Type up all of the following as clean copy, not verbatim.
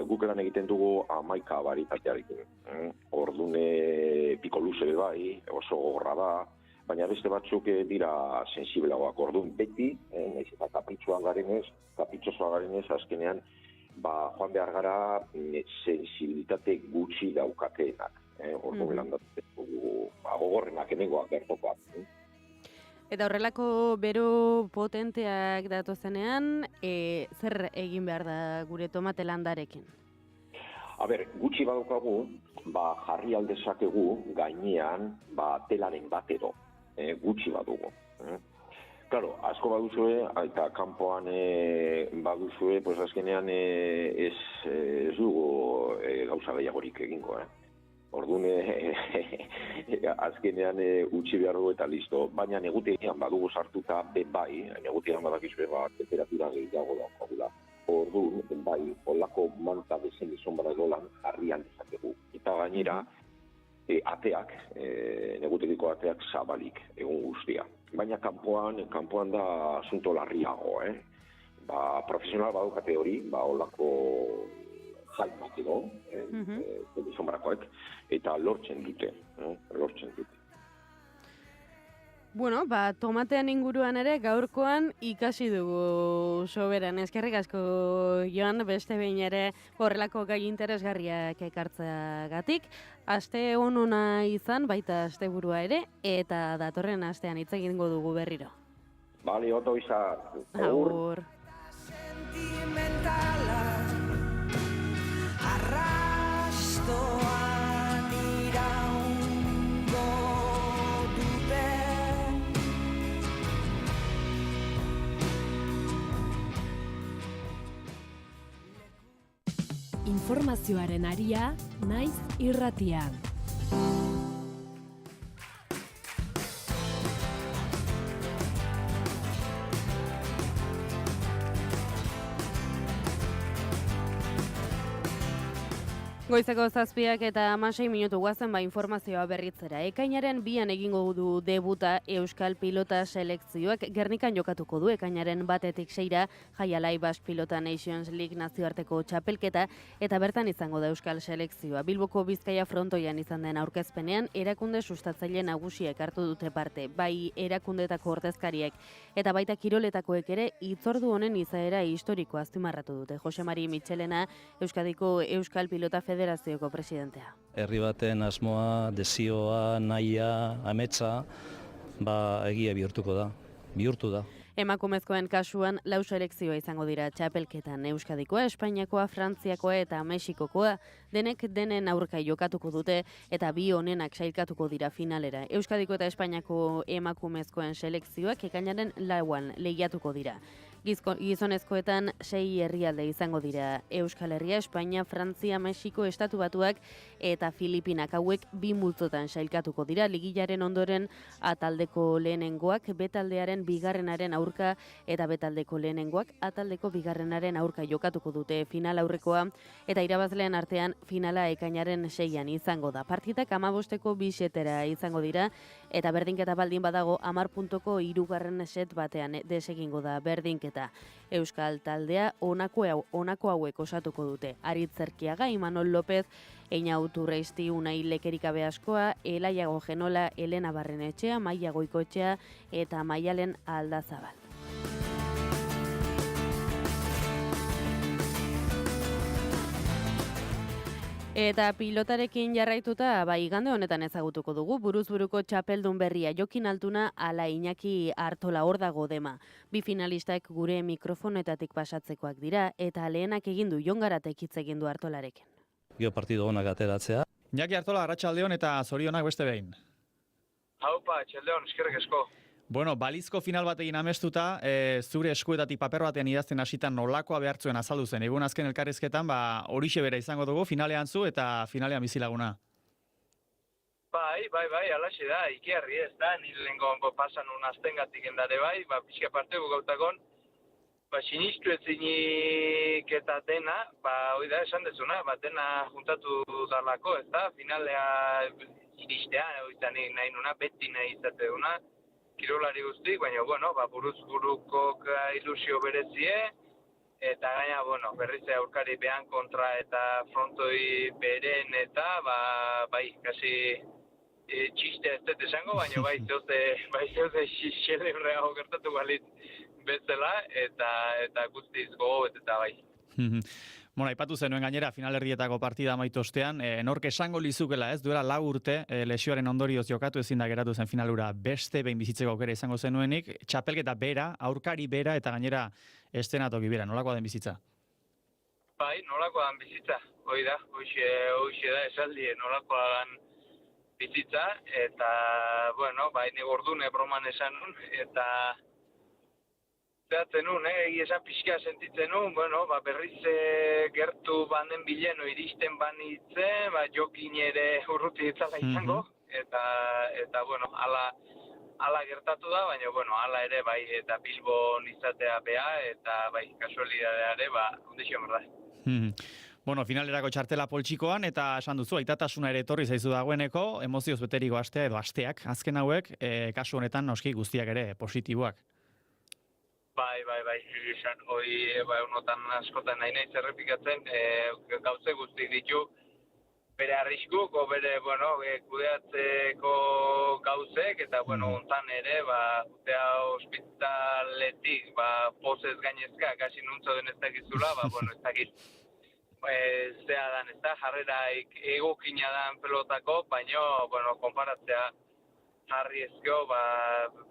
guk lan egiten dugu 11 baritatearekin. Ordune piko luze bai, oso gogorra da, baina beste batzuk dira sensibleagoak. Ordun beti, naiz eta kapritxosoa garenez, azkenean, joan behar gara sensibilitate gutxi daukateenak. Ordun lan dugu gogorrenak, hemengoak, bertokoak. Eta horrelako bero potenteak datozenean, zer egin behar da gure tomate landarekin? Gutxi badaukagu, jarri aldezakegu gainean telaren bat edo, gutxi badugu. Claro, asko baduzue, eta kanpoan baduzue, pues azkenean ez dugu gauza gehiagorik egingo, Orduan, azkenean utzi behar dugu eta listo. Baina negutegian badugu sartuta bai, negutegian badakizue temperatura gehiago daukagula. Orduan, bai, olako manta bezen izan badagolan harrian dezakegu. Eta gainera, ateak, negutegiko ateak zabalik egun guztia. Baina kanpoan da asunto larriago, profesional badukate hori, olako jaimak edo, sombarakoek, eta lortzen dute. Bueno, tomatean inguruan ere gaurkoan ikasi dugu soberan. Eskerrik asko, Joan, beste behin ere horrelako gai interesgarriak ekartzeagatik. Aste onona izan, baita asteburua ere, eta datorren astean hitz egingo dugu berriro. Bale, oto izan. Agur. Arrastoan iraungo dute. Informazioaren aria, naiz irratia. Goizeko 7 eta 16 minutu guazen informazioa berritzera. Ekainaren 2an egingo du debuta Euskal Pilota selekzioak. Gernikan jokatuko du ekainaren 1-tik 6 Jaialai Basque Pilota Nations League nazioarteko txapelketa eta bertan izango da Euskal selekzioa. Bilboko Bizkaia frontoian izan den aurkezpenean erakunde sustatzaile nagusiek hartu dute parte, bai erakundetako ordezkariek eta baita kiroletakoek ere hitzordu honen izaera historikoa azpimarratu dute. Jose Mari Mitxelena, Euskadiko Euskal Pilota Federazioko presidentea. Herri baten asmoa, desioa, nahia, ametsa, egia bihurtu da. Emakumezkoen kasuan 4 selekzioa izango dira txapelketan Euskadikoa, Espainiakoa, Frantziakoa eta Mexikokoa. Denek denen aurka jokatuko dute eta 2 onenak sailkatuko dira finalera. Euskadiko eta Espainiako emakumezkoen selekzioak ekainaren 4an lehiatuko dira. Gizonezkoetan 6 herrialde izango dira: Euskal Herria, Espainia, Frantzia, Mexiko, Estatu Batuak eta Filipinak. Hauek 2 multzotan sailkatuko dira. Ligilaren ondoren ataldeko lehenengoak betaldearen bigarrenaren aurka eta betaldeko lehenengoak ataldeko bigarrenaren aurka jokatuko dute final aurrekoa eta irabazleen artean finala ekainaren 6an izango da. Partidak 15eko 2 setera izango dira eta berdinketa baldin badago 10 puntuko 3. set batean desegingo da berdinketa. Euskal taldea honako hauek osatuko dute: Aritz Zerkiaga, Imanol López, Einau Turreisti, Unai Lekerikabe Askoa, Elaiago Genola, Elena Barrenetxea, Maia Goikoetxea eta Maialen Aldazabal. Eta pilotarekin jarraituta, igande honetan ezagutuko dugu, buruzburuko txapeldun berria Jokin Altuna ala Iñaki Artola, hor dago dema. 2 finalistak gure mikrofonetatik pasatzekoak dira, eta lehenak egindu Jon Garatek hitz egin du Artolarekin. Gio partido onak ateratzea. Iñaki Artola, arratsaldeon eta zorionak beste behin. Haupa, arratsaldeon, eskerrik asko. Bueno, balizko final batekin amestuta, zure eskuetatik paper batean idazten hasitan nolakoa behartzuen azaldu zen. Egun azken elkarrizketan, horixe bera izango dugu, finalean zu eta finalean bizilaguna. Bai, alaxe da, ikiarri ez da, nire lehenko pasan unaztengatik endare bai, pixka parte gautakon, sinistu ezinik eta dena, hoi da esan dezuna, dena juntatu darlako, ez da, finalea iristea, oizan nahi nuna, beti nahi izate duna, kirolari guztik, baina, buruz buruko ilusio berezie, eta gaina, bueno, berriz aurkari behan kontra eta frontoi beren eta, bai, kasi txiste ez dut esango, baina bai zeoze xelebrego gertatu balit bezala, eta guztiz gogo eta bai. Bueno, aipatu zenuen gainera finalerdietako partida amaitu ostean, nork esango lizukela, ez? Duela 4 urte lesioaren ondorioz jokatu ezin da geratu zen finalura beste behin bizitzeko aukera izango zenuenik, txapelketa bera, aurkari bera eta gainera estenatoki bera, nolakoa den bizitza? Bai, nolakoa den bizitza, hoi da esaldi, nolakoa den bizitza, eta, bueno, bai, negordune broman esan nun, eta zehatzen nun, esan pixka sentitzen nun, bueno, berriz gertu banden bileno iristen banitze, jokin ere urruti ditzala izango, eta bueno, ala gertatu da, baina, bueno, ala ere, bai, eta Bilbon izatea bea, eta, bai, kasualidadea ere, ondixo merda. Bueno, finalerako txartela poltsikoan, eta esan duzu, aitatasuna ere etorri zaizu dagoeneko, emozioz beteriko astea edo asteak, azken hauek, kasu honetan noski guztiak ere positiboak. Bai, esan, honotan askotan nahi zerrepikatzen, gauze guztik ditu, bere arriskuk, bere, bueno, kudeatzeko gauzek, eta, bueno, ontan ere, jutea ospitaletik, pozez gainezka, kasi nuntzo den ez dakizula, bueno, ez dakit, zea dan, ez da, jarrera egokina dan pelotako, baina, bueno, konparatzea, jarri ezkio,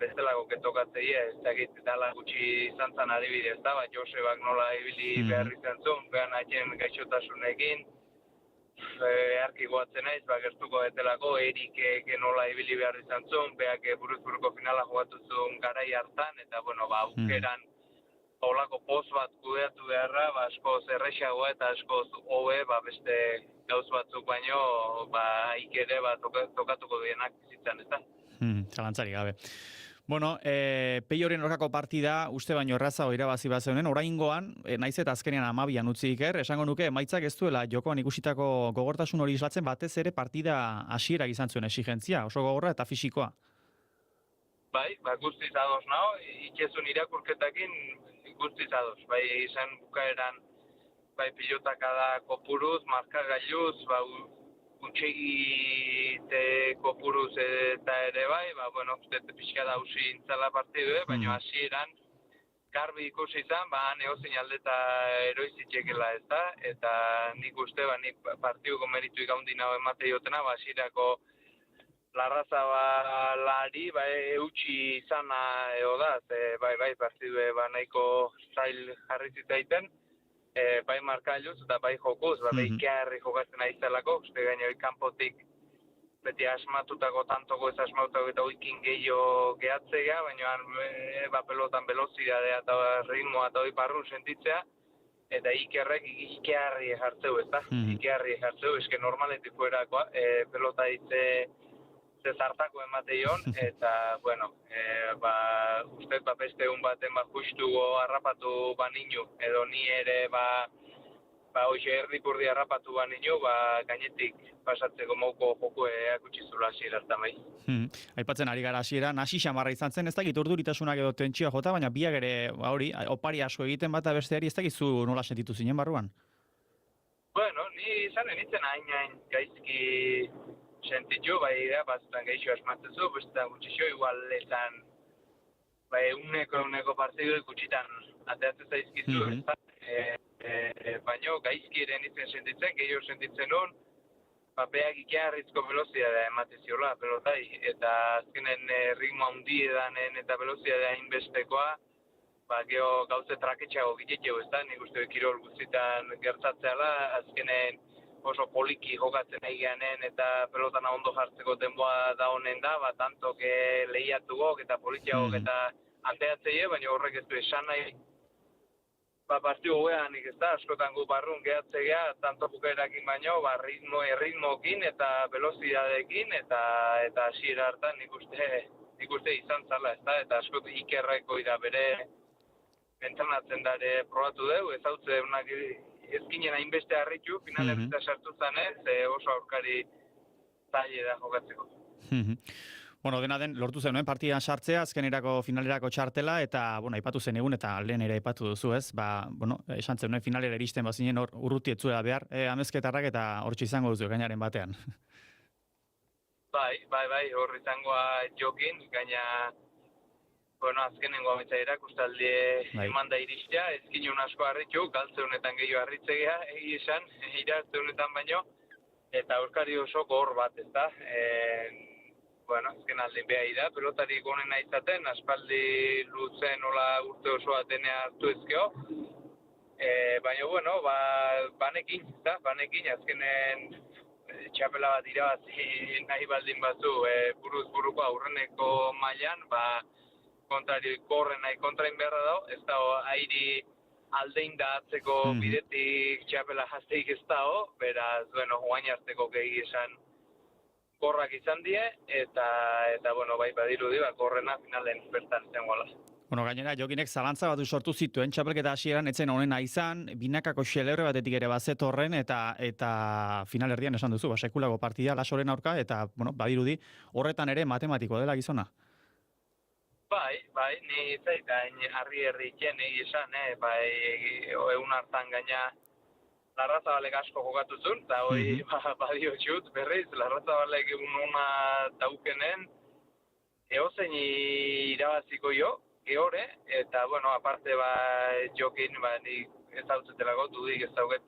bestelako ketokatzei, ez dakit, dala gutxi izan zan adibidez, da, Josebak nola ibili behar izan zuen, behan haien gaixotasunekin, arki goatzen naiz, gertuko betelako, Erik nola ibili behar izan zuen, behak buruz-buruko finala jogatu zuen garai hartan, eta, bueno, aukeran, holako poz bat kudeatu beharra, askoz errexagoa eta askoz hobe, beste gauz batzuk baino, ikere tokatuko dienak bizitzan, ez da? Zalantzari gabe. Bueno, Peioren aurkako partida uste baino errazago irabazi bazeunen, oraingoan, naiz eta azkenean 12an utzi iker, esango nuke emaitzak ez duela jokoan ikusitako gogortasun hori islatzen, batez ere partida hasierak izan zuen exigentzia, oso gogorra eta fisikoa. Bai, guztiz ados nao, itxezun irakurketakin guztiz ados, bai izan bukaeran, bai pilotakada kopuruz, markagailuz, gutxegi kopuruz eta ere bai, bueno, uste pixka da usi intzala partidu, baina hasieran garbi ikusi izan, neozin aldeta eroizitxekela ez da, eta nik uste, nik partiduko meritu ikaundi nago emate jotena, hasierako larrazabalari, eutxi izana eo da, bai, partidu nahiko zail jarri zitzaiten, bai markailuz eta bai jokuz, behikarri jokatzen aizelako, uste gaino kanpotik beti asmatutako tantoko ez asmatutako eta oikin gehiago gehatzea, baina pelotan velozidadea eta ritmoa eta hori barrun sentitzea, eta ikerrek ikerri jartzeu, ez da? Ikerri jartzeu, eske normaletik fuerakoa, pelota hitze zartako emateion, eta, bueno, uste beste egun baten justugo harrapatu baninu, edo ni ere, hoxe erdipurdi harrapatu baninu, gainetik pasatzeko mauko joko akutsizula hasierartan bai. Aipatzen ari gara hasieran, hasi xamarra izan zen, ez dakit urduritasunak edo tentsioa jota, baina biak ere, hori, opari asko egiten bata besteari, ez dakizu nola sentitu zinen barruan? Bueno, ni izanen itzen hain gaizki sentitu, batzutan geixo asmatzezu, bestetan gutxixo, igual ezan, uneko partidu gutxitan ateratzen zaizkizu, baina gaizki ere nintzen sentitzen, gehiago sentitzen nun, beak ikiarrizko velozidadea ematiziola, pelotai, eta azkenen ritmo handi edanen eta velozidadea inbestekoa, geho gauze traketxago gitetxeo, ez da, nik uste kirol guztietan gertatzeala, azkenen oso poliki jokatzen nahi geanen eta pelotana ondo jartzeko denboa da honen da, tantok lehiatugok eta politiagok eta anteatzeie, baina horrek ez du esan nahi partidu goeanik ez da, askotan gu barrun gehatzea, tanto bukaerakin baino, ritmokin eta velozidadekin eta hasiera hartan nik uste izan zala, ez da, eta askot ikerreko ira bere entrenatzen dare probatu dugu, ez hau zeunak ezkinen hainbeste harritu, finalerita sartu zanez, oso aurkari zaila da jokatzeko. Bueno, dena den, lortu zenuen partidan sartzea, azkenerako finalerako txartela, eta, bueno, aipatu zen egun, eta lehen ere aipatu duzu, ez? Esan zenuen finalera iristen bazinen urruti etzuela behar, amezketarrak eta hortxe izango duzu, gainaren batean. Bai, hor izangoa jokin, gaina, azkenengo ametsa erakustaldi eman da iristea, ezkin asko harritu, galtze honetan gehiago harritzegea, esan, irazte honetan baino, eta aurkari oso gor bat, ez da? Azken aldin behar da, pelotarik onena izaten, aspaldi luzen nola urte osoa denea hartu ezkeo. Baina, banekin, azkenen txapela bat irabazi nahi baldin batzu, buruz buruko aurreneko mailan, kontrari korren nahi kontrain beharra dago, ez dago airi aldein da atzeko bidetik txapela jazteik ez dago, beraz, oain hartzeko gehi esan korrak izan die, eta badirudi, korrena finalen bertan zengoala. Gainera, Jokinek zalantza bat sortu zituen, txapelketa hasieran etzen honena izan, binakako xelebre batetik ere bazetorren, eta finalerdian esan duzu, sekulako partida, lasoren aurka, eta, badirudi, horretan ere matematiko dela gizona. Bai, ni zaitain harri itxen esan, egun hartan gaina Larrazabalek asko jokatu zuen, eta hori badio txut berriz, Larrazabalek egun ona daukenen, eozein irabaziko jo, gehore, eta, aparte Jokin, nik ez dautzetelako, dudik ez dauket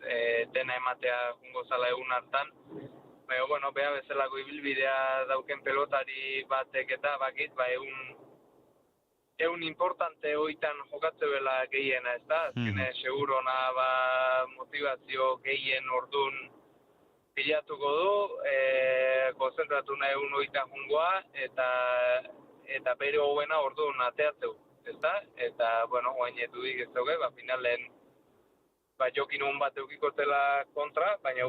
dena ematea jungo zala egun hartan, baina, beha bezalako ibilbidea dauken pelotari batek eta bakit, egun importante hoitan jokatzeuela gehiena, ez da? Azkene, segurona motivazio gehien ordun pilatuko du, konzentratu nahi egun hoitan jungoa, eta bere hoena ordun ateatzeu, ez da? Eta, oain edudik ez dauke, finalen Jokin hon bat eukiko zela kontra, baina,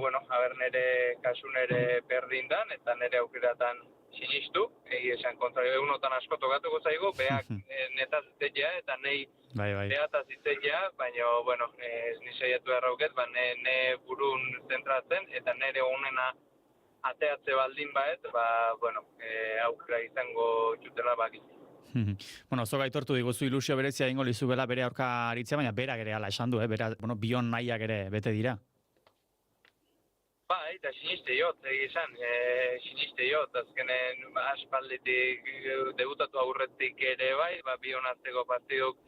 nire kasu nire berdin dan, eta nire aukeratan sinistu, esan kontra egunotan asko tokatuko zaigu, behak netaz zitzea eta nei behataz zitzea, baina, ez nisaiatu errauket, ne burun zentratzen, eta nire honena ateatze baldin baet, aukera izango txutela bakit. Zok aitortu diguzu ilusio berezia ingo lizuela bere aurka aritzea, baina berak ere ala esan du, bion nahiak ere bete dira. Eta siniste jot, siniste jot, azkenen aspalditik debutatu aurretik ere bion arteko partiduk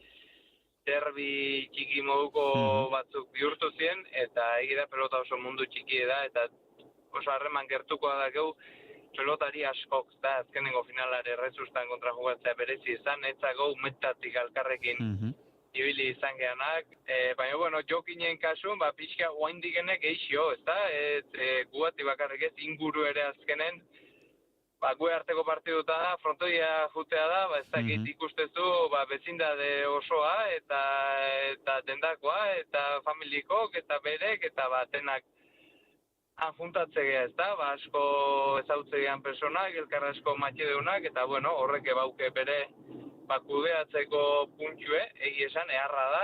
derbi txiki moduko batzuk bihurtu ziren, eta egida pelota oso mundu txiki da, eta oso harreman gertuko da geu, pelotari askok, da azkenengo finalare errezustan kontra jugatzea berezi izan, etzago umetatik alkarrekin ibili izan gehanak, baina, Jokinen kasun, pixka oaindigenek eixio, ez da? Guati bakarrik ez, inguru ere azkenen, gue arteko partiduta da, frontoia jutea da, ez dakit ikustezu, bezindade osoa, eta dendakoa, eta familikok, eta berek, eta denak juntatze geha, ez da? Asko ezautze gehan personak, elkar asko matxedeunak, eta, horrek bauke bere kudeatzeko puntxue, egi esan, eharra da,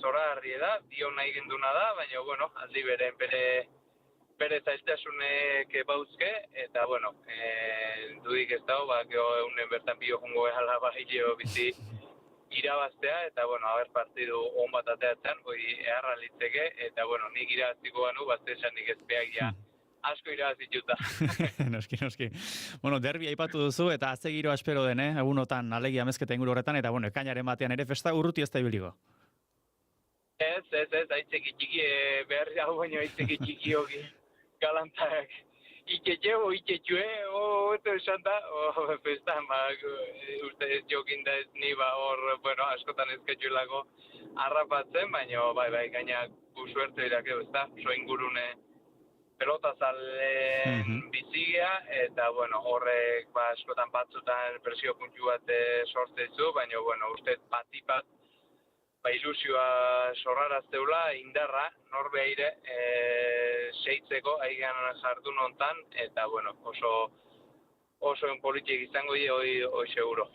zora harri da, dio nahi genduna da, baina, aldi beren bere zailtasunek bauzke, eta, dudik ez dago, eunen bertan bio jongo ehala hileo bizi irabaztea, eta, haber partidu on bat ateatzen, eharra litzeke, eta, nik irabaztiko banu, esanik ez behagia asko irabazituta. Noski. Derbi aipatu duzu, eta azegiro espero den, egunotan alegia amezketa inguru horretan, eta, ekainaren batean ere festa urruti ez da ibiliko. Ez, aitzeki txiki, beharri hau baino aitzeki txiki hoki, galantak. Iketxue, eta esan da, festan, uste ez Jokin da ez ni, askotan ezketxuelako harrapatzen, baina, gaina guzuerte irakeu, ez da, oso ingurune pelotazalen bizigea, eta, horrek, askotan batzutan presio puntu bat sortzezu, baina, uste bat, ilusioa sorrarazteula, indarra, norbeaire, seitzeko, aigean jardun hontan, eta, oso enpolitik izango die, hoi seguro.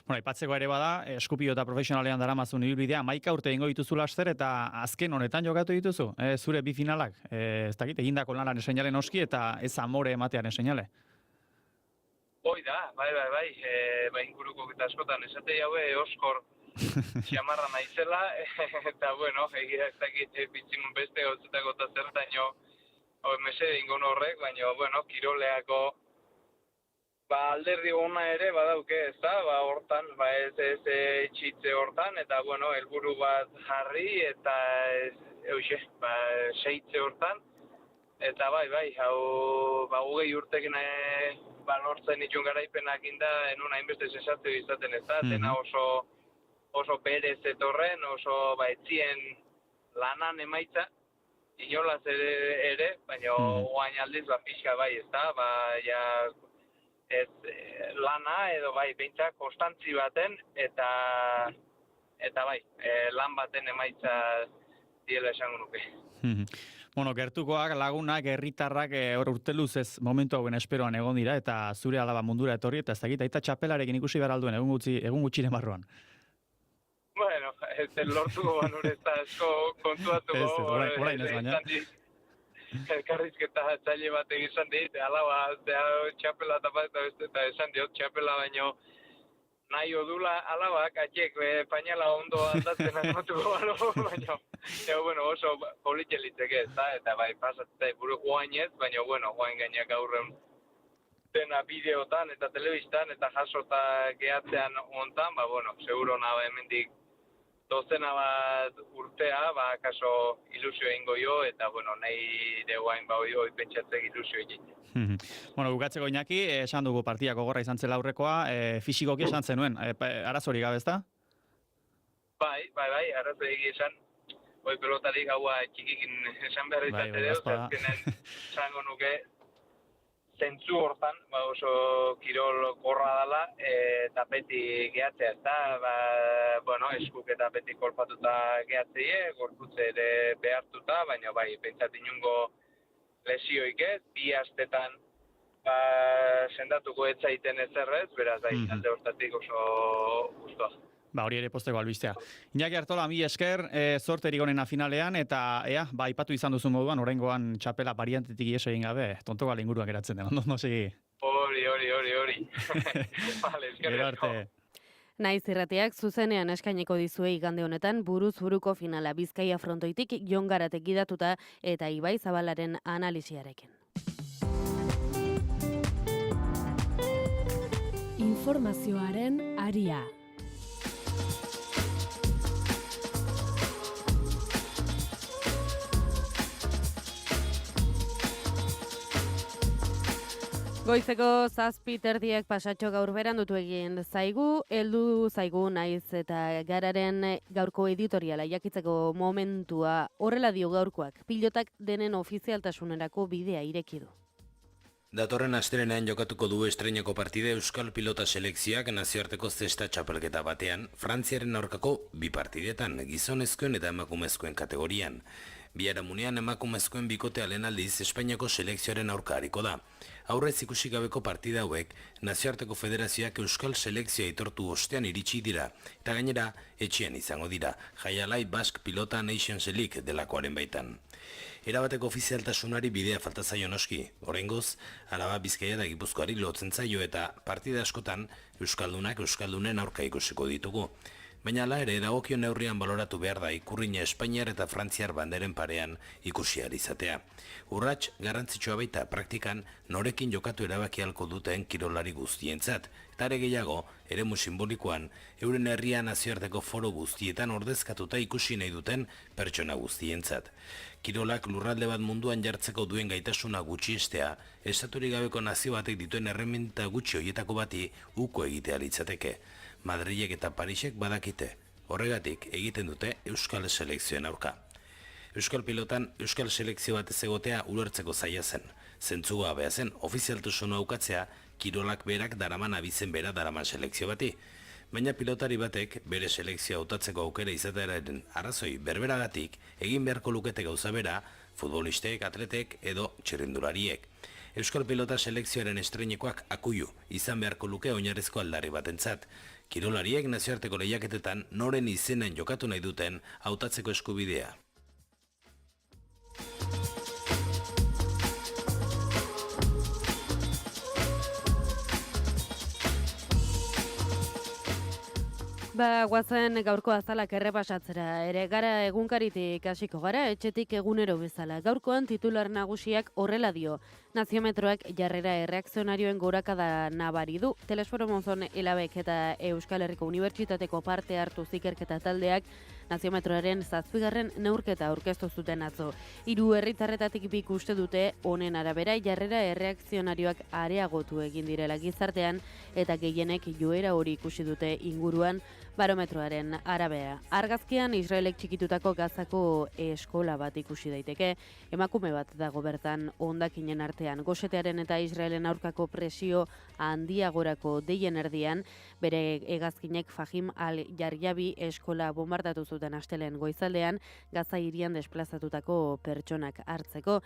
Aipatzeko ere bada, Eskupio eta profesionalean daramazun ibilbidea, 11 urte egingo dituzu laster, eta azken honetan jokatu dituzu, zure bi finalak, ez dakit, egindako lanaren seinale noski, eta ez amore ematearen seinale. Hoi da, bai, inguruko eta askotan esate jaue oskor xamarra naizela, eta bueno, egia ez dakit bitzimun beste gauzetako eta zertaino mesede ingon horrek, baina, bueno, kiroleako alderdi ona ere badauke, ez da, hortan, ez etxitze hortan, eta, bueno, helburu bat jarri, eta seitze hortan, eta bai, hau, 20 urtekin lortzen itxun garaipenak inda, enun hainbeste sensazio izaten ez da, dena oso berez etorren, oso etzien lanan emaitza, inolaz ere, baina oain aldiz pixka bai, ez da, ez lana edo behintzak konstantzi baten eta lan baten emaitza diela esango nuke. Bueno, gertukoak, lagunak, herritarrak urteluz ez momentu hauen esperoan egon dira eta zure alaba mundura etorri eta ez dakit, aita txapelarekin ikusi behar alduen egun gutxire barruan. Bueno, ez lortuko banure ez da esko kontuatuko. Orain ez baina. Elkarrizketa txaile bat egizan dit, alaba, txapela eta esan diot txapela baino nahi odula alabak, atxek pañala ondo aldatzen angotuko balo, baina, bueno, oso politxelitzeke ez da, eta pasatzea buru guainez, baina, bueno, guain gainak aurren dena bideotan eta telebistan eta jasota gehatzean ontan, bueno, seguro nahi hemendik dozena bat urtea, kaso ilusio egingo jo, eta, bueno, nahi deguain hoi pentsatzek ilusio egin. Bueno, bukatzeko Iñaki, esan dugu partidako gorra izan zela aurrekoa, fisikoki esan zenuen, arazorik gabe ez da? Bai, arazorik esan, hoi pelotarik haua txikikin esan behar izate dut, ezkenen esango nuke, zentzu hortan, oso kirol gorra dela, tapeti gehatzea, ez da, bueno, eskuk eta tapeti kolpatuta gehatzeie, gorputze ere behartuta, baina pentsat inungo lesioik ez, 2 astetan sendatuko etzaiten ezerrez, beraz, alde hortatik oso guztua. Hori ere posteko albistea. Iñaki Artola, mi esker, zorterik onena finalean, eta aipatu izan duzu moduan, oraingoan txapela variantetik ies egin gabe, tonto gala inguruan geratzen den, ondo segi. Hori. Vale, Gero arte. Naiz irratiak zuzenean eskaineko dizue igande honetan buruz buruko finala Bizkaia frontoitik Jon Garatek gidatuta eta Ibai Zabalaren analisiarekin. Informazioaren aria. Goizeko 7:30 pasatxo gaur berandutu egin zaigu, heldu zaigu naiz eta gararen gaurko editoriala jakitzeko momentua horrela dio gaurkoak. Pilotak denen ofizialtasunerako bidea ireki du. Datorren astelehenean jokatuko du estreinako partide Euskal Pilota Selekzioak nazioarteko zesta txapelketa batean, Frantziaren aurkako 2 partidetan, gizonezkoen eta emakumezkoen kategorian. Biharamunean emakumezkoen bikotea lehen aldiz Espainiako selekzioaren aurka hariko da. Aurrez ikusi gabeko partida hauek, nazioarteko federazioak Euskal Selekzioa aitortu ostean iritsi dira, eta gainera etxean izango dira, Jaialai Basque Pilota Nations League delakoaren baitan. Erabateko ofizialtasunari bidea falta zaio noski, oraingoz, Araba, Bizkaia da Gipuzkoari lotzen zaio eta partida askotan Euskaldunak Euskaldunen aurka ikusiko ditugu. Baina hala ere, dagokion neurrian baloratu behar da ikurrina Espainiar eta Frantziar banderen parean ikusi ahal izatea. Urrats garrantzitsua baita praktikan norekin jokatu erabaki ahalko duten kirolari guztientzat, eta are gehiago, eremu simbolikoan, euren herria nazioarteko foro guztietan ordezkatuta ikusi nahi duten pertsona guztientzat. Kirolak lurralde bat munduan jartzeko duen gaitasuna gutxiestea, estaturik gabeko nazio batek dituen erreminta gutxi horietako bati uko egitea litzateke. Madrilek eta Parisek badakite, horregatik egiten dute Euskal Selekzioen aurka. Euskal Pilotan Euskal Selekzio batez egotea ulertzeko zaila zen. Zentzuga bea zen, ofizialtasuna aukatzea, kirolak berak daraman abizen bera daraman selekzio bati. Baina pilotari batek bere selekzioa hautatzeko aukera izatearen arrazoi berberagatik egin beharko lukete gauza bera, futbolistek, atletek edo txirrindulariek. Euskal Pilota Selekzioaren estreinekoak akuilu izan beharko luke oinarrizko aldarri batentzat. Kirolariek nazioarteko lehiaketetan noren izenen jokatu nahi duten hautatzeko eskubidea. Guazen gaurko azalak errepasatzera, ere gara egunkaritik hasiko gara, etxetik egunero bezala. Gaurkoan titular nagusiak horrela dio. Naziometroak jarrera erreakzionarioen gorakada nabari du. Telesforo Monzon Elabek eta Euskal Herriko Unibertsitateko parte hartu zikerketa taldeak Naziometroaren 7. neurketa aurkeztu zuten atzo. 3 herritarretatik 2 uste dute honen arabera jarrera erreakzionarioak areagotu egin direla gizartean eta gehienek joera hori ikusi dute inguruan barometroaren arabera. Argazkian Israelek txikitutako Gazako eskola bat ikusi daiteke, emakume bat dago bertan hondakinen artean. Gosetearen eta Israelen aurkako presio handiagorako deien erdian, bere hegazkinek Fahim al-Jarjabi eskola bombardatu zuten astelen goizaldean, Gaza hirian desplazatutako pertsonak hartzeko.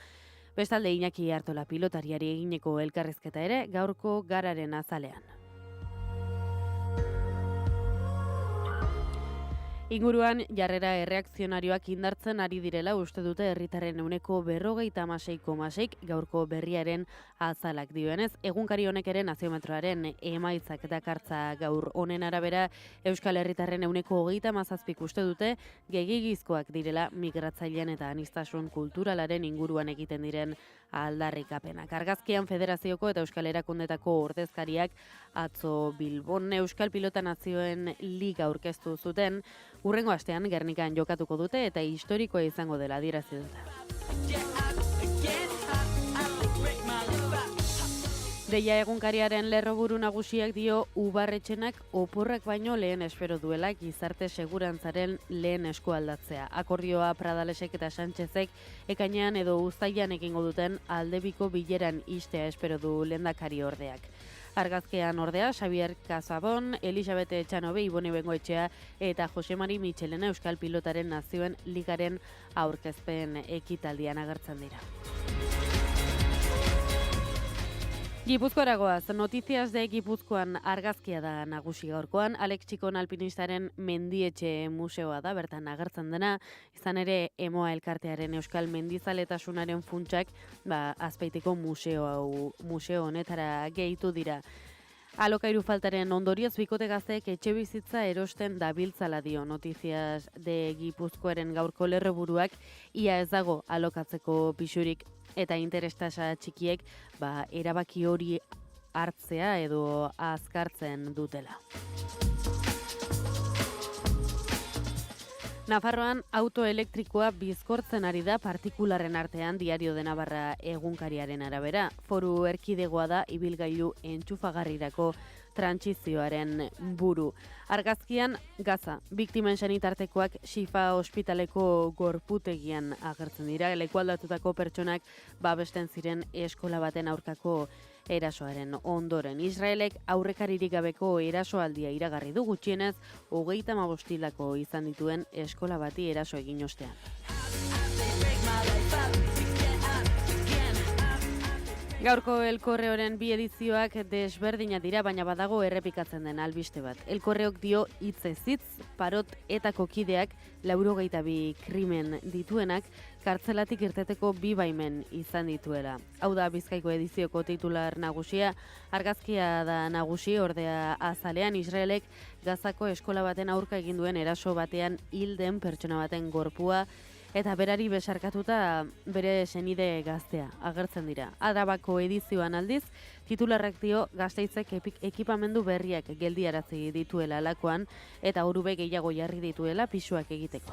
Bestalde Iñaki Artola pilotariari egineko elkarrizketa ere gaurko gararen azalean. Inguruan jarrera erreakzionarioak indartzen ari direla uste dute herritarren 56,6 gaurko berriaren azalak dioenez. Egunkari honek ere Naziometroaren emaitzak dakartza gaur honen arabera Euskal Herritarren 37 uste dute gehiegizkoak direla migratzailean eta aniztasun kulturalaren inguruan egiten diren aldarrikapenak. Argazkian Federazioko eta Euskal Erakundetako ordezkariak atzo Bilbon Euskal Pilota Nazioen Liga aurkeztu zuten, hurrengo astean Gernikan jokatuko dute eta historikoa izango dela adierazi dute. Deia egunkariaren lerroburu nagusiak dio Ubarretxenak oporrak baino lehen espero duela gizarte segurantzaren lehen eskualdatzea. Akordioa Pradalesek eta Sánchezek ekainean edo uztailean egingo duten aldebiko bileran istea espero du lehendakari ordeak. Argazkean ordea, Xavier Casabon, Elisabete Etxanobe, Ibone Bengoetxea eta Jose Mari Michelena Euskal Pilotaren Nazioen Ligaren aurkezpen ekitaldian agertzen dira. Gipuzkoaragoaz, Notizias de Gipuzkoan argazkia da nagusi gaurkoan. Alex Txikon alpinistaren mendietxe museoa da, bertan agertzen dena. Izan ere, Emoa elkartearen Euskal Mendizaletasunaren funtsak Azpeitiko museo honetara gehitu dira. Alokairu faltaren ondorioz bikote gazteek etxe bizitza erosten dabiltzala dio Notizias de Gipuzkoaren gaurko lerroburuak, ia ez dago alokatzeko pisurik eta interestasa txikiek erabaki hori hartzea edo azkartzen dutela. Nafarroan auto elektrikoa bizkortzen ari da partikularren artean Diario de Navarra egunkariaren arabera. Foru erkidegoa da ibilgailu entxufagarrirako trantsizioaren buru. Argazkian Gaza, biktimen sanitartekoak Shifa ospitaleko gorputegian agertzen dira. Lekualdatutako pertsonak babesten ziren eskola baten aurkako erasoaren ondoren. Israelek aurrekaririk gabeko erasoaldia iragarri du gutxienez 35 hildako izan dituen eskola bati eraso egin ostean. Gaurko El Correoren 2 edizioak desberdinak dira, baina badago errepikatzen den albiste bat. El Correok dio hitzez hitz, Parot etako kideak 82 krimen dituenak kartzelatik irteteko 2 baimen izan dituela. Hau da Bizkaiko edizioko titular nagusia, argazkia da nagusi, ordea azalean Israelek Gazako eskola baten aurka egin duen eraso batean hilden pertsona baten gorpua eta berari besarkatuta bere senide gaztea agertzen dira. Arabako edizioan aldiz, titularrak dio Gasteizek ekipamendu berriak geldiarazi dituela alakoan eta orube gehiago jarri dituela pisuak egiteko.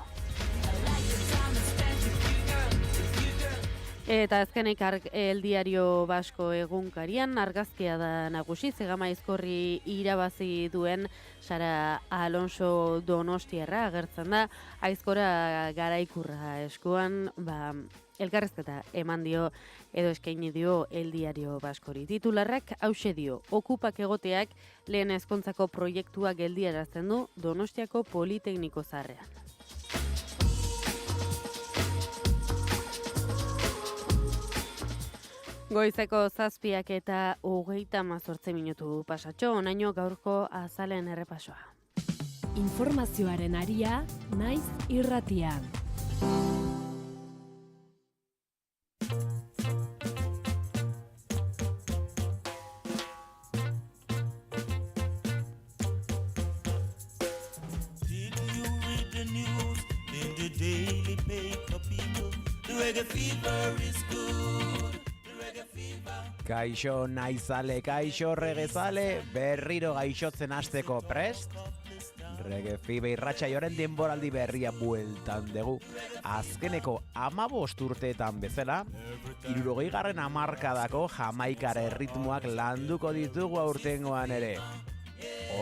Eta azkenik El Diario Basko egunkarian argazkia da nagusi, Zegama Aizkorri irabazi duen Sara Alonso Donostiarra agertzen da, Aizkora garaikurra eskuan, elkarrezketa eman dio edo eskaini dio El Diario Baskori. Titularrak hauxe dio, okupak egoteak lehen ezkontzako proiektua geldiarazten du Donostiako Politekniko Zaharrean. Goizeko 7 eta 38 minutu pasatxo, onaino gaurko azalen errepasoa. Informazioaren aria, naiz irratia. Kaixo naizale, kaixo regezale, berriro gaixotzen hasteko prest? Reggae Fever irratsaioaren denboraldi berria bueltan dugu. Azkeneko 15 urteetan bezala, 60. hamarkadako Jamaikar erritmoak landuko ditugu aurtengoan ere.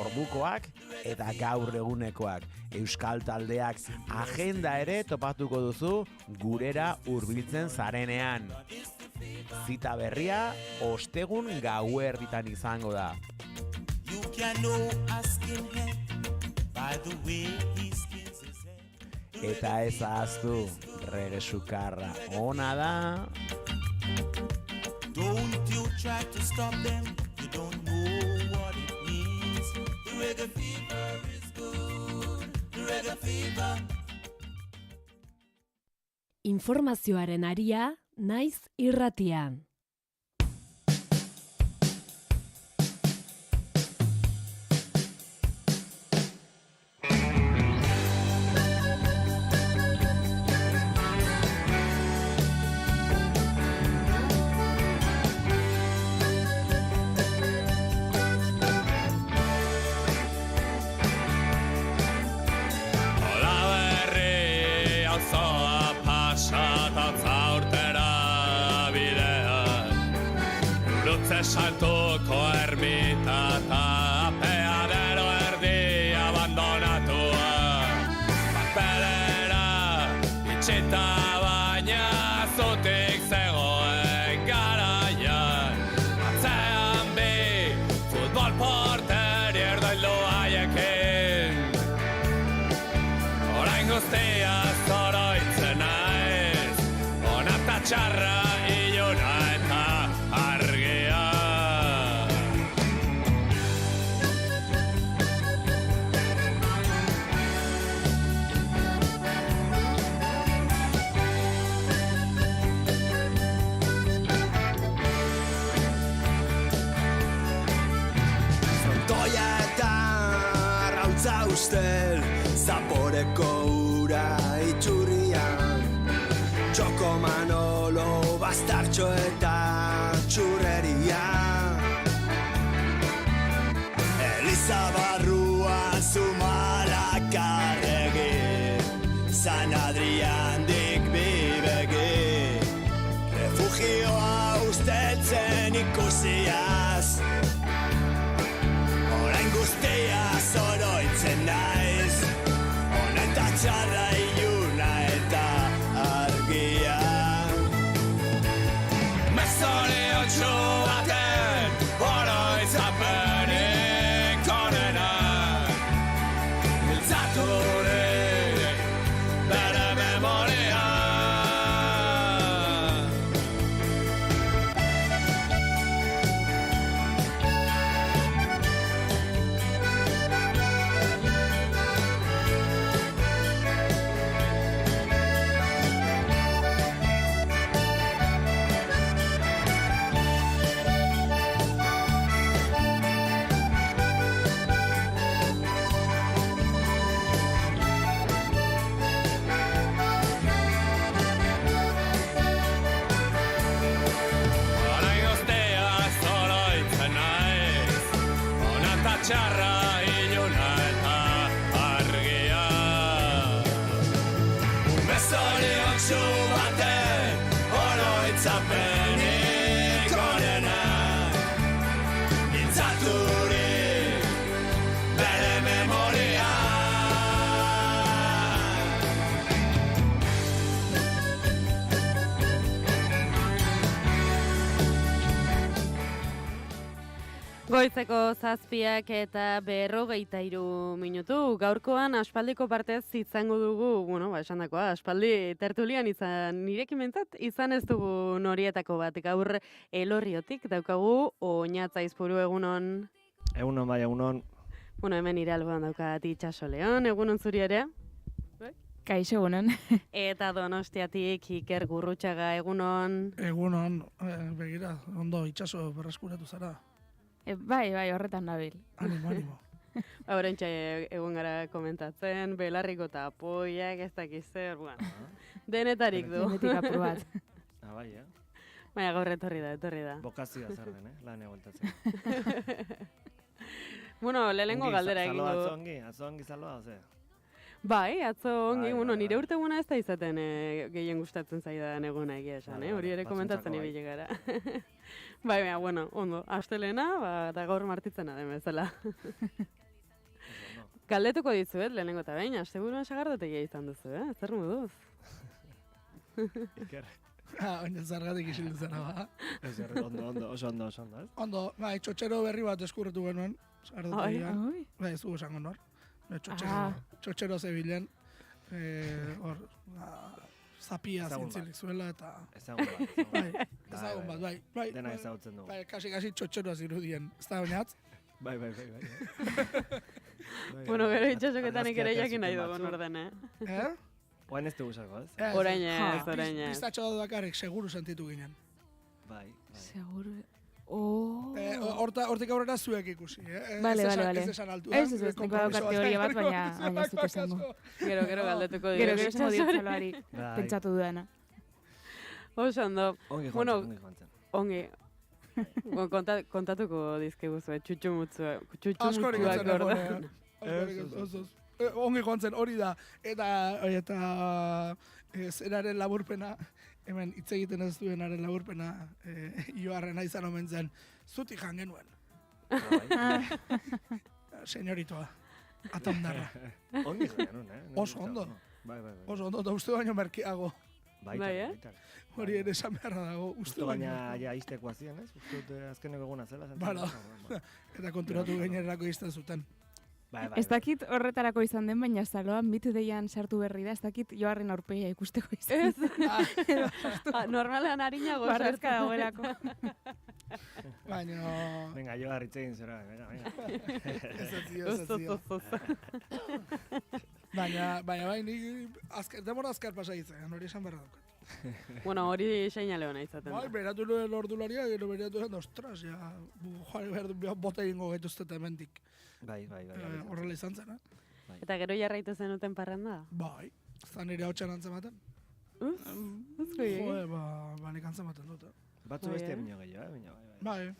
Ordukoak eta gaur egunekoak. Euskal taldeak agenda ere topatuko duzu gurera hurbiltzen zarenean. Zita berria ostegun gauerditan izango da. Eta ez ahaztu, reggae sukarra ona da. Don't you try to stop them, you don't know what it means. The reggae fever is good, the reggae fever. Informazioaren aria, naiz irratian. Santuko ermita eta apeadero erdi abandonatua. Papelera itxita baina zutik zegoen garaian. Atzean bi futbol porteri erdoilu haiekin. Orain guztia zoroitzen naiz, ona eta txarra iluna eta argia. Ustel, zaporeko ura itxurrian, txoko manolo, bastartxo eta txurreria. Eliza barruan Zumalakarregi, San Adriandik bibegi, refugioa usteltzen ikusiaz. Orain guztia zoroitzen naiz, ona eta txarra iluna eta argia. Mezorio baten oroitzapenik onena, hiltzaturik bere memoria. Txarra iluna eta argia. Mezorio baten oroitzapenik onena, hiltzaturik bere memoria. Goizeko 7 eta 53 minutu. Gaurkoan aspaldiko partez izango dugu, esandakoa, aspaldi tertulian izan, nirekin mentzat, izan ez dugu norietako bat. Gaur Elorriotik daukagu, Oñatza Izpuru, egunon. Egunon, bai, egunon. Hemen nire alboan daukat Itxaso Leon, egunon zuri ere. Kaixo, egunon. Eta Donostiatik Iker Gurrutxaga, egunon. Egunon, begira, ondo Itxaso berreskuratu zara. Bai, horretan nabil. Animo. Horrentxe egon gara komentatzen, belarriko eta apoiak, ez dakiz zer, bueno. Denetarik du. Denetik apur bat. Bai, Baina gaur etorri da. Bokazioa zer den, lan egontatzen. Bueno, lehenengo galdera egin du. Atzo ongi zaloa, oze? Bai, atzo ongi, nire urteguna ez da izaten gehien gustatzen zaidan eguna egia esan, hori ere komentatzen ibile gara. Bai, bueno, ondo, astelena, eta gaur martitzena den bezala. Galdetuko dizuet, lehenengo eta behin, asteburuan sagardotegia izan duzu, zer moduz? Iker. Oina zargatik isildu zara, ba. Oso ondo, ez? Ondo, bai, txotxero berri bat eskurretu genuen, sagardotegian. Bai, ez dugu esango nor. Txotxero zebilen, hor, zapia zintzilik zuela, eta... Ezagun bat, bai. Dena ezagutzen dugu. Bai, kasi txotxeroa zirudien, ez da oinatz? Bai. Bueno, gero itxasoketanik ere jakin nahi dugu orden, Oain ez dugu zako, ez? Orain ez. Pistatxo da bakarrik, seguru sentitu ginen. Bai. Seguru... Hortik aurrera zuek ikusi, Bale. Ez esan altuan. Ez, niko daukar teoria bat, baina ez dut esango. Gero galdetuko dira. Gero esango ditzaloari, pentsatu duena. Oso ondo. Ongi joan zen. Ongi. Kontatuko dizkiguzu, txutxumutzuak orduan. Ongi joan zen, hori da. Eta zeraren laburpena, hemen hitz egiten ez duenaren laburpena, Joarrena izan omen zen, zutik jan genuen. Senyoritoa, atondarra. Ongi joan genuen, Oso ondo. Bai. Oso ondo, eta uste baino merkeago. Baita. Hori ere esan beharra dago, uste baino. Baina ja izteko azien, ez? Uste azkeneko eguna zela. Bara, eta konturatu gainerako izten zuten. Ez dakit horretarako izan den, baina zaloan bitu deian sartu berri da, ez dakit Joarren aurpegia ikusteko izan. Normalean harinago Barrezka dagoelako. Baina... Venga, Joar itzegin zera, venga. Ez zio. Baina bai, demora azkar pasa izan, hori esan berra daukat. Bueno, hori seinale hona izaten da. Bai, beratu nuen ordularia, gero beratu nuen, ostras, joan behar bota egingo gaituzteta hemendik. Bai. Horrela izan zen, Eta gero jarraitu zenuten parranda? Bai, zan nire hau txan antzematen. Ba, nik antzematen dut. Batzu bestia bineo gehiago, Bai,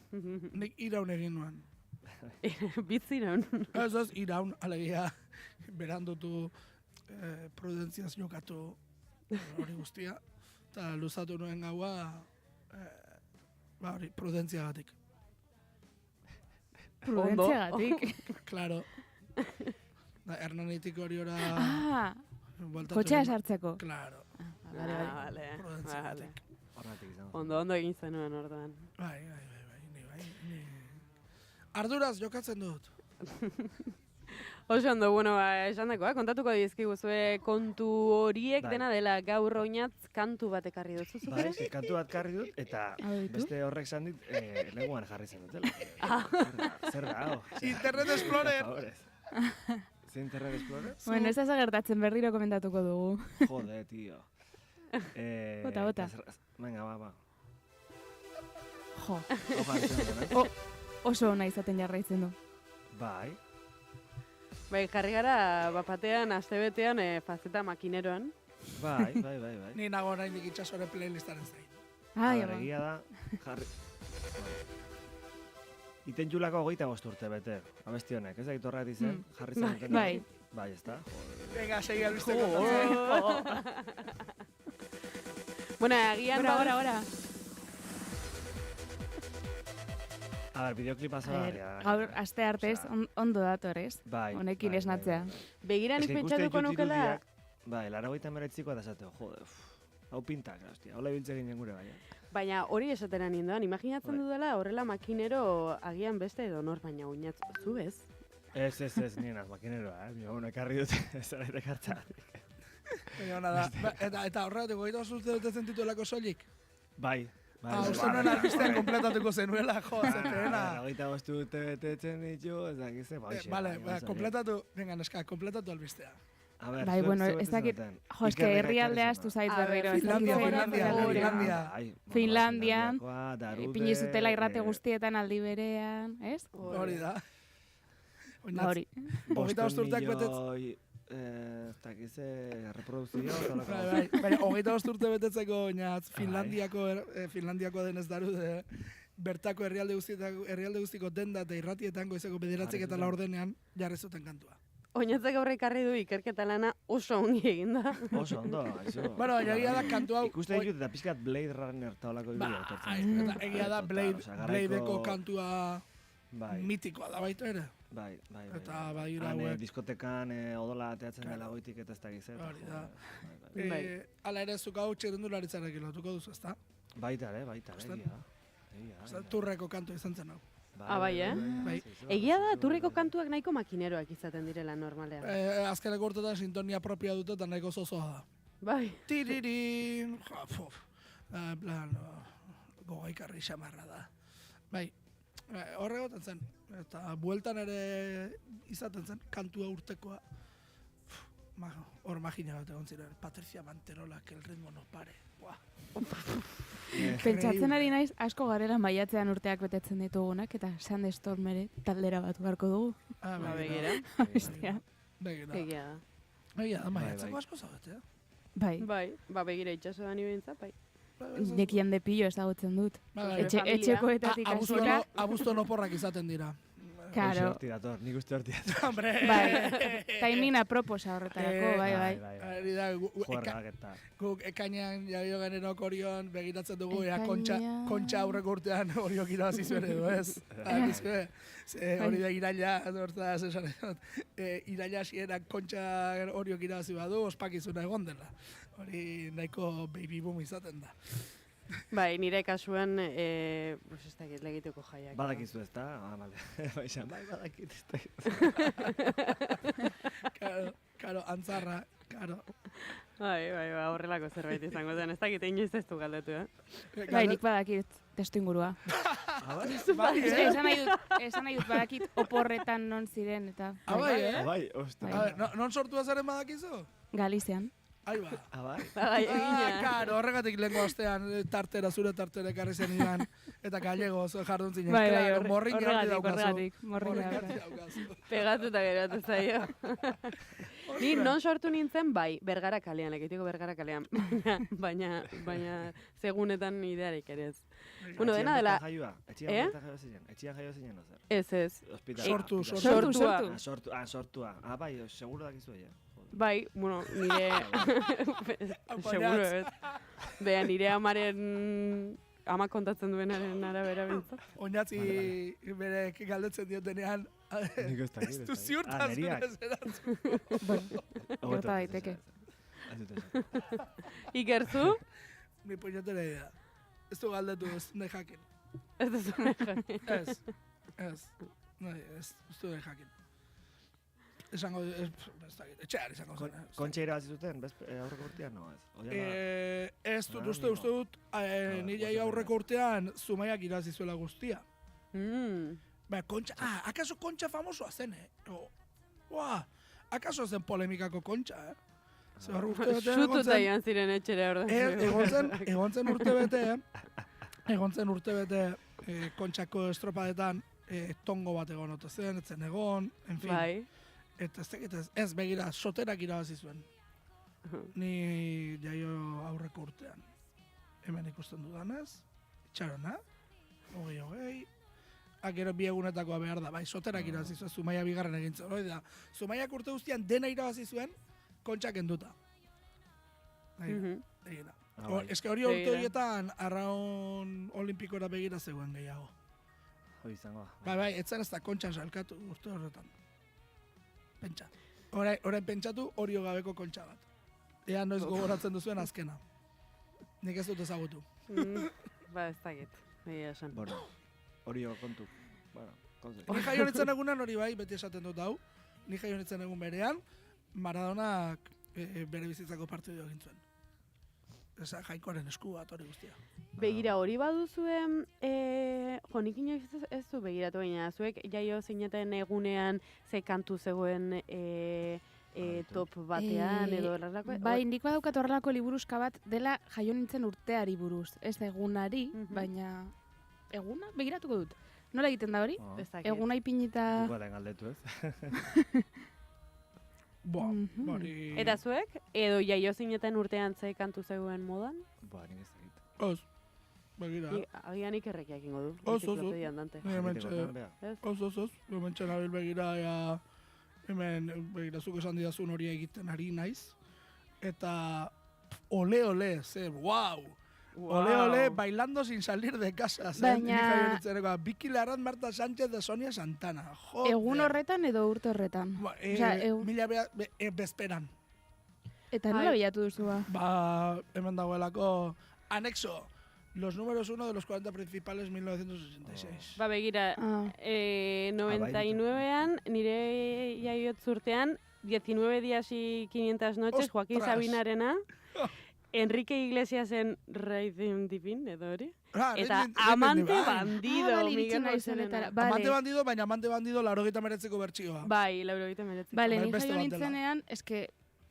nik iraun egin nuen. Bitz iraun? Ez, iraun, alegia, berandutu, prudentziaz jokatu hori guztia, eta luzatu nuen gaua, hori, prudentziagatik. Prudentziagatik? Claro. Hernanitik hori ora... Kotxea sartzeko. Claro. Vale. Prudentziagatik. Ondo egin zenuen orduan. Bai. Arduraz jokatzen dut. Oso ondo, bueno, esan dakoa, kontatuko dizkiguzue kontu horiek dena dela gaur oinatz kantu bat ekarri dut. Zuzuk ere? Bai, kantu bat karri dut, eta beste horrek zan dit, lenguan jarri zen dutela. Zer da, hau? Internet Explorer! Internet Explorer? Bueno, ez gertatzen berriro komentatuko dugu. Jode, tío. Bota. Venga, ba. Jo. Oso ona izaten jarraitzen du. Bai. Bai, jarri gara bapatean, astebetean, fazeta makineroan. Bai. Ni nago nahi dik itxasore playlistaren zain. Egia da, jarri... Iten julako 25 urte bete, abesti honek, ez da gitorra dizen, jarri zen. Bai. Bai, ez da. Venga, segi albiste kontatzen. Bueno, agian... Ahora. A ver, videoklipa zabarria. Gaur, aste artez, ondo datorez. Bai. Honekin esnatzea. Begiranik pentsatuko nukela... Bai, 89 da zateo, jode, hau pintak, hostia, hola ibiltze ginen gure baina. Baina hori esatera nindoan, imaginatzen dudala horrela makinero agian beste edo nor, baina oinatz, zu ez? Ez, nienaz makineroa, mi ekarri dut, ez araitek hartzatik. Baina hona da, eta horretiko gaita osuzte dute zentituelako soilik? Bai. Uste nuen albistean kompletatuko zenuela, jo, zetena. Gaita bostu dute betetzen ditu, ez dakize, baixe. Vale, kompletatu, venga, neska, kompletatu albistea. Bai, bueno, ez dakit, jo, eske herrialdea ez du zait berriro. Finlandian, ipini zutela irrate guztietan aldi berean, ez? Hori da. Hori. 25 urteak milioi, ez dakize, reproduzio, Baina, 25 urte betetzeko, oinatz, Finlandiako denez darude, bertako herrialde guztiko denda eta irratietan goizeko 9 eta 4 jarri zuten kantua. Oinatzek aurre ekarri du ikerketa lana oso ongi eginda. Oso ondo, aizu. Bueno, egia da kantu hau... Ikuste ditut eta pizkat Blade Runner taolako bideo etortzen. Eta egia da Bladeko kantua mitikoa da baita ere. Bai. Eta badira hauek. Diskotekan odola ateatzen dela goitik eta ez dakiz. Hori da. Hala ere zuk hau txirrendularitzarekin lotuko duzu, ezta? Baita ere, egia. Turreko kantua izan zen hau. Bai. Egia da, turreko kantuak nahiko makineroak izaten direla normalean. Azkeneko urtetan sintonia propia dute eta nahiko zozoa da. Bai. Tiririn, plan, gogaikarri xamarra da. Bai, horregoten zen, eta bueltan ere izaten zen, kantua urtekoa. Hor magina bat egon ziren, Patricia Manterola, que el ritmo no pare. Pentsatzen ari naiz, asko garela maiatzean urteak betetzen ditugunak, eta Sandstorm ere taldera bat beharko dugu. Begira. Begira da, maiatzeko asko zaudete, Bai. Begira itxaso da nibentza, bai. Nekian de pillo ezagutzen dut. Etxekoetatik hasita. Abuztuan oporrak izaten dira. Claro. Hortidator, nik uste hortidator. Hombre! Bai, taimin aproposa horretarako, bai. Guk ekainean jaio ganerok Orion begiratzen dugu, kontxa aurreko urtean Oriok irabazi zuen edo, ez? Hori da iraila, hortaz esan iraila hasieran kontxa Oriok irabazi badu, ospakizuna egon dela. Hori nahiko baby boom izaten da. Bai, nire kasuan, ez dakit, legiteko jaiak. Badakizu ez da? Bai, badakit ez da. Karo, antzarra, karo. Bai, horrelako zerbait izango zen, ez dakit inoiz ez du galdetu, Bai, nik badakit testu ingurua. Esan nahi dut badakit oporretan non ziren, eta... Bai, non sortua zaren badakizu? Galizian. Aiba. Bai, egina. Karo, horregatik lehenko astean zure tartera ekarri zen idan, eta gallegoz jardun zinen. Bai, horregatik. Pegatuta geratu zaio. Ni non sortu nintzen, bai, Bergara kalean, lekitiko Bergara kalean. Baina segunetan idearik ere ez. Bueno, dena dela... Etxia jaio zinen, ozer? Ez. Sortua. Bai, seguro dakizu ja. Bai, bueno, nire... Seguro, ez. Bea, nire amaren... Ama kontatzen duenaren arabera bintzat. Oinatzi bere galdetzen diotenean... Ez du ziurtasun ez erantzun. Gerta daiteke. Ikerzu? Ni puñetera idea. Ez du galdetu ez nahi jakin. Ez du nahi jakin. Ez du nahi jakin. Esango, etxean izango zen. Kontxa irabazi zuten, aurreko urtean, no ez? Ez dut, uste dut, nire aurreko urtean Zumaiak irabazi zuela guztia. Kontxa, akaso Kontxa famosoa zen, akaso zen polemikako Kontxa, Xututa joan ziren etxera ordan. Egon zen urte bete Kontxako estropadetan tongo bat egon ote zen, etzen egon, en fin. Bai. Eta ez begira, soterak irabazi zuen. Ni jaio aurreko urtean. Hemen ikusten dudanez, itxarona, 20. Gero bi egunetakoa behar da, bai, soterak irabazi zuen, Zumaia bigarren egintzen. Hori da, Zumaiak urte guztian dena irabazi zuen, Kontxak enduta. Egina. Ez que hori urte horietan, arraun olimpikora begira zegoen gehiago. Hoi izango. Bai, etzen ez da Kontxan salkatu urte horretan. Pentsa. Orain pentsatu Orio gabeko Kontxa bat. Ea noiz gogoratzen duzuen azkena. Nik ez dut ezagutu. Ez dakit. Esan. Bueno, Orio kontu. Ni jaio nintzen egunan hori bai, beti esaten dut hau. Ni jaio nintzen egun berean, Maradonak bere bizitzako partidu egin zuen. Jainkoaren esku bat hori guztia. Begira, hori baduzuen, nik inoiz ez du begiratu baina, zuek jaio zineten egunean ze kantu zegoen top batean edo horrelako? Bai, nik badaukat horrelako liburuska bat dela jaio nintzen urteari buruz. Ez egunari, baina eguna begiratuko dut. Nola egiten da hori? Eguna ipinita... Bukaten galdetu, ez? Eta zuek? Edo jaio zineten urtean ze kantu zegoen modan? Nik ez dakit. Oz, begira. Agian ikerrekia ekingo du. Oz. Hementxe nabil begira, hemen begira zuk esan didazun hori egiten ari naiz. Eta ole, wow! Ole, bailando sin salir de casa. Baina... Vicky Larraz, Marta Sánchez de Sonia Santana. Egun horretan edo urte horretan? Mila bezperan. Eta nola bilatu duzu ba? Hemen dagoelako anexo. Los números 1 de los 40 principales 1986. Begira, 99an, nire jaiotz urtean, 19 días y 500 noches, Joaquín Sabinarena, Enrique Iglesiasen Raíz Divin, edo hori? Eta Amante Bandido, Miguel Rosenetara. Amante Bandido, baina Amante Bandido 89ko bertsioa. Bai, 89ko. Bale, ni jaio nintzenean, eske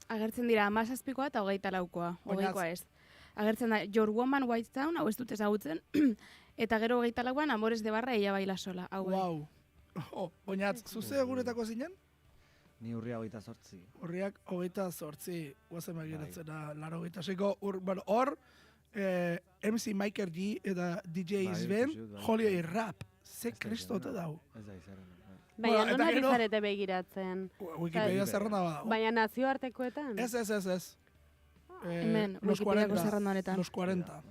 agertzen dira 17koa eta 24koa, 20koa ez. Agertzen da, Your Woman White Town, hau ez dut ezagutzen, eta gero 24an Amores de Barra ella baila sola. Wow. Oinatz, zuze guretako zinen? Ni urria 28. Urriak 28, guazen begiratzen da, 86ko, hor, MC Michael G eta DJ Sven, Holiday Rap, ze kristote dau. Ez da izaren. Baina non ari zarete begiratzen? Wikipedia zerrenda badago. Baina nazioartekoetan? Ez. Hemen, Wikipediako zerrenda honetan. Los 40.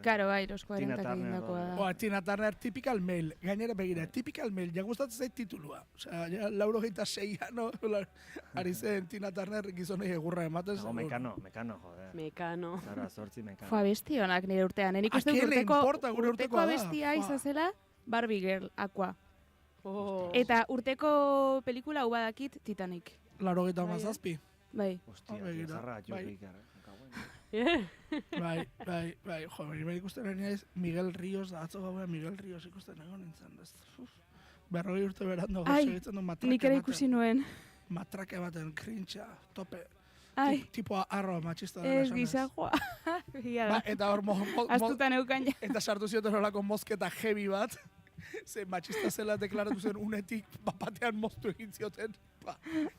Karo, bai, los 40 egindakoa da. Tina Turner, typical male. Gainera begira, typical male. Ja gustatzen zait titulua. Osea, ja 86 ari zen Tina Turner gizonei egurra ematen. Mekano, joder. Mekano. Zara, 8 Mekano. Fua besti honak nire urtean. Nik uste urteko abestia izazela Barbie Girl, Aqua. Eta urteko pelikula hau badakit Titanic. 87. Bai. Ostia, zarra atxurrik. Bai, jo, beri ikusten ari naiz, Miguel Ríos, da atzo gauea Miguel Ríos ikusten egon nintzen. 40 urte berando segitzen du matrake. Nik ere ikusi nuen. Matrake baten, krintxa, tope. Tipo arro machista dela. Ez gizajoa. Eta hor astutan eukan ja. Eta sartu zioten horako mozketa heavy bat. Ze machista zela deklaratu zen unetik batean moztu egin zioten.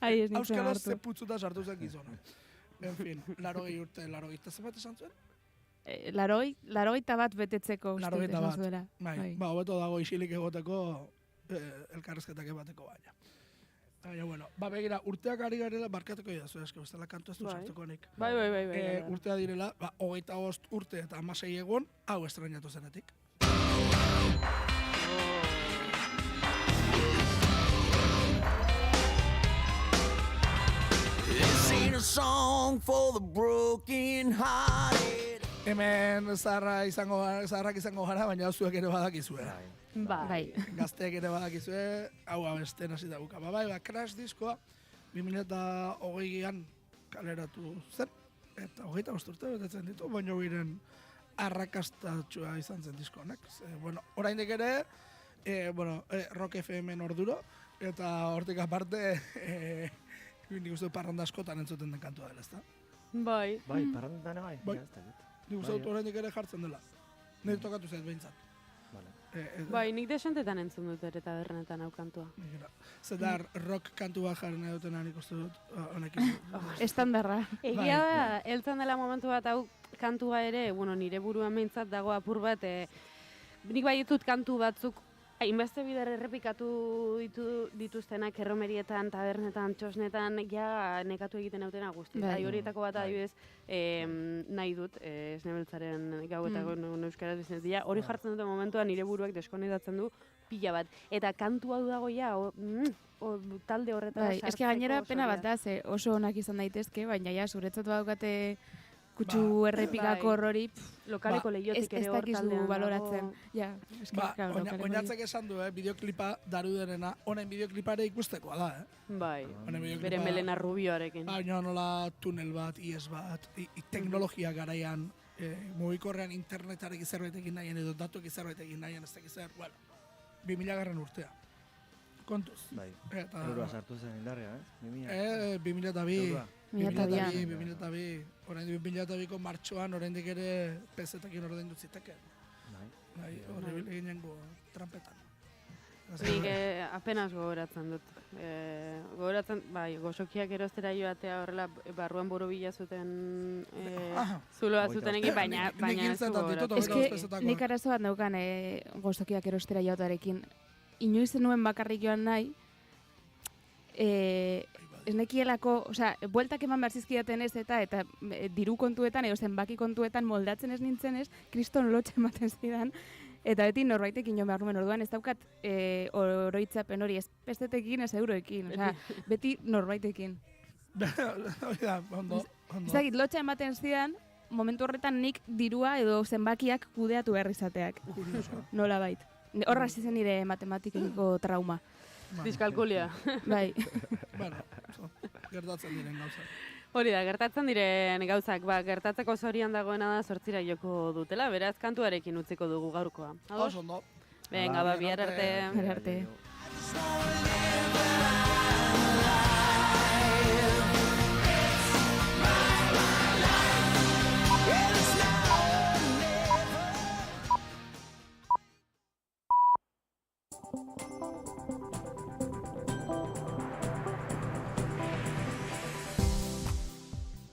Ez nintzen hartu. hartu. Ze putzuta sartu zen gizona. En fin, 80 urte, 80 zenbat esan zuen? 81 betetzeko uste dut esan zuela. Hobeto dago isilik egoteko elkarrezketak ebateko baina. Baina, bueno, begira, urteak ari garela barkatuko idazu, eske, bestela kantu ez du sartuko nik. Bai. Urtea direla, 25 urte eta 16 egun, hau estrenatu zenetik. A song for the broken hearted. Hemen zaharrak izango gara, baina zuek ere badakizue. Bai. Gazteek ere badakizue, hau abesten hasi da buka. Crash diskoa 2020an kaleratu zen, eta 25 urte betetzen ditu, baina giren arrakastatxua izan zen disko honek. Oraindik ere, Rock FM orduro, eta hortik aparte, nik uste parranda askotan entzuten den kantua dela, ezta? Bai. Bai, parranda bai. Nik uste dut oraindik ere jartzen dela. Nire tokatu zait behintzat. Bai, nik desantetan entzun dut ere tabernetan hau kantua. Zedar rock kantu bat jarren edutena nik uste dut honekin. Estandarra. Egia da, heltzen dela momentu bat hau kantua ere, nire buruan behintzat dago apur bat, nik bai ditut kantu batzuk, hainbeste bider errepikatu dituztenak erromerietan, tabernetan, txosnetan, ja nekatu egiten autena guzti. Horietako bat adibidez nahi dut, esnebeltzaren gauetako euskaraz bizitz dira, hori jartzen dute momentuan nire buruak deskonedatzen du pila bat. Eta kantu hau dago ja, talde horretara sartzeko. Eske gainera pena bat da, oso onak izan daitezke, baina ja, zuretzat badukate kutsu errepikako horrori, lokaleko lehiotik ere hor taldean. Ez dakizu baloratzen. Oinatzek esan du, bideoklipa darudenena, honen bideoklipare ikustekoa da, Bai, bere Melena Rubioarekin. Baina nola tunel bat, ies bat, teknologia garaian, mugikorrean internetarekin zerbaitekin nahien, edo datuekin zerbaitekin nahien, ez dakiz zer, 2000 urtea. Kontuz. Bai, euroa sartu zen indarria, 2002. 2002. Orain 2002ko martxoan, oraindik ere pezetekin ordaindu ziteke. Horribil eginen trampetan. Nik apenas gogoratzen dut. Gogoratzen, bai, gozokiak erostera joatea horrela barruan borobila zuten zuloa zuten egin, baina ez du gogoratzen. Eske, nik arazo bat neukan gozokiak erostera joatarekin. Inoiz nuen bakarrik joan nahi, ez nekielako, bueltak eman behar zizkidaten ez eta diru kontuetan, edo zenbaki kontuetan moldatzen ez nintzen ez, kriston lotxa ematen zidan, eta beti norbaitekin jo behar nuen orduan, ez daukat oroitzapen hori, ez pestetekin, ez euroekin, beti norbaitekin. Ez dakit, lotxa ematen zidan, momentu horretan nik dirua edo zenbakiak kudeatu behar izateak. Nola bait. Horra zen nire matematikiko trauma. Diskalkulia. Bai. Bueno, gertatzen diren gauzak. Hori da, gertatzen diren gauzak, gertatzeko zorian dagoena da 8 joko dutela, beraz kantuarekin utziko dugu gaurkoa. Oso ondo. Venga, bihar arte. Bihar arte.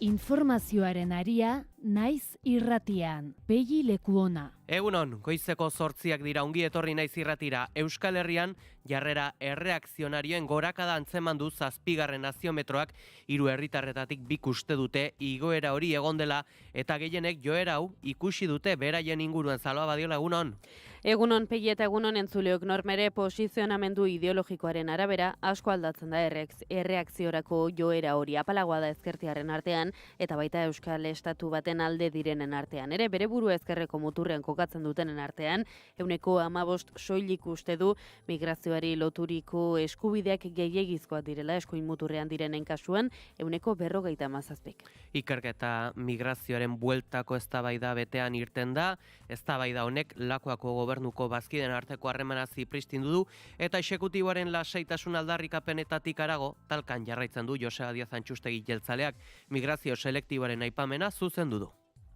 Informazioaren aria, naiz irratian. Begi lekuona. Egunon, goizeko 8 dira, ongi etorri naiz irratira. Euskal Herrian jarrera erreakzionarioen gorakada antzeman du 7. naziometroak 3 herritarretatik 2 uste dute igoera hori egon dela eta gehienek joera hau ikusi dute beraien inguruan. Zaloa Badiola, egunon. Egunon Pegi eta egunon entzuleok, normere posizionamendu ideologikoaren arabera asko aldatzen da erreakziorako joera hori. Apalagoa da ezkertiarren artean eta baita Euskal Estatu baten alde direnen artean. Ere bere buru ezkerreko muturrean kokatzen dutenen artean, 15% soilik uste du migrazioari loturiko eskubideak gehiegizkoak direla eskuin muturrean direnen kasuan, 47%. Ikerketa migrazioaren bueltako eztabaida betean irten da, eztabaida honek Lakuako gobernuko bazkiden arteko harremana zipristindu du eta exekutiboaren lasaitasun aldarrikapenetatik harago talkan jarraitzen du Joseba Díaz Antxustegi jeltzaleak migrazio selektiboaren aipamena zuzendu du.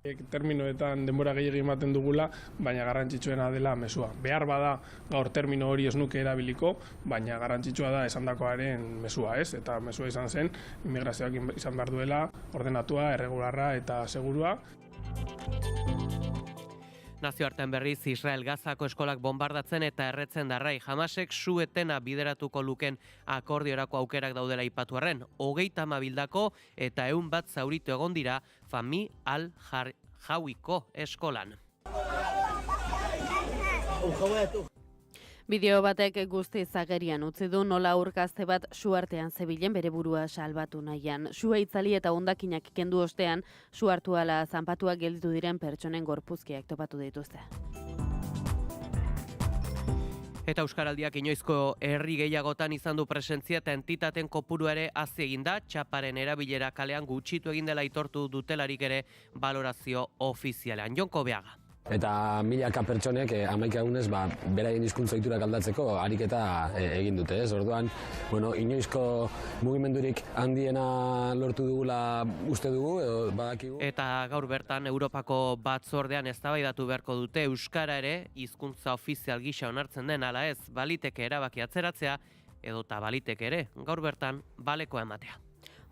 Terminoetan denbora gehiegi ematen dugula, baina garrantzitsuena dela mezua. Behar bada gaur termino hori ez nuke erabiliko, baina garrantzitsua da esandakoaren mezua, ez? Eta mezua izan zen, immigrazioak izan behar duela, ordenatua, erregularra eta segurua. Nazioartean berriz Israel Gazako eskolak bombardatzen eta erretzen darrai. Hamasek su-etena bideratuko luken akordiorako aukerak daudela aipatu arren. 30 bildako eta 100 zauritu egon dira Fahmi al-Jawiko eskolan. Bideo batek guztiz agerian utzi du nola urkazte bat su artean zebilen bere burua salbatu nahian. Sua itzali eta hondakinak kendu ostean, su hartu ala zanpatuak gelditu diren pertsonen gorpuzkiak topatu dituzte. Eta Euskaraldiak inoizko herri gehiagotan izan du presentzia eta entitaten kopuru ere hazi egin da, txaparen erabilera kalean gutxitu egin dela aitortu dutelarik ere balorazio ofizialean. Jon Kobeaga. Eta milaka pertsonek 11 egunez beraien hizkuntza ohiturak aldatzeko ariketa egin dute, ez? Orduan, inoizko mugimendurik handiena lortu dugula uste dugu edo badakigu. Eta gaur bertan Europako batzordean eztabaidatu beharko dute euskara ere hizkuntza ofizial gisa onartzen den ala ez, baliteke erabaki atzeratzea edota baliteke ere gaur bertan balekoa ematea.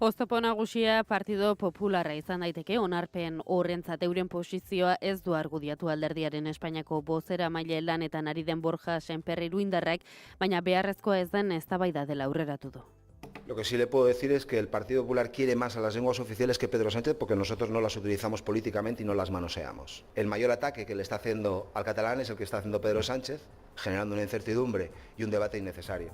Oztopo nagusia Partido Popularra izan daiteke, onarpen horrentzat euren posizioa ez du argudiatu alderdiaren Espainiako bozeramaile lanetan ari den Borja Sémper Iruindarrak, baina beharrezkoa ez den eztabaida dela aurreratu du. Lo que sí le puedo decir es que el Partido Popular quiere más a las lenguas oficiales que Pedro Sánchez porque nosotros no las utilizamos políticamente y no las manoseamos. El mayor ataque que le está haciendo al catalán es el que está haciendo Pedro Sánchez, generando una incertidumbre y un debate innecesario.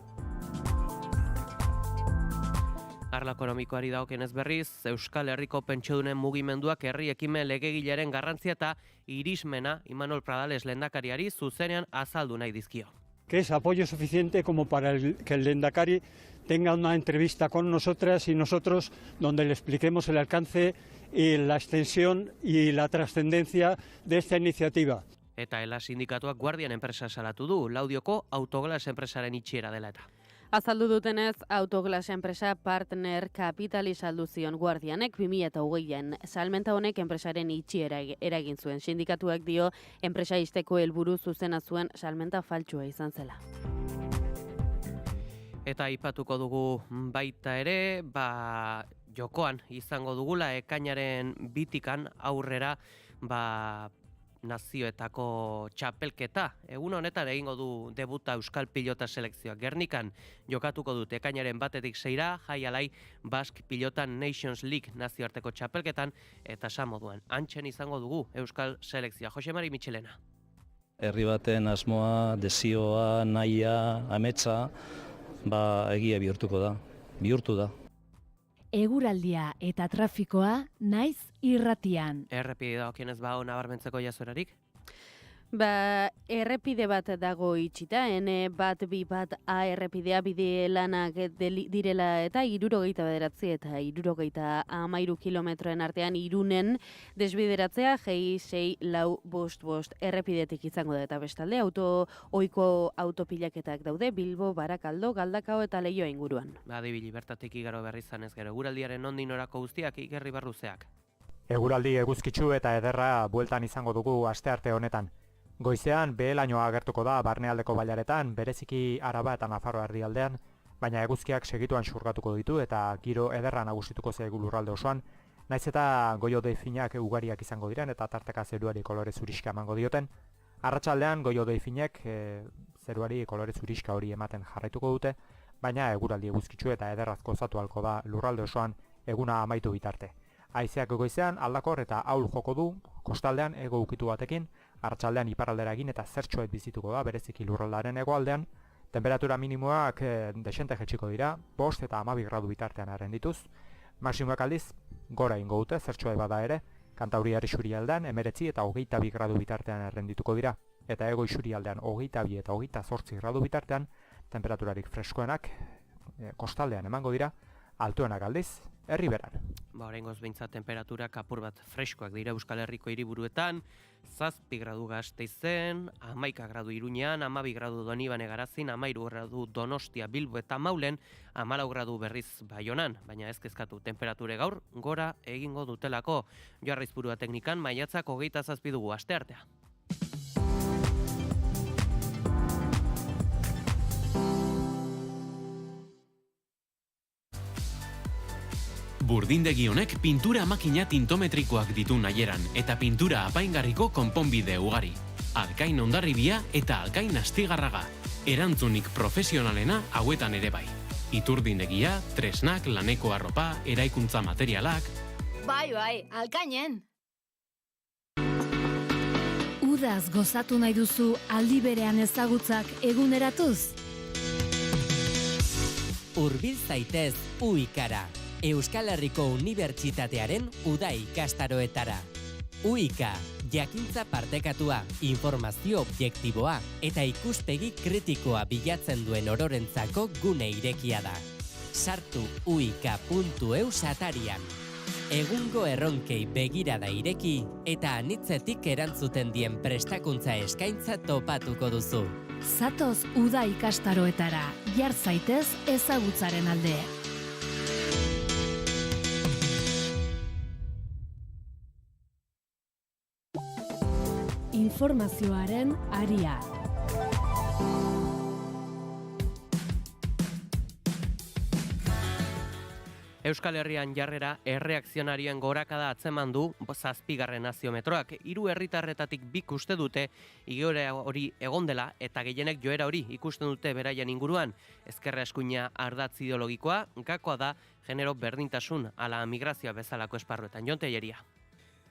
Arlo ekonomikoari dagokionez berriz, Euskal Herriko pentsiodunen mugimenduak herri ekimen legegilaren garrantzia eta irismena Imanol Pradales lehendakariari zuzenean azaldu nahi dizkio. Que es apoyo suficiente como para que el lehendakari tenga una entrevista con nosotras y nosotros donde le expliquemos el alcance y la extensión y la trascendencia de esta iniciativa. Eta ELA sindikatuak Guardian enpresa salatu du, Laudioko Autoglas enpresaren itxiera dela eta. Azaldu dutenez, Autoglas enpresa partner kapitali saldu zion Guardianek 2020an. Salmenta honek enpresaren itxiera eragin zuen. Sindikatuak dio enpresa ixteko helburu zuzena zuen salmenta faltsua izan zela. Eta aipatuko dugu baita ere, jokoan izango dugula ekainaren 2 aurrera nazioetako txapelketa. Egun honetan egingo du debuta Euskal Pilota Selekzioak. Gernikan jokatuko dute ekainaren 1-tik 6 Jai Alai Basque Pilota Nations League nazioarteko txapelketan eta esan moduan. Antxen izango dugu Euskal Selekzioa. Jose Mari Michelena. Herri baten asmoa, desioa, nahia, ametsa, egia bihurtuko da. Bihurtu da. Eguraldia eta trafikoa naiz irratian. Errepide dagokienez nabarmentzeko jazorarik? Errepide bat dago itxita, N1-2 errepidea bide lanak direla eta 69 eta 73 kilometroen artean Irunen desbideratzea G6-4-5 errepidetik izango da eta bestalde ohiko autopilaketak daude Bilbo, Barakaldo, Galdakao eta Leioa inguruan. Adibili bertatik igaro berri zanez gero, eguraldiaren nondik norako guztiak Igerri Barruzeak. Eguraldi eguzkitsu eta ederra bueltan izango dugu astearte honetan. Goizean behe-lainoa agertuko da barnealdeko bailaretan, bereziki Araba eta Nafarroa erdialdean, baina eguzkiak segituan xurgatuko ditu eta giro ederra nagusituko zaigu lurralde osoan, naiz eta goio-hodei finak ugariak izango diren eta tarteka zeruari kolore zuriska emango dioten. Arratsaldean goio-hodei finek zeruari kolore zuriska hori ematen jarraituko dute, baina eguraldi eguzkitsu eta ederraz gozatu ahalko da lurralde osoan eguna amaitu bitarte. Haizeak goizean aldakor eta ahul joko du, kostaldean hego ukitu batekin, arratsaldean iparraldera egin eta zertxoet bizituko da bereziki lurraldaren hegoaldean, temperatura minimoak desente jaitsiko dira, 5 eta 12 gradu bitartean arrendituz, maximoak aldiz gora ingo dute zertxoet bada ere, Kantauriar isurialdean 19 eta 22 gradu bitartean arrendituko dira, eta hego isurialdean 22 eta 28 gradu bitartean, temperaturarik freskoenak kostaldean emango dira, altuenak aldiz, herriberan. Oraingoz behintzat temperaturak apur bat freskoak dira Euskal Herriko hiriburuetan, 7 gradu Gasteizen, 11 gradu Iruñean, 12 gradu Donibane Garazin, 13 gradu Donostia, Bilbo eta Maulen, 14 gradu berriz Baionan, baina ez kezkatu temperature gaur gora egingo dutelako. Joarraizburua teknikan maiatzak 27 dugu asteartea. Burdindegi honek pintura makina tintometrikoak ditu nahieran eta pintura apaingarriko konponbide ugari. Alkain Hondarribia eta Alkain Astigarraga. Erantzunik profesionalena hauetan ere bai. Iturdindegia, tresnak, laneko arropa, eraikuntza materialak. Bai, Alkainen! Udaz gozatu nahi duzu aldi berean ezagutzak eguneratuz? Hurbil zaitez UIKara. Euskal Herriko Unibertsitatearen uda ikastaroetara. UIKA, jakintza partekatua, informazio objektiboa eta ikuspegi kritikoa bilatzen duen ororentzako gune irekia da. Sartu uika.eus atarian. Egungo erronkei begirada ireki eta anitzetik erantzuten dien prestakuntza eskaintza topatuko duzu. Zatoz uda ikastaroetara, jar zaitez ezagutzaren alde. Informazioaren aria. Euskal Herrian jarrera erreakzionarioen gorakada atzeman du 7. naziometroak. 3 herritarretatik 2 uste dute igoera hori egon dela eta gehienek joera hori ikusten dute beraien inguruan. Ezkerra eskuina ardatz ideologikoa, gakoa da genero berdintasun ala migrazioa bezalako esparruetan. Jon Telleria.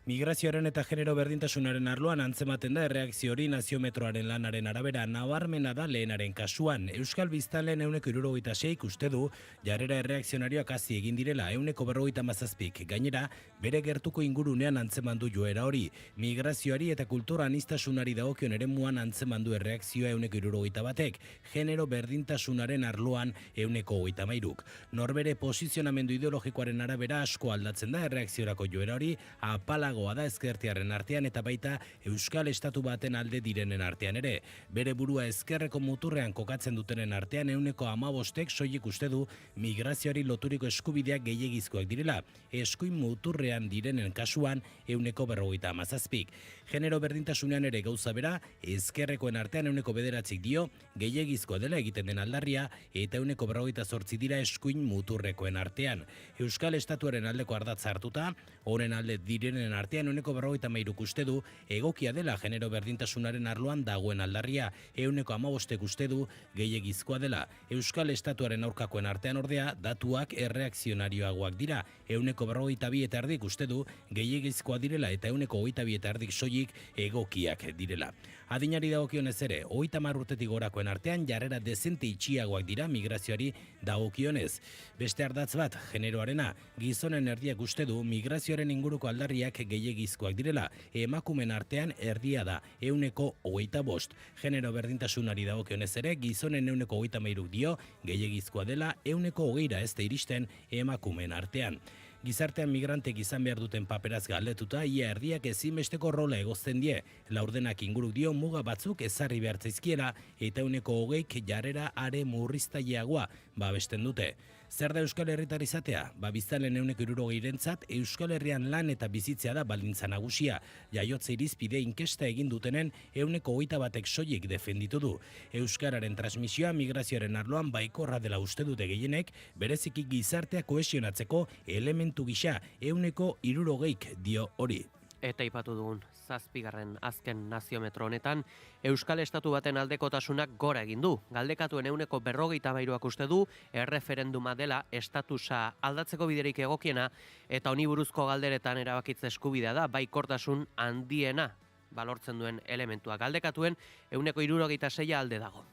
Migrazioaren eta genero berdintasunaren arloan antzematen da erreakzio hori naziometroaren lanaren arabera nabarmena da lehenaren kasuan. Euskal biztanleen 176 uste du jarrera erreakzionarioak hazi egin direla 157. Gainera, bere gertuko ingurunean antzemandu joera hori. Migrazioari eta kultura aniztasunari dagokion eremuan antzemandu erreakzioa 161. Genero berdintasunaren arloan 133. Norbere posizionamendu ideologikoaren arabera asko aldatzen da erreakziorako joera hori, apalago handiagoa da ezkertiarren artean eta baita Euskal Estatu baten alde direnen artean ere. Bere burua ezkerreko muturrean kokatzen dutenen artean 15%ek soilik uste du migrazioari loturiko eskubideak gehiegizkoak direla. Eskuin muturrean direnen kasuan 47%. Genero berdintasunean ere gauza bera, ezkerrekoen artean 9% dio gehiegizkoa dela egiten den aldarria eta 48% dira eskuin muturrekoen artean. Euskal Estatuaren aldeko ardatza hartuta, honen alde direnen artean 53% uste du egokia dela genero berdintasunaren arloan dagoen aldarria, 15%ek uste du gehiegizkoa dela. Euskal Estatuaren aurkakoen artean ordea datuak erreakzionarioagoak dira, 42% uste du gehiegizkoa direla eta 22% soilik egokiak direla. Adinari dagokionez ere, 30 urtetik gorakoen artean jarrera dezente itxiagoak dira migrazioari dagokionez. Beste ardatz bat, generoarena, gizonen erdiak uste du migrazioaren inguruko aldarriak gehiegizkoak direla, emakumen artean erdia da, 25%. Genero berdintasunari dagokionez ere, gizonen 23% dio gehiegizkoa dela, 20% ez da iristen emakumen artean. Gizartean migrantek izan behar duten paperaz galdetuta, ia erdiak ezinbesteko rola egozten die. Laurdenak inguruk dio muga batzuk ezarri behar zaizkiela eta 20% jarrera are murriztaileagoa babesten dute. Zer da Euskal Herritar izatea? Biztanleen 60%rentzat Euskal Herrian lan eta bizitzea da baldintza nagusia. Jaiotze irizpide inkesta egin dutenen 21%ek soilik defenditu du. Euskararen transmisioa migrazioaren arloan baikorra dela uste dute gehienek, bereziki gizartea kohesionatzeko elementu gisa 60%ek dio hori. Eta ipatu dugun, 7. azken naziometro honetan, Euskal Estatu baten aldekotasunak gora egin du. Galdekatuen 53%ak uste du, erreferenduma dela estatusa aldatzeko biderik egokiena, eta honi buruzko galderetan erabakitze eskubidea da, baikortasun handiena balortzen duen elementua. Galdekatuen 76% alde dago.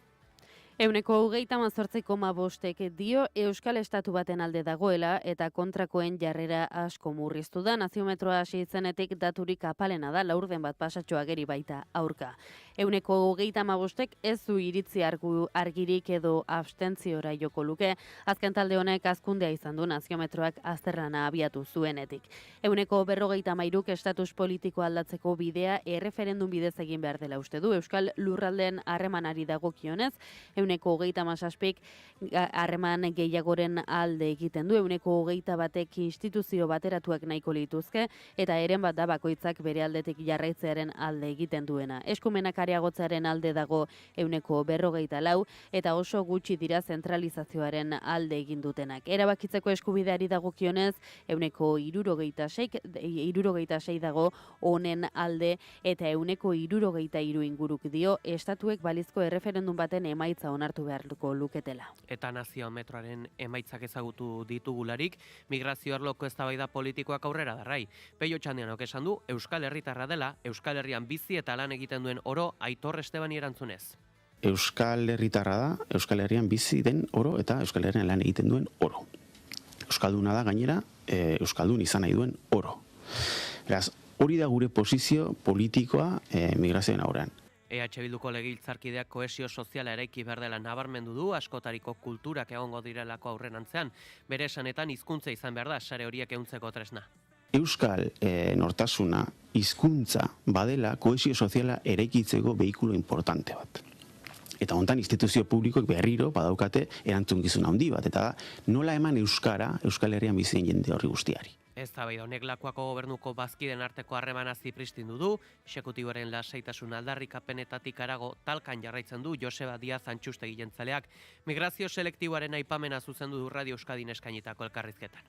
28,5%ek dio Euskal Estatu baten alde dagoela eta kontrakoen jarrera asko murriztu da. Naziometroa hasi zenetik daturik apalena da, laurden bat pasatxo ageri baita aurka. 28,5%ek ez du iritzi argirik edo abstentziora joko luke. Azken talde honek hazkundea izan du naziometroak azterlana abiatu zuenetik. 43%ek estatus politiko aldatzeko bidea erreferendum bidez egin behar dela uste du. Euskal Lurraldeen harremanari dagokionez, 27%ek harreman gehiagoren alde egiten du, 21%ek instituzio bateratuak nahiko lituzke, eta eren bat da bakoitzak bere aldetik jarraitzearen alde egiten duena. Eskumenak areagotzearen alde dago 44%, eta oso gutxi dira zentralizazioaren alde egin dutenak. Erabakitzeko eskubideari dagokionez, 76% dago honen alde, eta 73% inguruk dio, estatuek balizko erreferendum baten emaitza onartu beharko luketela. Eta naziometroaren emaitzak ezagutu ditugularik, migrazio arloko eztabaida politikoak aurrera darrai. Peio Txandianok esan du, Euskal Herritarra dela, Euskal Herrian bizi eta lan egiten duen oro Aitor Estebani erantzunez. Euskal Herritarra da, Euskal Herrian bizi den oro eta Euskal Herrian lan egiten duen oro. Euskalduna da gainera, Euskaldun izan nahi duen oro. Beraz, hori da gure posizio politikoa migrazioen aurrean. EH Bilduko legebiltzarkideak kohesio soziala eraiki behar dela nabarmendu du, askotariko kulturak egongo direlako aurrenantzean. Bere esanetan hizkuntza izan behar da, sare horiek ehuntzeko tresna. Euskal nortasuna, hizkuntza badela kohesio soziala eraikitzeko behikulo importante bat. Eta hontan instituzio publikoek berriro badaukate erantzukizun handi bat, eta da nola eman euskara Euskal Herrian bizien jende horri guztiari. Eztabaida honek Lakuako gobernuko bazkiden arteko harremana zipristindu du, exekutiboaren lasaitasun aldarrikapenetatik harago talkan jarraitzen du Joseba Diaz Antxustegi jentzaleak, migrazio selektiboaren aipamena zuzendu du Radio Euskadin eskainitako elkarrizketan.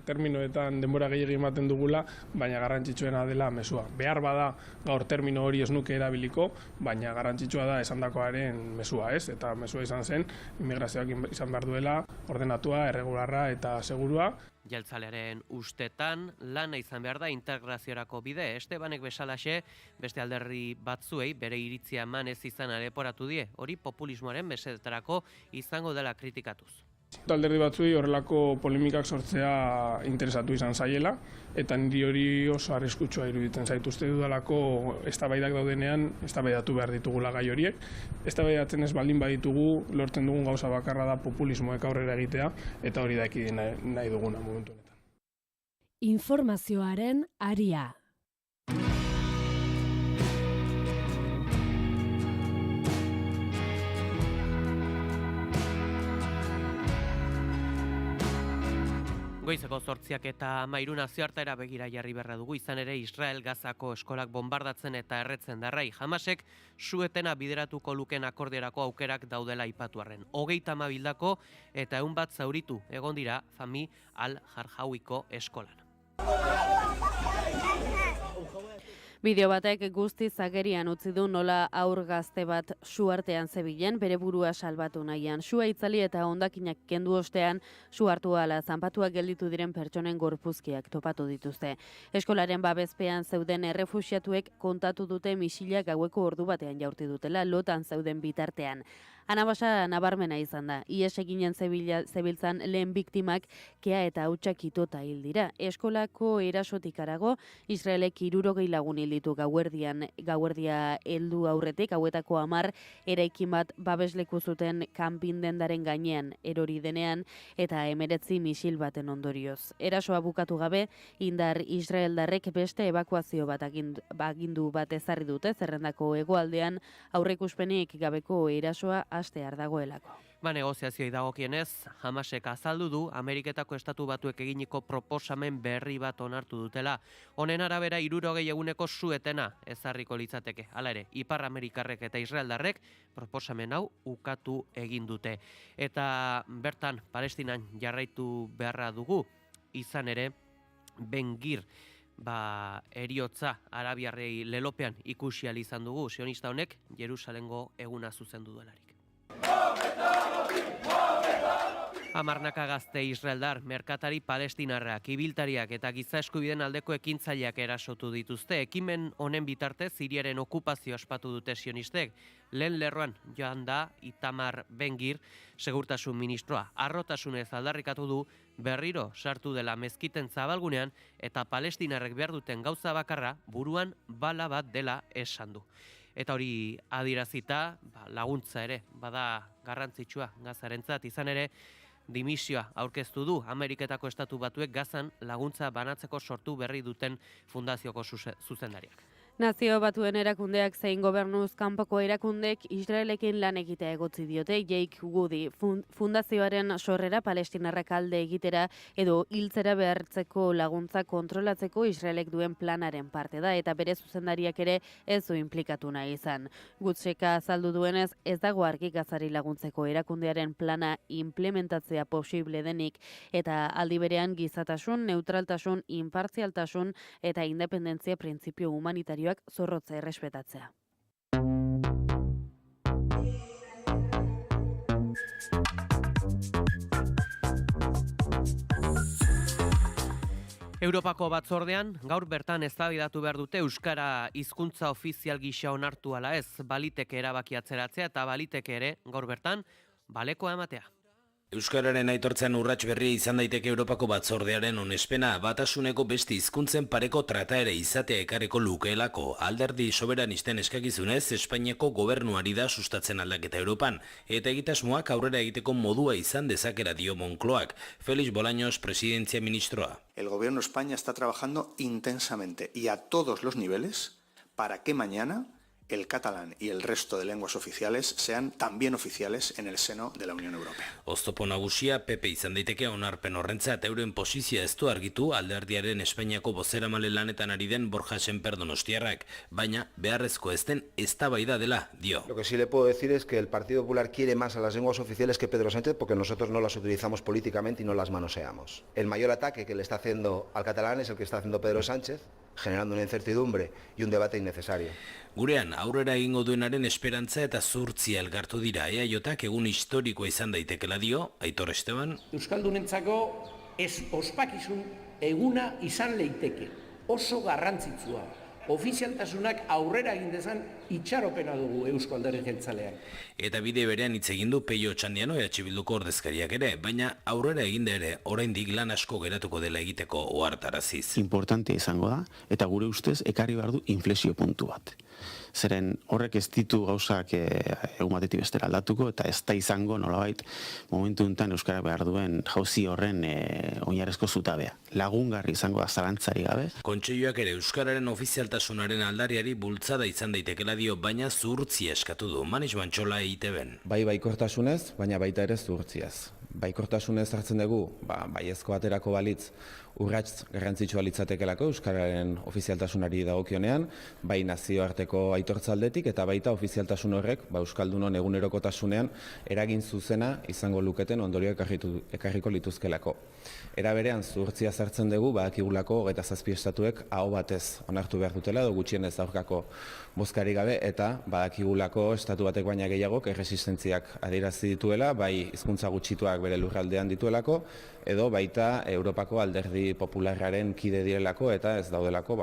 Terminoetan denbora gehiegi ematen dugula, baina garrantzitsuena dela mezua. Behar bada gaur termino hori ez nuke erabiliko, baina garrantzitsua da esandakoaren mezua, ez? Eta mezua izan zen, immigrazioak izan behar duela, ordenatua, erregularra eta segurua. Jeltzalearen ustetan, lana izan behar da integraziorako bide. Estebanek bezalaxe, beste alderdi batzuei bere iritzia eman ez izan leporatu die, hori populismoaren mesedetarako izango dela kritikatuz. Alderdi batzuei horrelako polemikak sortzea interesatu izan zaiela, eta niri hori oso arriskutsua iruditzen zaitu. Uste dudalako eztabaidak daudenean, eztabaidatu behar ditugula gai horiek. Eztabaidatzen ez baldin baditugu, lortzen dugun gauza bakarra da populismoek aurrera egitea, eta hori da ekidin nahi duguna momentu honetan. Informazioaren aria. Goizeko 8:13 nazioartera begira jarri berra dugu, izan ere Israel Gazako eskolak bombardatzen eta erretzen darrai. Hamasek su-etena bideratuko luken akordiorako aukerak daudela aipatu arren. 30 hildako eta 100 zauritu egon dira Fahmi al-Jarjauiko eskolan. Bideo batek guztiz agerian utzi du nola aur gazte bat su artean zebilen, bere burua salbatu nahian. Sua itzali eta hondakinak kendu ostean, su hartu ala zanpatuak gelditu diren pertsonen gorpuzkiak topatu dituzte. Eskolaren babespean zeuden errefuxiatuek kontatu dute misilak gaueko ordu batean jaurti dutela lotan zeuden bitartean. Anabasa nabarmena izan da. Ies eginen zebiltzan lehen biktimak kea eta hautsak itota hil dira. Eskolako erasotik arago, Israelek 60 lagun hil ditu gauerdia heldu aurretik, hauetako 10 eraikin bat babesleku zuten kanpindendaren gainean erori denean eta 19 misil baten ondorioz. Erasoa bukatu gabe, indar israeldarrek beste ebakuazio bat agindu bat ezarri dute, zerrendako hegoaldean aurreikuspenik gabeko erasoa hastear dagoelako. Negoziazioi dagokienez, Hamasek azaldu du Ameriketako Estatu Batuek eginiko proposamen berri bat onartu dutela. Honen arabera 60 eguneko su-etena ezarriko litzateke. Hala ere, Ipar Amerikarrek eta Israeldarrek proposamen hau ukatu egin dute. Eta bertan Palestinan jarraitu beharra dugu, izan ere Ben-Gvir eriotza arabiarrei lelopean ikusi ahal izan dugu, sionista honek Jerusalengo eguna zuzendu duelarik. Hamarnaka gazte israeldar, merkatari palestinarrak, ibiltariak eta giza eskubideen aldeko ekintzaileak erasotu dituzte. Ekimen honen bitarte Siriaren okupazio ospatu dute sionistek. Lehen lerroan joan da Itamar Ben-Gvir, segurtasun ministroa. Harrotasunez aldarrikatu du berriro sartu dela mezkiten zabalgunean eta palestinarrek behar duten gauza bakarra buruan bala bat dela esan du. Eta hori adierazita laguntza ere bada garrantzitsua Gazarentzat, izan ere dimisioa aurkeztu du Ameriketako Estatu Batuek Gazan laguntza banatzeko sortu berri duten fundazioko zuzendariak. Nazio Batuen erakundeak zein gobernuz kanpoko erakundek Israelekin lan egitea egotzi diote. Jake Woody fundazioaren sorrera palestinarrak alde egitera edo hiltzera behartzeko laguntza kontrolatzeko Israelek duen planaren parte da eta bere zuzendariak ere ez du inplikatu nahi izan. Gutzeka azaldu duenez ez dago argi Gazari laguntzeko erakundearen plana implementatzea posible denik eta aldi berean gizatasun, neutraltasun, inpartzialtasun eta independentzia printzipio humanitarioak zorrotza errespetatzea. Europako batzordean gaur bertan eztabaidatu behar dute euskara hizkuntza ofizial gisa onartu ala ez, baliteke erabaki atzeratzea eta baliteke ere gaur bertan balekoa ematea. Euskararen aitortzean urrats berria izan daiteke Europako batzordearen onespena, batasuneko beste hizkuntzen pareko trataera izatea ekarreko lukeelako. Alderdi soberanisten eskakizunez, Espainiako gobernuari da sustatzen aldaketa Europan, eta egitasmoak aurrera egiteko modua izan dezakera dio Moncloak. Félix Bolaños, presidentzia ministroa. El gobierno de España está trabajando intensamente y a todos los niveles para que mañana el catalán y el resto de lenguas oficiales sean también oficiales en el seno de la Unión Europea. Oztopo nagusia PP izan daiteke onarpen horrentzat euren posizia ez du argitu alderdiaren Espainiako bozeramale lanetan ari den Borja Sémper Donostiarrak, baina beharrezko ez den eztabaida dela dio. Lo que sí le puedo decir es que el Partido Popular quiere más a las lenguas oficiales que Pedro Sánchez porque nosotros no las utilizamos políticamente y no las manoseamos. El mayor ataque que le está haciendo al catalán es el que está haciendo Pedro Sánchez, generando una incertidumbre y un debate innecesario. Gurean, aurrera egingo duenaren esperantza eta zurtzia elgartu dira. EAJak egun historikoa izan daitekela dio, Aitor Esteban. Euskaldunentzako ez ospakizun eguna izan leiteke, oso garrantzitsua. Ofizialtasunak aurrera egin dezan itxaropena dugu Eusko Alderdi Jeltzalean. Eta bide berean hitz egin du Peio Otxandiano EH Bilduko ordezkariak ere, baina aurrera egin ere oraindik lan asko geratuko dela egiteko ohartaraziz. Importante izango da eta gure ustez ekarri behar du inflexio puntu bat. Zeren horrek ez ditu gauzak egun batetik bestera aldatuko eta ez da izango nolabait momentu honetan euskara behar duen jauzi horren oinarrezko zutabea. Lagungarri izango da zalantzari gabe. Kontseiluak ere euskararen ofizialtasunaren aldariari bultzada izan daitekela dio, baina zuhurtzia eskatu du. Manis Mantxola EITB-en. Bai baikortasunez, baina baita ere zuhurtziaz. Baikortasunez hartzen dugu, baiezko aterako balitz, urrats garrantzitsua litzatekelako euskararen ofizialtasunari dagokionean, bai nazioarteko aitortza aldetik eta baita ofizialtasun horrek euskaldunon egunerokotasunean eragin zuzena izango luketen ondorio ekarriko lituzkelako. Era berean zuhurtzia sartzen dugu badakigulako 27 estatuek aho batez onartu behar dutela edo gutxienez aurkako bozkari gabe eta badakigulako estatu batek baina gehiagok erresistentziak adierazi dituela, bai hizkuntza gutxituak bere lurraldean dituelako edo baita Europako alderdi popularraren kide direlako eta ez daudelako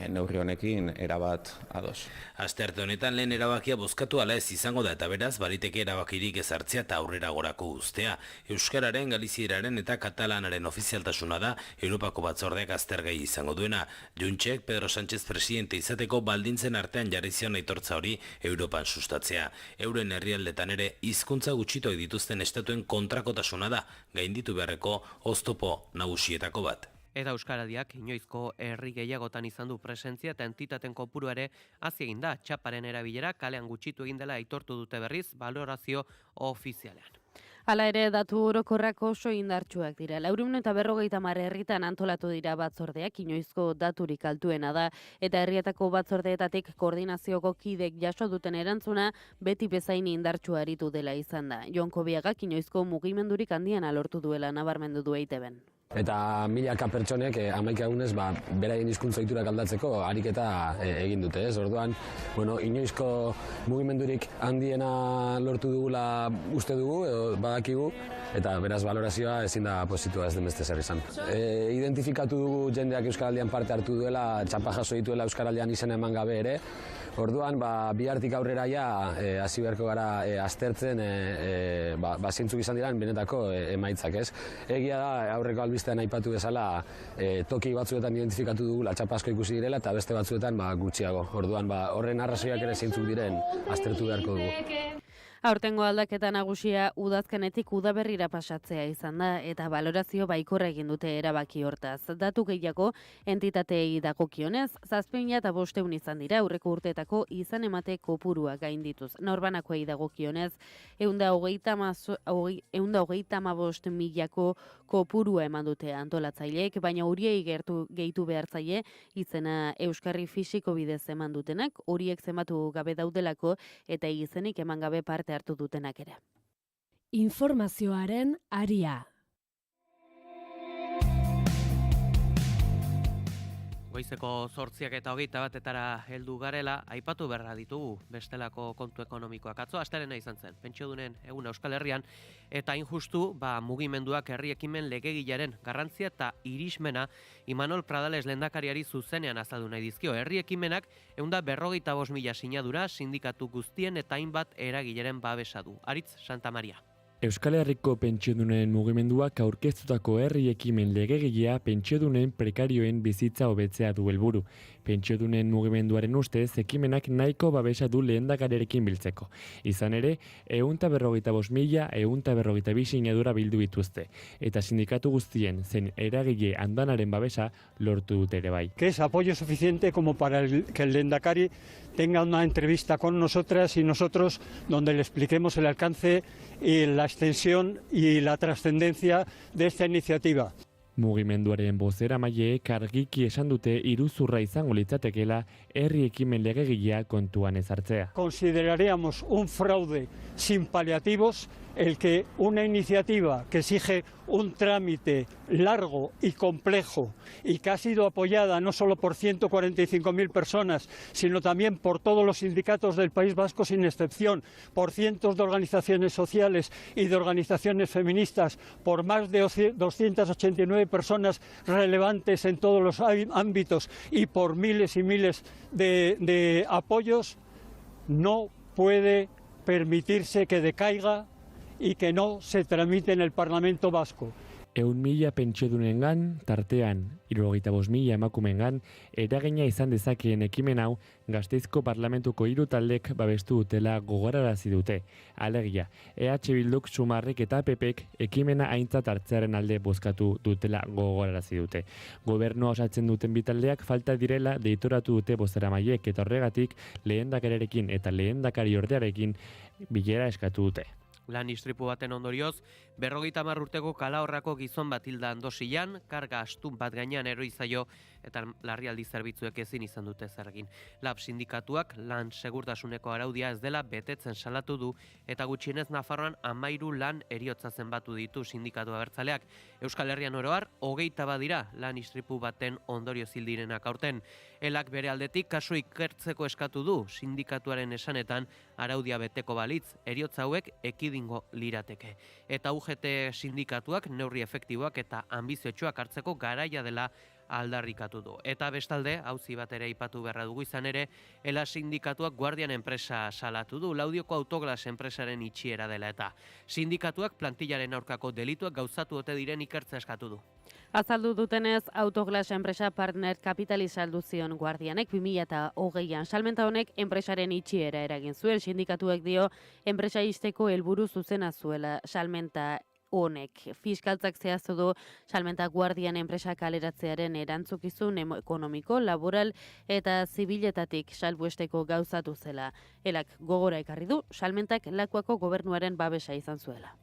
neurri honekin erabat ados. Astearte honetan lehen erabakia bozkatu ala ez izango da eta beraz baliteke erabakirik ezartzea eta aurrera gorako uztea. Euskararen, galizieraren eta katalanaren ofizialtasuna da Europako batzordeak aztergai izango duena. Juntxek Pedro Sánchez presidente izateko baldintzen artean jarri zion aitortza hori Europan sustatzea. Euren herrialdetan ere hizkuntza gutxituak dituzten estatuen kontrakotasuna da, gainditu beharreko oztopo nagusietako bat. Eta Euskaraldiak inoizko herri gehiagotan izan du presentzia eta entitaten kopuru ere hazi egin da. Txaparen erabilera kalean gutxitu egin dela aitortu dute berriz balorazio ofizialean. Hala ere, datu orokorrak oso indartsuak dira. 450 herritan antolatu dira batzordeak, inoizko daturik altuena da, eta herrietako batzordeetatik koordinazioko kidek jaso duten erantzuna beti bezain indartsua aritu dela izan da. Jon Kobiagak inoizko mugimendurik handiena lortu duela nabarmendu du EITB-en. Eta milaka pertsonek 11 egunez beraien hizkuntza ohiturak aldatzeko ariketa egin dute, ez? Orduan, inoizko mugimendurik handiena lortu dugula uste dugu edo badakigu eta beraz balorazioa ezin da positua ez den beste zer izan. Identifikatu dugu jendeak Euskaraldian parte hartu duela, txapa jaso dituela Euskaraldian izena eman gabe ere. Orduan, bihartik aurrera hasi beharko gara aztertzen zeintzuk izan diran benetako emaitzak, ez? Egia da, aurreko albistean aipatu bezala, toki batzuetan identifikatu dugula txapa asko ikusi direla eta beste batzuetan gutxiago. Orduan, horren arrazoiak ere zeintzuk diren aztertu beharko dugu. Aurtengo aldaketa nagusia udazkenetik udaberrira pasatzea izan da eta balorazio baikorra egin dute erabaki hortaz. Datu gehiago entitatei dagokionez, 7.500 izan dira aurreko urteetako izan emate kopurua gaindituz. Norbanakoei dagokionez, 135.000 kopurua eman dute antolatzaileek, baina horiei gehitu behartzaile izena euskarri fisiko bidez eman dutenak, horiek zenbatu gabe daudelako eta izenik eman gabe parte hartu dutenak ere. Informazioaren aria. Goizeko 8:21 heldu garela, aipatu berra ditugu bestelako kontu ekonomikoak. Atzo astelehena izan zen, pentsiodunen eguna Euskal Herrian, eta injustu mugimenduak herri ekimen legegilaren garrantzia eta irismena Imanol Pradales lehendakariari zuzenean azaldu nahi dizkio. Herri ekimenak 145.000 sinadura sindikatu guztien eta hainbat eragileren babesa du. Aritz Santamaria. Euskal Herriko pentsiodunen mugimenduak aurkeztutako herri ekimen legegilea pentsiodunen prekarioen bizitza hobetzea du helburu. Pentsiodunen mugimenduaren ustez ekimenak nahiko babesa du lehendakariarekin biltzeko. Izan ere, 145.142 sinadura bildu dituzte, eta sindikatu guztien zen eragile andanaren babesa lortu dute ere bai. Que es apoyo suficiente como para que el lehendakari tenga una entrevista con nosotras y nosotros donde le expliquemos el alcance y la extensión y la trascendencia de esta iniciativa. Mugimenduaren bozeramaileek argiki esan dute iruzurra izango litzatekeela herri ekimen legegilea kontuan ezartzea. Consideraríamos un fraude sin paliativos el que una iniciativa que exige un trámite largo y complejo y que ha sido apoyada no solo por 145.000 personas, sino también por todos los sindicatos del País Vasco sin excepción, por cientos de organizaciones sociales y de organizaciones feministas, por más de 289 personas relevantes en todos los ámbitos y por miles y miles de apoyos, no puede permitirse que decaiga y que no se tramite en el Parlamento Vasco. 100.000 pentsiodunengan, tartean 75.000 emakumengan, eragina izan dezakeen ekimen hau Gasteizko Parlamentuko 3 taldek babestu dutela gogorarazi dute. Alegia, EH Bilduk, Sumarrek eta PPek ekimena aintzat hartzearen alde bozkatu dutela gogorarazi dute. Gobernua osatzen duten bitaldeak falta direla deitoratu dute bozeramaileek eta horregatik lehendakariarekin eta lehendakari ordearekin bilera eskatu dute. Lan istripu baten ondorioz, 50 urteko Kalahorrako gizon bat hilda Andosian, karga astun bat gainean erori zaio eta larrialdi zerbitzuek ezin izan dute zer egin. Lab sindikatuak lan segurtasuneko araudia ez dela betetzen salatu du eta gutxienez Nafarroan 13 lan heriotza zenbatu ditu sindikatu abertzaleak. Euskal Herrian oro har 21 dira lan istripu baten ondorioz hil direnak aurten. Elak bere aldetik kasu ikertzeko eskatu du sindikatuaren esanetan araudia beteko balitz heriotza hauek ekidingo lirateke. Eta UGT sindikatuak neurri efektiboak eta anbiziotsuak hartzeko garaia dela aldarrikatu du. Eta bestalde, auzi bat ere aipatu beharra dugu izan ere, ELA sindikatuak Guardian enpresa salatu du, Laudioko Autoglas enpresaren itxiera dela eta sindikatuak plantillaren aurkako delituak gauzatu ote diren ikertza eskatu du. Azaldu dutenez, Autoglas enpresa partner kapitali saldu zion Guardianek 2020an. Salmenta honek enpresaren itxiera eragin zuen, sindikatuek dio enpresa ixteko helburu zuzena zuela salmenta honek. Fiskaltzak zehaztu du salmenta Guardian enpresa kaleratzearen erantzukizun ekonomiko, laboral eta zibiletatik salbuesteko gauzatu zela. Elak gogora ekarri du, salmentak Lakuako gobernuaren babesa izan zuela.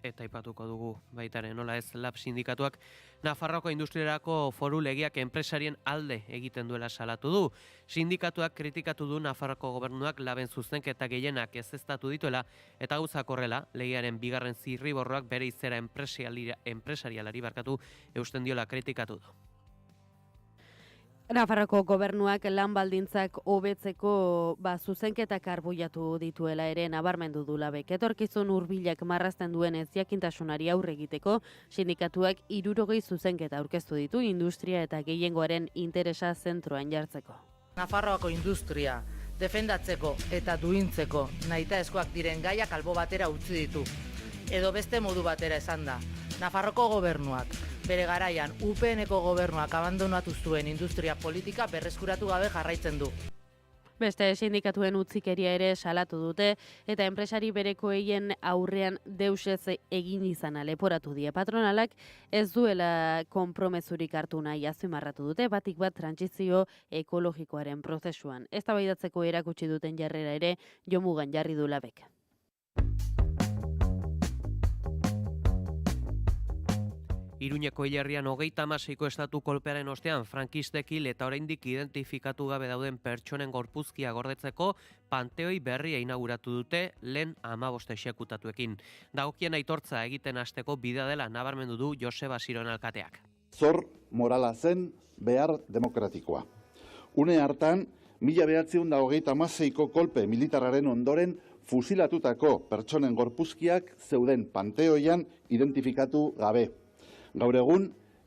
Eta aipatuko dugu baitaren nola ez lab sindikatuak Nafarroako industriarako foru legeak enpresarien alde egiten duela salatu du. Sindikatuak kritikatu du Nafarroako gobernuak laben zuzenketa gehienak ezeztatu dituela eta gauzak horrela legearen bigarren zirriborroak bere izera enpresarialari eusten diola kritikatu du. Nafarroko gobernuak lan baldintzak hobetzeko zuzenketak arbuiatu dituela ere nabarmendu du Labek. Etorkizun hurbilak marrazten duen ezjakintasunari aurre egiteko, sindikatuak 60 zuzenketa aurkeztu ditu industria eta gehiengoaren interesa zentroan jartzeko. Nafarroako industria defendatzeko eta duintzeko nahitaezkoak diren gaiak albo batera utzi ditu. Edo beste modu batera esan da, Nafarroko gobernuak bere garaian UPN-eko gobernuak abandonatu zuen industria politika berreskuratu gabe jarraitzen du. Beste sindikatuen utzikeria ere salatu dute eta enpresari berekoeien aurrean deusez egin izana leporatu die. Patronalak ez duela konpromezurik hartu nahi azpimarratu dute, batik bat trantsizio ekologikoaren prozesuan. Eztabaidatzeko erakutsi duten jarrera ere jomugan jarri du Labek. Iruñeko hilerrian 36ko estatu kolpearen ostean frankistek hil eta oraindik identifikatu gabe dauden pertsonen gorpuzkia gordetzeko panteoi berria inauguratu dute lehen 15 exekutatuekin. Dagokien aitortza egiten hasteko bidea dela nabarmendu du Joseba Siron alkateak. Zor morala zen behar demokratikoa. Une hartan, 1936ko kolpe militarraren ondoren fusilatutako pertsonen gorpuzkiak zeuden panteoian identifikatu gabe. Gaur egun,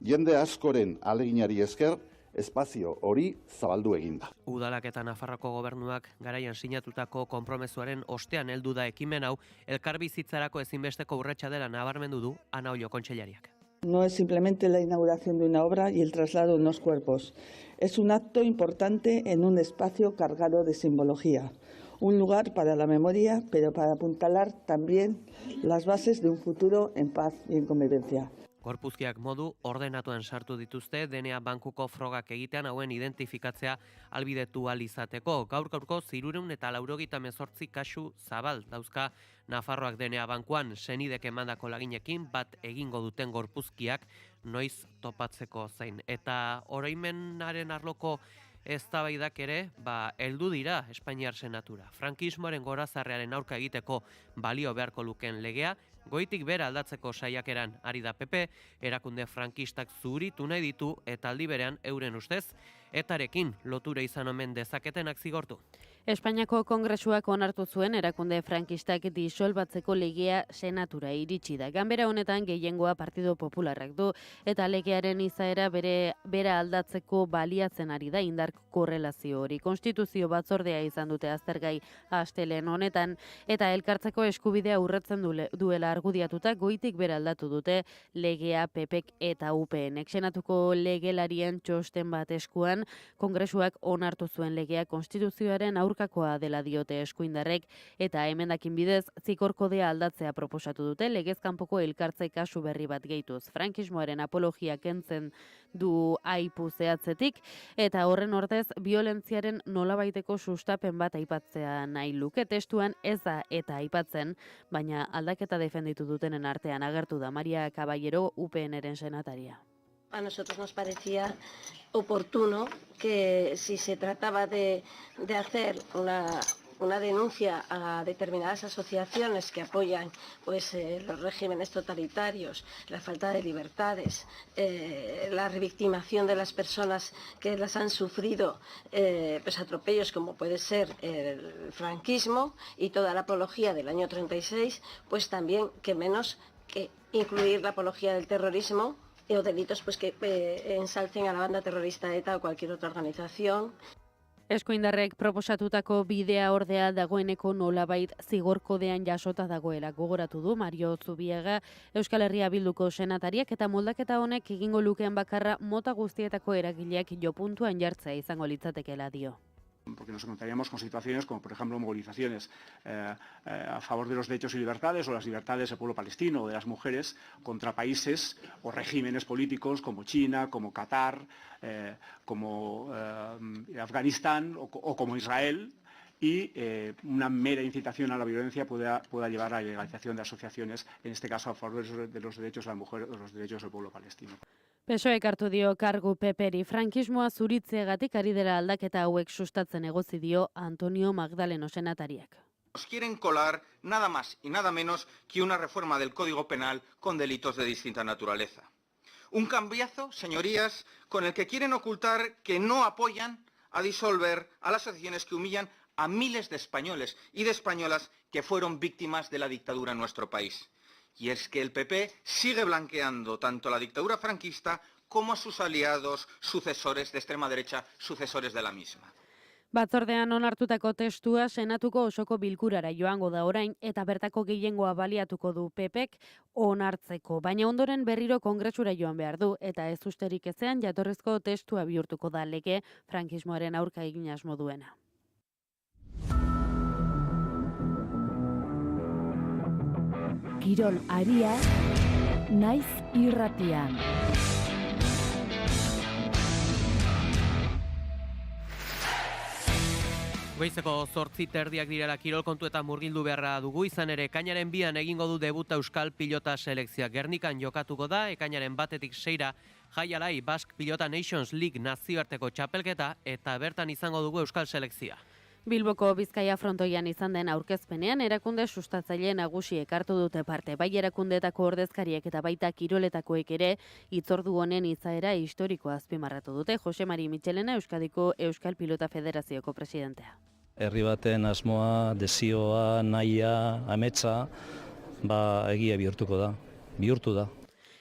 jende askoren aleginari esker, espazio hori zabaldu eginda. Udalak eta Nafarroko gobernuak garaian sinatutako konpromezuaren ostean heldu da ekimen hau elkarbizitzarako ezinbesteko urratsa dela nabarmendu du Ana Ollo kontseilariak. No es simplemente la inauguración de una obra y el traslado de unos cuerpos. Es un acto importante en un espacio cargado de simbología. Un lugar para la memoria, pero para apuntalar también las bases de un futuro en paz y en convivencia. Gorpuzkiak modu ordenatuan sartu dituzte DNA bankuko frogak egitean hauen identifikatzea albidetu alizateko. Gaur-gaurko 388 kasu zabal dauzka Nafarroak DNA bankuan senidek emandako laginekin bat egingo duten gorpuzkiak noiz topatzeko zein. Eta oroimenaren arloko eztabaidak ere, heldu dira Espainiar Senatura. Frankismoaren gorazarrearen aurka egiteko balio beharko luken legea, goitik bera aldatzeko saiakeran ari da PP, erakunde frankistak zuritu nahi ditu eta aldi berean euren ustez, etarekin lotura izan omen dezaketenak zigortu. Espainiako Kongresuak onartu zuen erakunde frankistak disolbatzeko legea senatura iritsi da. Ganbera honetan gehiengoa Partido Popularrak du eta legearen izaera bera aldatzeko baliatzen ari da indar korrelazio hori. Konstituzio batzordea izan dute aztergai astelehen honetan eta elkartzeko eskubidea urratzen duela argudiatuta goitik bera aldatu dute legea PPek eta UPNek. Senatuko legelarien txosten bat eskuan Kongresuak onartu zuen legea konstituzioaren aurkakoa dela diote eskuindarrek eta emendakin bidez zikor kodea aldatzea proposatu dute legez kanpoko elkartze kasu berri bat gehituz. Frankismoaren apologia kentzen du aipu zehatzetik eta horren ordez violentziaren nolabaiteko sustapen bat aipatzea nahi luke. Testuan ez da eta aipatzen, baina aldaketa defenditu dutenen artean agertu da Maria Caballero, UPNren senataria. A nosotros nos parecía oportuno que si se trataba de hacer una denuncia a determinadas asociaciones que apoyan pues, los regímenes totalitarios, la falta de libertades, la revictimación de las personas que las han sufrido pues, atropellos como puede ser el franquismo y toda la apología del año 36, pues también que menos que incluir la apología del terrorismo o delitos pues, que ensalcen a la banda terrorista ETA o cualquier otra organización. Eskuindarrek proposatutako bidea ordea dagoeneko nolabait zigorkodean jasota dagoela gogoratu du Mario Zubiaga, Euskal Herria Bilduko senatariak eta moldaketa honek egingo lukeen bakarra mota guztietako eragileak jopuntuan jartzea izango litzatekeela dio. Porque nos encontraríamos con situaciones como, por ejemplo, movilizaciones a favor de los derechos y libertades o las libertades del pueblo palestino o de las mujeres contra países o regímenes políticos como China, como Qatar, como Afganistán o como Israel, y una mera incitación a la violencia pueda llevar a la legalización de asociaciones, en este caso a favor de los derechos de la mujer o los derechos del pueblo palestino. PSOEk hartu dio kargu PPri frankismoa zuritzeagatik ari dela aldaketa hauek sustatzen egotzi dio Antonio Magdaleno senatariak. Nos quieren colar nada más y nada menos que una reforma del Código Penal con delitos de distinta naturaleza. Un cambiazo, señorías, con el que quieren ocultar que no apoyan a disolver a las asociaciones que humillan a miles de españoles y de españolas que fueron víctimas de la dictadura en nuestro país. Y es que el PP sigue blanqueando tanto la dictadura franquista como a sus aliados, sucesores de extrema derecha, sucesores de la misma. Batzordean onartutako testua senatuko osoko bilkurara joango da orain eta bertako gehiengoa baliatuko du PPek onartzeko. Baina ondoren berriro kongresura joan behar du eta ez usterik ezean jatorrizko testua bihurtuko da lege frankismoaren aurka egin asmo duena. Kirol aria, naiz irratian. Goizeko 8:30 direla kirol kontuetan murgildu beharra dugu, izan ere ekainaren 2an egingo du debuta Euskal Pilota selekzioa. Gernikan jokatuko da, ekainaren 1-tik 6 Jaialai Basque Pilota Nations League nazioarteko txapelketa eta bertan izango dugu Euskal selekzioa. Bilboko Bizkaia frontoian izan den aurkezpenean erakunde sustatzaile nagusiek hartu dute parte. Bai erakundeetako ordezkariek eta baita kiroletakoek ere hitzordu honen izaera historikoa azpimarratu dute. Jose Mari Mitxelena, Euskadiko Euskal Pilota Federazioko presidentea. Herri baten asmoa, desioa, nahia, ametsa, egia bihurtu da.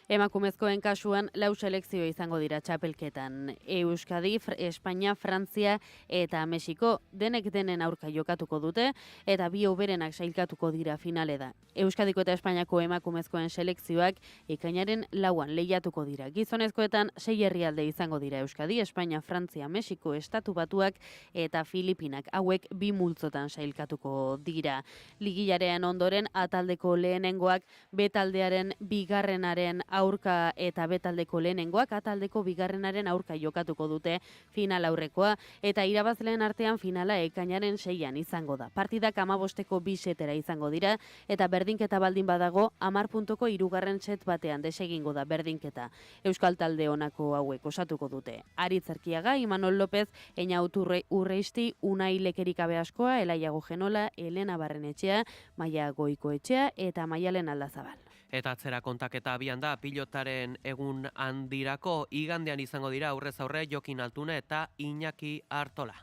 Emakumezkoen kasuan 4 selekzio izango dira txapelketan. Euskadi, Espainia, Frantzia eta Mexiko denek denen aurka jokatuko dute eta bi hoberenak sailkatuko dira finale da. Euskadiko eta Espainiako emakumezkoen selekzioak ekainaren 4an lehiatuko dira. Gizonezkoetan 6 herrialde izango dira Euskadi, Espainia, Frantzia, Mexiko, Estatu Batuak eta Filipinak. Hauek 2 multzotan sailkatuko dira. Ligilaren ondoren ataldeko lehenengoak betaldearen bigarrenaren aurka eta betaldeko lehenengoak ataldeko bigarrenaren aurka jokatuko dute final aurrekoa eta irabazleen artean finala ekainaren 6an izango da. Partidak 15eko 2 setera izango dira eta berdinketa baldin badago 10 puntuko 3. set batean desegingo da berdinketa. Euskal talde honako hauek osatuko dute. Aritz Erkiaga, Imanol López, Einaut Urreisti, Unai Lekerikabe askoa, Elaiago Genola, Elena Barrenetxea, Maia Goikoetxea eta Maialen Aldazabal. Eta atzera kontaketa abian da pilotaren egun handirako igandean izango dira aurrez aurre Jokin Altuna eta Iñaki Artola.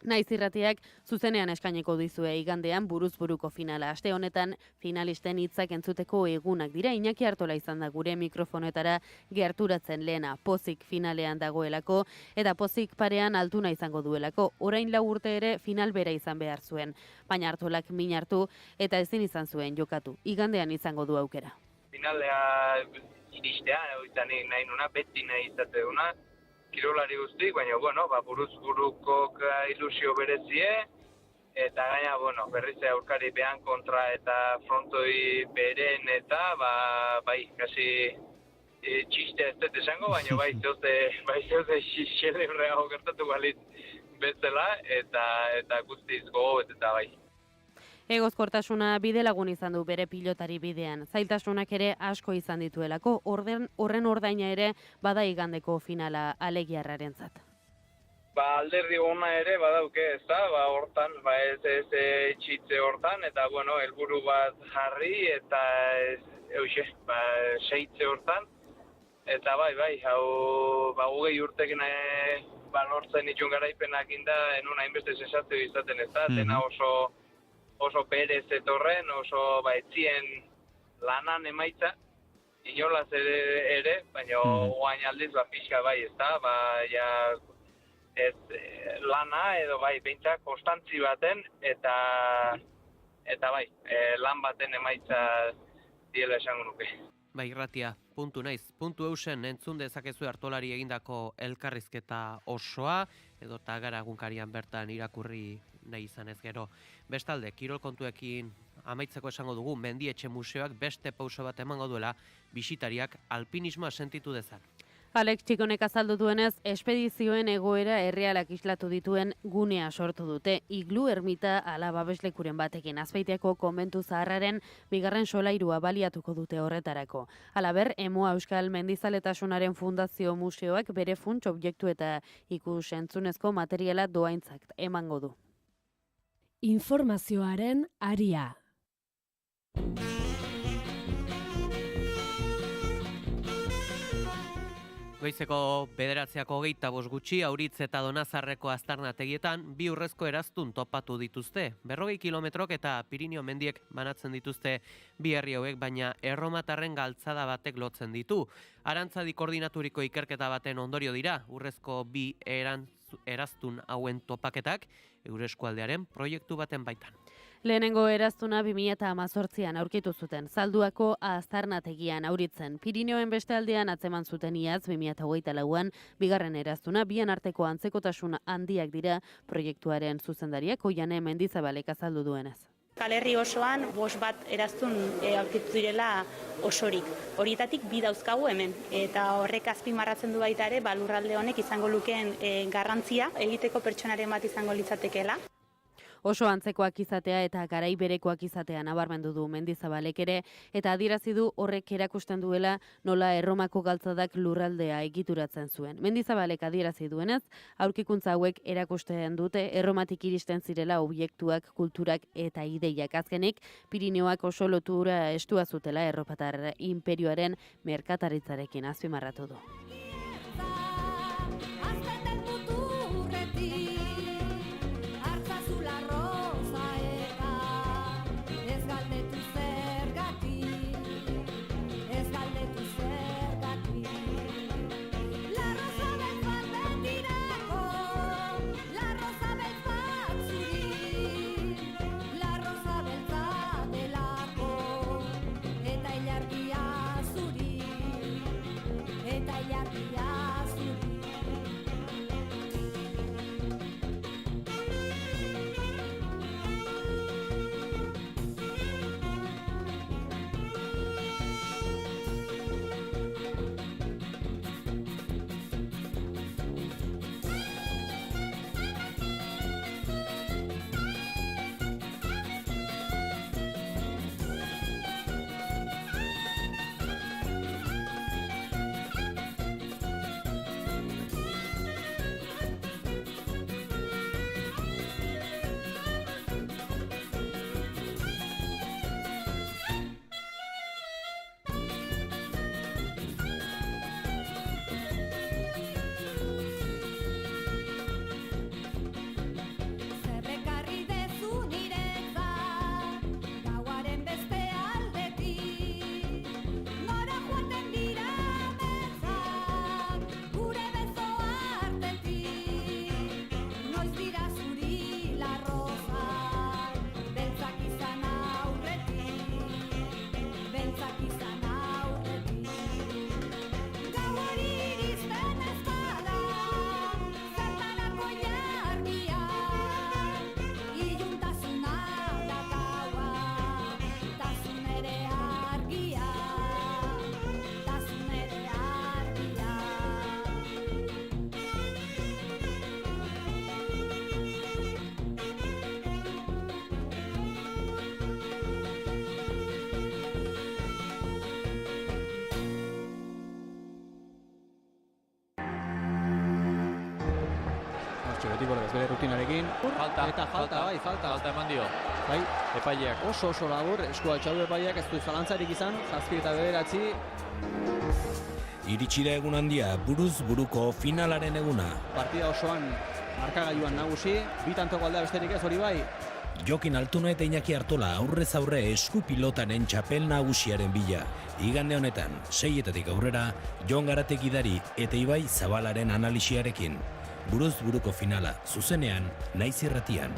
Naiz irratiak zuzenean eskaineko dizue igandean buruz-buruko finala. Aste honetan finalisten hitzak entzuteko egunak dira. Iñaki Artola izan da gure mikrofonetara gerturatzen lehena. Pozik finalean dagoelako eta Pozik parean altuna izango duelako. Orain 4 urte ere final bera izan behar zuen. Baina Artolak min hartu eta ezin izan zuen jokatu. Igandean izango du aukera. Finalea iristea, nahi nuna, beti nahi izateuna. Kirolari guztik, baina, buruz-buruko ilusio berezie, eta gaina, berriz aurkari behan kontra eta frontoi beren eta, bai, kasi txistea ez dut esango, baina bai, zeoze xixele horreago gertatu balitz bezala, eta guztiz gogo eta bai. Egozkortasuna bide lagun izan du bere pilotari bidean. Zailtasunak ere asko izan dituelako, horren ordaina ere bada igandeko finala alegiarrarentzat. Alderdi ona ere badauke, ez da, hortan, ez txitze hortan, eta helburu bat jarri, eta seitze hortan, eta bai, hau, 20 urtekin lortzen itxun garaipenak inda, enun hainbeste sensazio izaten ez da, dena oso perez etorren, oso etzien lanan emaitza, inolaz ere, baina oain aldiz pixka bai, ez da, ez lana edo behintzak konstantzi baten, eta bai, lan baten emaitza diela esango nuke. Bai, irratia, puntu naiz. Puntu eusen entzun dezakezu Artolari egindako elkarrizketa osoa, edo gara egunkarian bertan irakurri nahi izan ez gero. Bestalde, kirol kontuekin amaitzeko esango dugu, Mendietxe Museoak beste pauso bat emango duela bisitariak alpinismoa sentitu dezan. Alex Txikonek azaldu duenez, espedizioen egoera errealak islatu dituen gunea sortu dute. Iglu ermita ala babeslekuren batekin Azpeitiako konbentu zaharraren 2. solairua baliatuko dute horretarako. Halaber, Emoa Euskal Mendizaletasunaren Fundazio Museoak bere funts objektu eta ikus entzunezko materiala doaintzak emango du. Informazioaren aria. Goizeko 9:25 gutxi, Auritz eta Donazarreko aztarnategietan 2 urrezko eraztun topatu dituzte. 40 kilometrok eta Pirinio mendiek banatzen dituzte 2 herri hauek, baina erromatarren galtzada batek lotzen ditu. Arantzadi koordinaturiko ikerketa baten ondorio dira, urrezko 2 eraztun hauen topaketak, Eure Eskualdearen proiektu baten baitan. Lehenengo eraztuna 2018an aurkitu zuten, Zalduako aztarnategian Auritzen. Pirineoen beste aldean atzeman zuten iaz 2024an, 2. eraztuna, bien arteko antzekotasun handiak dira proiektuaren zuzendariak, Oiane Mendizabalek azaldu duenez. Kalerri osoan 5 bat eraztun aurkitu direla osorik. Horietatik 2 dauzkagu hemen, eta horrek azpimarratzen du baita ere, lurralde honek izango lukeen garrantzia, egiteko pertsonaren bat izango litzatekeela. Oso antzekoak izatea eta garai berekoak izatea nabarmendu du Mendizabalek ere, eta adierazi du horrek erakusten duela nola Erromako galtzadak lurraldea egituratzen zuen. Mendizabalek adierazi duenez, aurkikuntza hauek erakusten dute Erromatik iristen zirela objektuak, kulturak eta ideiak. Azkenik, Pirineoak oso lotura estua zutela Erromatar inperioaren merkataritzarekin azpimarratu du. bordez, bere rutinarekin. Falta eman dio. Bai, epaileak oso labur, eskua txau epaileak ez du zalantzarik izan, 7 eta 9. Iritsi da egun handia, buruz buruko finalaren eguna. Partida osoan markagailuan nagusi, 2 tantoko aldea besterik ez hori bai. Jokin Altuna eta Iñaki Artola aurrez aurre esku pilotaren txapel nagusiaren bila. Igande honetan, 6-etatik aurrera, Jon Garategidari eta Ibai Zabalaren analisiarekin. Buruz buruko finala, zuzenean, Naiz Irratian.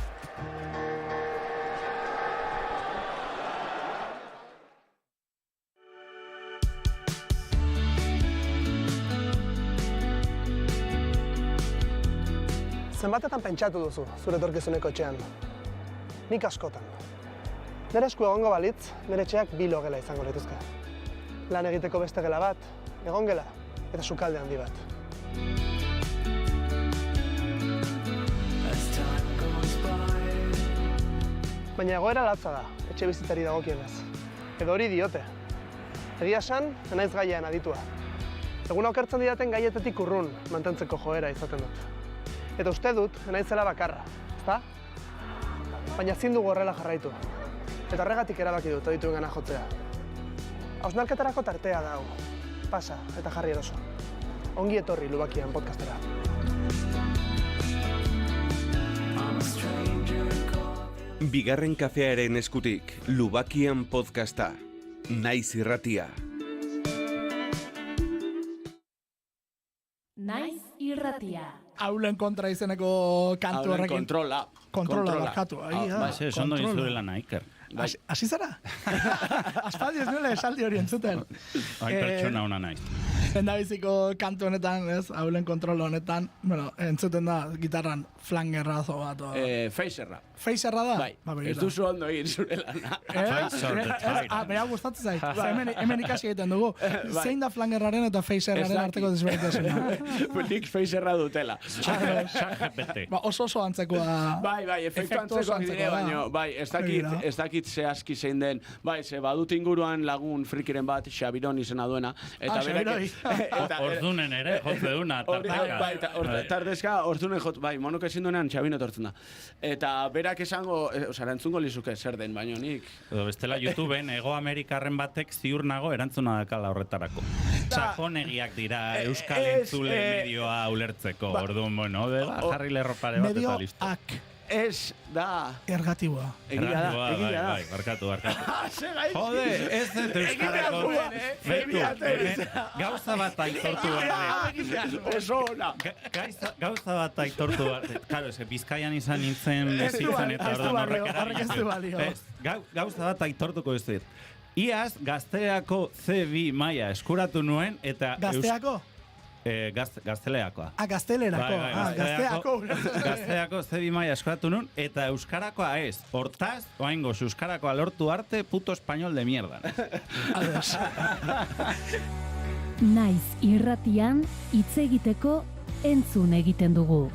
Zenbatetan pentsatu duzu, zure etorkizuneko etxean? Nik askotan. Nire esku egongo balitz, nire etxeak 2 logela izango lituzke. Lan egiteko beste gela bat, egongela eta sukalde handi bat. Baina egoera latza da, etxe bizitzari dagokionez. Edo hori diote. Egia esan, enaiz gaian aditua. Egun okertzen didaten gaietetik urrun mantentzeko joera izaten dut. Eta uste dut, enaizela bakarra, ezta? Baina ezin dugu horrela jarraitu. Eta horregatik erabaki dut adituen gana jotzea. Hausnarketarako tartea da hau. Pasa eta jarri eroso. Ongi etorri Lubakian podcastera. Bigarren kafearen eskutik, Lubakian podcasta. Naiz Irratia. Naiz Irratia. Aulen kontra izeneko kantu horrekin. Kontrola barkatu. Ondo izurela Iker. Hasi zara? Aspaldi ez nuela esaldi hori entzuten. Pertsona hona naiz. Endabiziko kantu honetan, ez, Aulen kontrola honetan, entzuten da gitarran flangerrazo bat. Feiserra. Feiserra da? Bai, ez duzu ondo egin zure lana. Bera gustatzen zait. Hemen ikasi egiten dugu. Zein da flangerraren eta feiserraren arteko desberdintasuna? Nik feiserra dutela. Oso antzekoa. Bai, efektu antzekoak dire, baina, ez dakit zehazki zein den, ze badut inguruan lagun frikiren bat, Xabiron izena duena. Ordunen ere, jotze duna, tardezka. Tardezka, ordunen jotze, monok ezin duenean Xabino tortzen da. Eta berak esango, erantzungo lizuke zer den, baina nik. Bestela YouTubeen, Ego Amerikarren batek ziur nago erantzuna dakala horretarako. Sakonegiak dira Euskal Entzule medioa ulertzeko. Orduan, jarri lerropare bat eta listo. Medioak. Ez da... Ergatiboa. Egia da. Bai, barkatu. Jode, ez dut euskarako... Gauza bat aitortu behar. Oso ona. Gauza bat aitortu behar. Karo, Bizkaian izan nintzen bizitzen eta horrek ez du balio. Gauza bat aitortuko ez dut. Iaz, Gazteako C2 maila eskuratu nuen eta... Gazteako? Gazteleakoa. Gazteako. Gazteako C2 maila eskuratu nuen eta euskarakoa ez. Hortaz, oaingoz, euskarakoa lortu arte puto español de mierda. Naiz Irratian hitz egiteko entzun egiten dugu.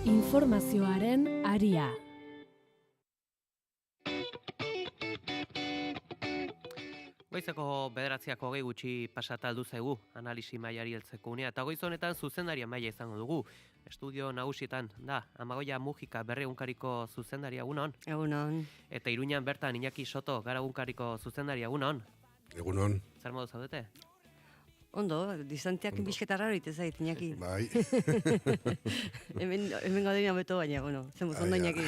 Informazioaren aria. Goizeko 9:00 gutxi pasata aldu zaigu analisi mailari heltzeko unea eta goiz honetan zuzendaria maila izango dugu. Estudio nagusietan da Amagoia Mujika berrigunkariko zuzendaria egunon. Egunon. Eta Iruñan bertan Iñaki Soto garagunkariko zuzendaria egunon. Egunon. Zer modu zaudete? Ondo, distanteak bizketarra hori tezait, Iñaki. Bai. Hemen gaudina beto baina, zemuz, ondo Iñaki.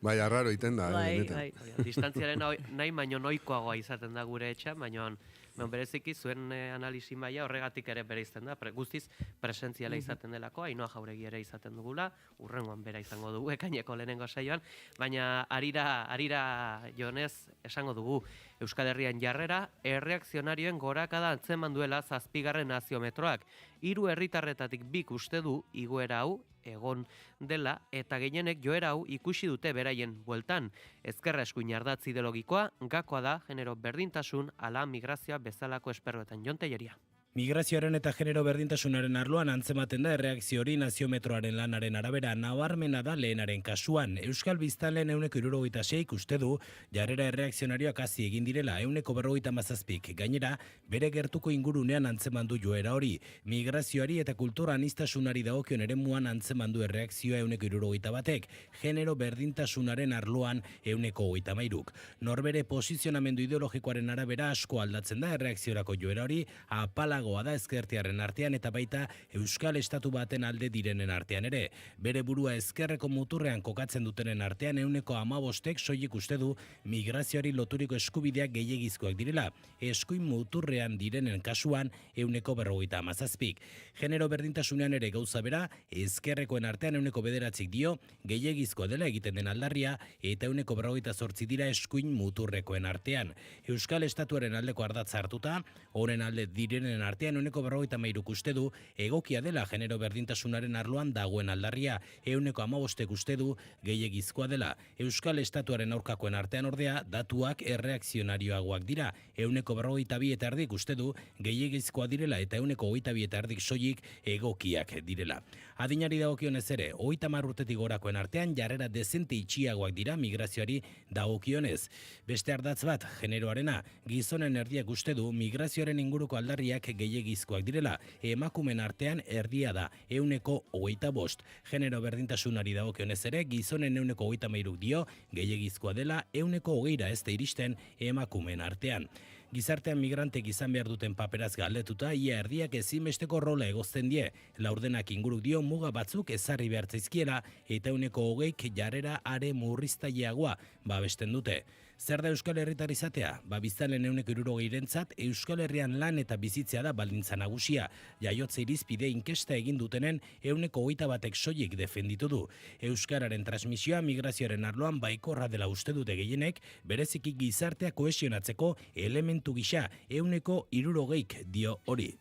Bai, arraro iten da. Bai. Distantziaren nahi baino noikoagoa izaten da gure etxa, baino bereziki zuen analisi maila horregatik ere bere izten da. Guztiz presentziala izaten delako, Ainhoa Jauregi ere izaten dugula, urrengoan bera izango dugu, ekaineko lehenengo saioan, baina arira jonez esango dugu Euskal Herrian jarrera, erreakzionarioen gorakada antzeman duela 7. naziometroak. 3 herritarretatik 2 uste du igoera hau egon dela eta gehienek joera hau ikusi dute beraien bueltan. Ezkerra eskuin ardatz ideologikoa, gakoa da genero berdintasun ala migrazioa bezalako esperroetan. Jon Telleria. Migrazioaren eta genero berdintasunaren arloan antzematen da erreakzio hori naziometroaren lanaren arabera nabarmena da lehenaren kasuan. Euskal biztanleen 76 uste du jarrera erreakzionarioak hasi egin direla 47. Gainera, bere gertuko ingurunean antzemandu joera hori. Migrazioari eta kultura aniztasunari dagokion eremuan antzemandu erreakzioa 71. Genero berdintasunaren arloan 33. Norbere posizionamendu ideologikoaren arabera asko aldatzen da erreakziorako joera hori, apalagoa da ezkertiarren artean eta baita Euskal Estatu baten alde direnen artean ere. Bere burua ezkerreko muturrean kokatzen dutenen artean 15% soilik uste du migrazioari loturiko eskubideak gehiegizkoak direla. Eskuin muturrean direnen kasuan 47. Genero berdintasunean ere gauza bera, ezkerrekoen artean 9% dio gehiegizkoa dela egiten den aldarria eta 48% dira eskuin muturrekoen artean. Euskal Estatuaren aldeko ardatza hartuta, honen alde direnen artean 53 uste du egokia dela genero berdintasunaren arloan dagoen aldarria, 15% uste du gehiegizkoa dela. Euskal Estatuaren aurkakoen artean ordea datuak erreakzionarioagoak dira, 42% uste du gehiegizkoa direla eta 22% soilik egokiak direla. Adinari dagokionez ere, 30 urtetik gorakoen artean jarrera dezente itxiagoak dira migrazioari dagokionez. Beste ardatz bat, generoarena, gizonen erdiak uste du migrazioaren inguruko aldarriak gehiegizkoak direla, emakumen artean erdia da, 25%. Genero berdintasunari dagokionez ere, gizonen 23% dio gehiegizkoa dela, 20% ez da iristen emakumen artean. Gizartean migrantek izan behar duten paperaz galdetuta, ia erdiak ezinbesteko rola egozten die. Laurdenak inguruk dio muga batzuk ezarri behartzaizkiela eta 20% jarrera are murriztaileagoa babesten dute. Zer da Euskal Herritar izatea? Biztanleen 70%rentzat Euskal Herrian lan eta bizitzea da baldintza nagusia. Jaiotze irizpide inkesta egin dutenen 21% soilik defenditu du. Euskararen transmisioa migrazioaren arloan baikorra dela uste dute gehienek, bereziki gizartea kohesionatzeko elementu gisa 60% dio hori.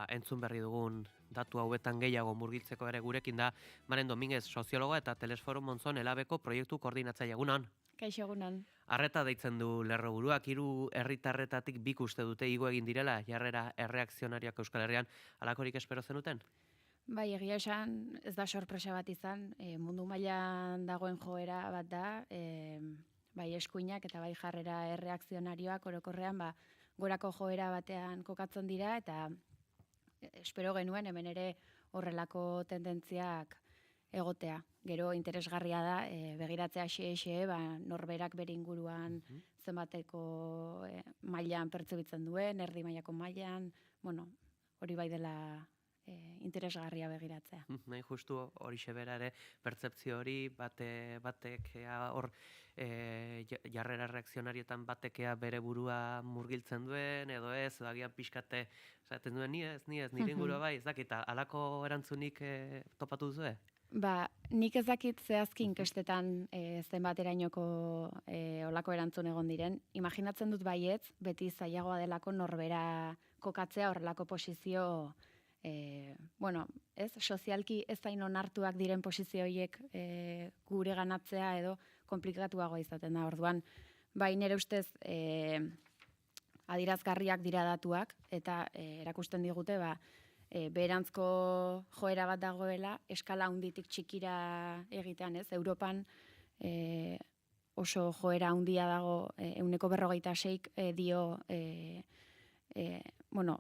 Entzun berri dugun datu hauetan gehiago murgiltzeko ere gurekin da Maren Dominguez, soziologa eta Telesforum Monzon elabeko proiektu koordinatzaile. Egunon. Kaixo, egunon. Arreta deitzen du lerroburuak, 3 herritarretatik 2 uste dute igo egin direla jarrera erreakzionarioak Euskal Herrian. Halakorik espero zenuten? Bai, egia esan ez da sorpresa bat izan, mundu mailan dagoen joera bat da, bai eskuinak eta bai jarrera erreakzionarioak orokorrean gorako joera batean kokatzen dira eta espero genuen hemen ere horrelako tendentziak egotea. Gero interesgarria da, begiratzea xe, norberak bere inguruan zenbateko mailan pertzebitzen duen, erdi mailako mailan, hori bai dela interesgarria begiratzea. Nahi justu hori xebera ere, pertzepzio hori batek hor jarrera reakzionarietan batekea bere burua murgiltzen duen, edo ez, edo agian pixkate esaten duen ni ez, nire ingurua bai, ez dakit, alako erantzunik topatu duzue? Nik ez dakit zehazki inkestetan zenbaterainoko olako erantzun egon diren. Imaginatzen dut baietz, beti zailagoa delako norbera kokatzea horrelako posizio, sozialki ez zain onartuak diren posizio horiek gure ganatzea edo komplikatuagoa izaten da. Orduan, nire ustez adirazgarriak dira datuak eta erakusten digute, beherantzko joera bat dagoela, eskala handitik txikira egitean, ez? Europan oso joera handia dago, 46% dio,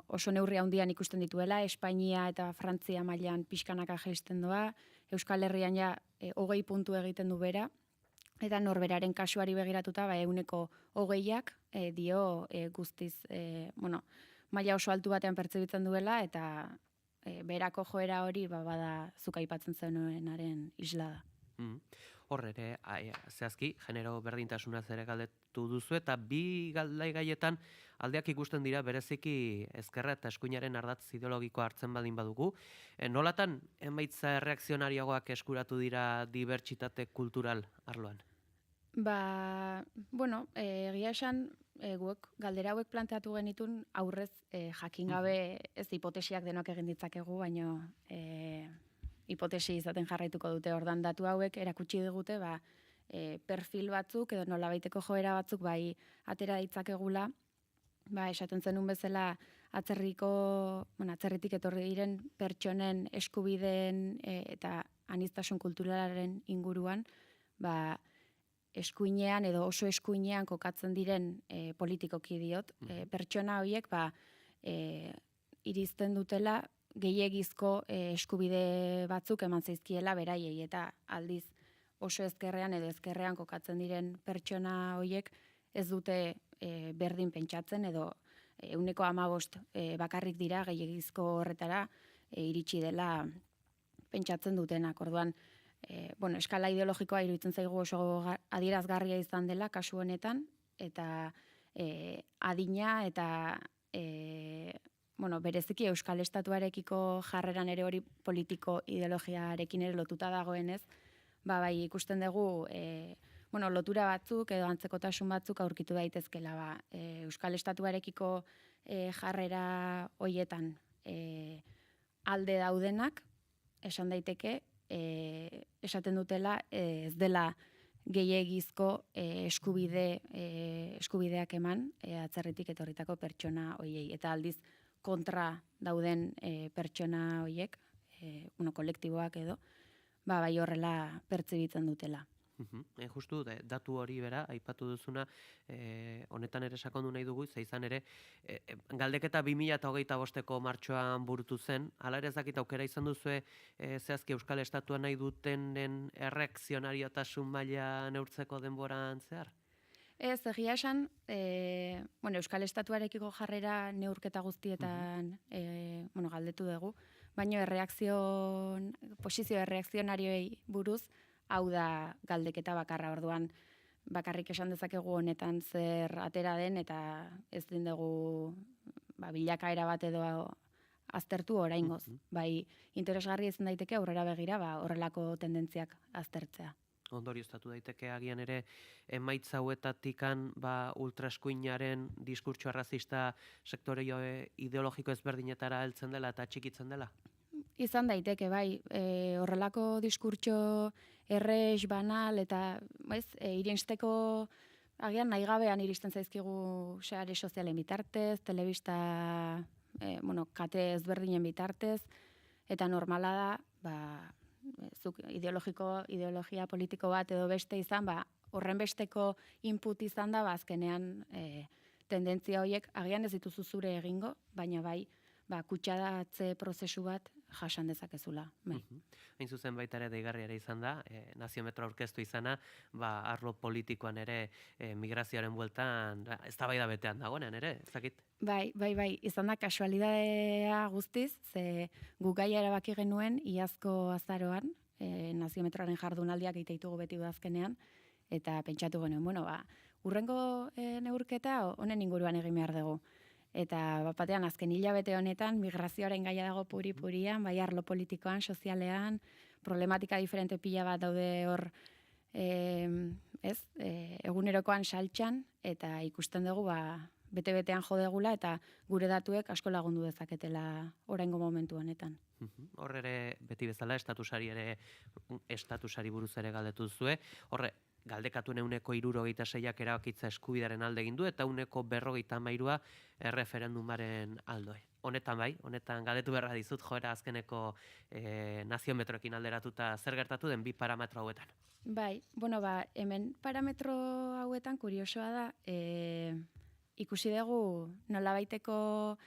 oso neurri handian ikusten dituela, Espainia eta Frantzia mailan pixkanaka jaisten doa, Euskal Herrian 20 puntu egiten du bera, eta norberaren kasuari begiratuta, 20%ak dio guztiz, maila oso altu batean pertzebitzen duela, eta berako joera hori bada zuk aipatzen zenuenaren islada. Hor ere, zehazki, genero berdintasunaz ere galdetu duzu, eta bi gaietan aldeak ikusten dira bereziki ezkerra eta eskuinaren ardatz ideologikoa hartzen badin badugu. Nolatan, emaitza erreakzionarioagoak eskuratu dira dibertsitate kultural arloan? Egia esan, galdera hauek planteatu genitun aurrez jakin gabe ez hipotesiak denok egin ditzakegu, baino hipotesi izaten jarraituko dute. Ordan datu hauek erakutsi digute perfil batzuk edo nolabaiteko joera batzuk atera ditzakegula, esaten zenun bezala atzerritik etorri diren pertsonen eskubideen eta aniztasun kulturalaren inguruan, eskuinean edo oso eskuinean kokatzen diren politikoki diot, pertsona horiek irizten dutela gehiegizko eskubide batzuk eman zaizkiela beraiei, eta aldiz oso ezkerrean edo ezkerrean kokatzen diren pertsona horiek ez dute berdin pentsatzen edo 15% bakarrik dira gehiegizko horretara iritsi dela pentsatzen dutenak. Orduan, eskala ideologikoa iruditzen zaigu oso adierazgarria izan dela kasu honetan, eta adina eta bereziki Euskal Estatuarekiko jarreran ere hori politiko ideologiarekin ere lotuta dagoenez, bai ikusten dugu lotura batzuk edo antzekotasun batzuk aurkitu daitezkela Euskal Estatuarekiko jarrera hoietan alde daudenak, esan daiteke, esaten dutela ez dela gehiegizko eskubideak eman atzerritik etorritako pertsona hoiei, eta aldiz kontra dauden pertsona hoiek, kolektiboak edo, bai horrela pertzibitzen dutela. Justu, datu hori bera, aipatu duzuna, honetan ere sakondu nahi dugu, izan ere, galdeketa 2025ko martxoan burutu zen, hala ere ez dakit aukera izan duzue zehazki Euskal Estatua nahi dutenen erreakzionariotasun maila neurtzeko denboran zehar? Ez, egia esan, Euskal Estatuarekiko jarrera neurketa guztietan galdetu dugu, baina posizio erreakzionarioei buruz, hau da galdeketa bakarra. Orduan bakarrik esan dezakegu honetan zer atera den, eta ez den dugu bilakaera bat edo aztertu oraingoz. Bai, interesgarri izan daiteke aurrera begira horrelako tendentziak aztertzea. Ondorioztatu daiteke agian ere emaitza hauetatikan ultraeskuinaren diskurtso arrazista sektore ideologiko ezberdinetara heltzen dela eta txikitzen dela? Izan daiteke, bai, horrelako diskurtso errex, banal, eta irensteko agian nahi gabean iristen zaizkigu sare sozialen bitartez, telebista, kate ezberdinen bitartez, eta normala da, ideologia politiko bat edo beste izan, horren besteko input izan da, azkenean tendentzia horiek agian ez dituzu zure egingo, baina bai, kutsadatze prozesu bat jasan dezakezula. Hain zuzen baita ere deigarriare izan da, naziometro aurkeztu izana, arlo politikoan ere migrazioaren bueltan, eztabaida betean dagoenean ere, ezakit? Bai, izan da kasualidadea guztiz, ze guk gaia erabaki genuen iazko azaroan, naziometroaren jardunaldiak egiteitugu beti udazkenean, eta pentsatu genuen, urrengo neurketa honen inguruan egin behar dugu. Eta batean azken hilabete honetan migrazioaren gaia dago puri-purian, bai arlo politikoan, sozialean, problematika diferente pila bat daude hor egunerokoan saltxan, eta ikusten dugu bete-betean jodegula eta gure datuek asko lagundu dezaketela oraingo momentu honetan. Hor ere beti bezala estatusari buruz ere galdetu duzue, horre galdekatuen 76ak erabakitza eskubidaren alde egin du, eta 43a erreferendumaren aldoe. Honetan galdetu beharra dizut, joera azkeneko naziometroekin alderatuta zer gertatu den 2 parametro hauetan. Bai, hemen parametro hauetan kuriosoa da, ikusi dugu nolabaiteko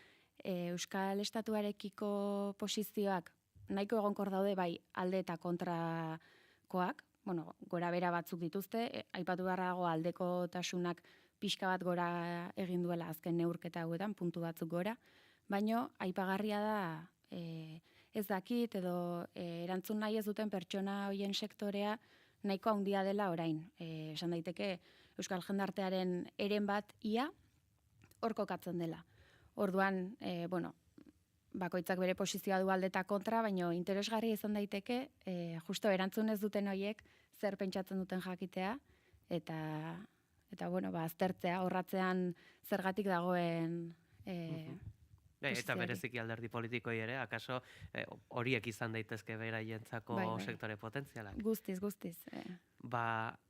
Euskal Estatuarekiko posizioak nahiko egonkor daude bai alde eta kontrakoak, gora bera batzuk dituzte, aipatu beharra dago aldekotasunak pixka bat gora egin duela azken neurketa hauetan, puntu batzuk gora, baino aipagarria da ez dakit edo erantzun nahi ez duten pertsona hoien sektorea nahiko handia dela orain. Esan daiteke Euskal Jendartearen eren bat ia hor kokatzen dela. Orduan, bakoitzak bere posizioa du alde eta kontra, baino interesgarria izan daiteke, justo erantzun ez duten horiek zer pentsatzen duten jakitea, eta aztertzea, horratzean zergatik dagoen Eta bereziki alderdi politikoi ere, akaso horiek izan daitezke beraientzako sektore potentzialak. Guztiz.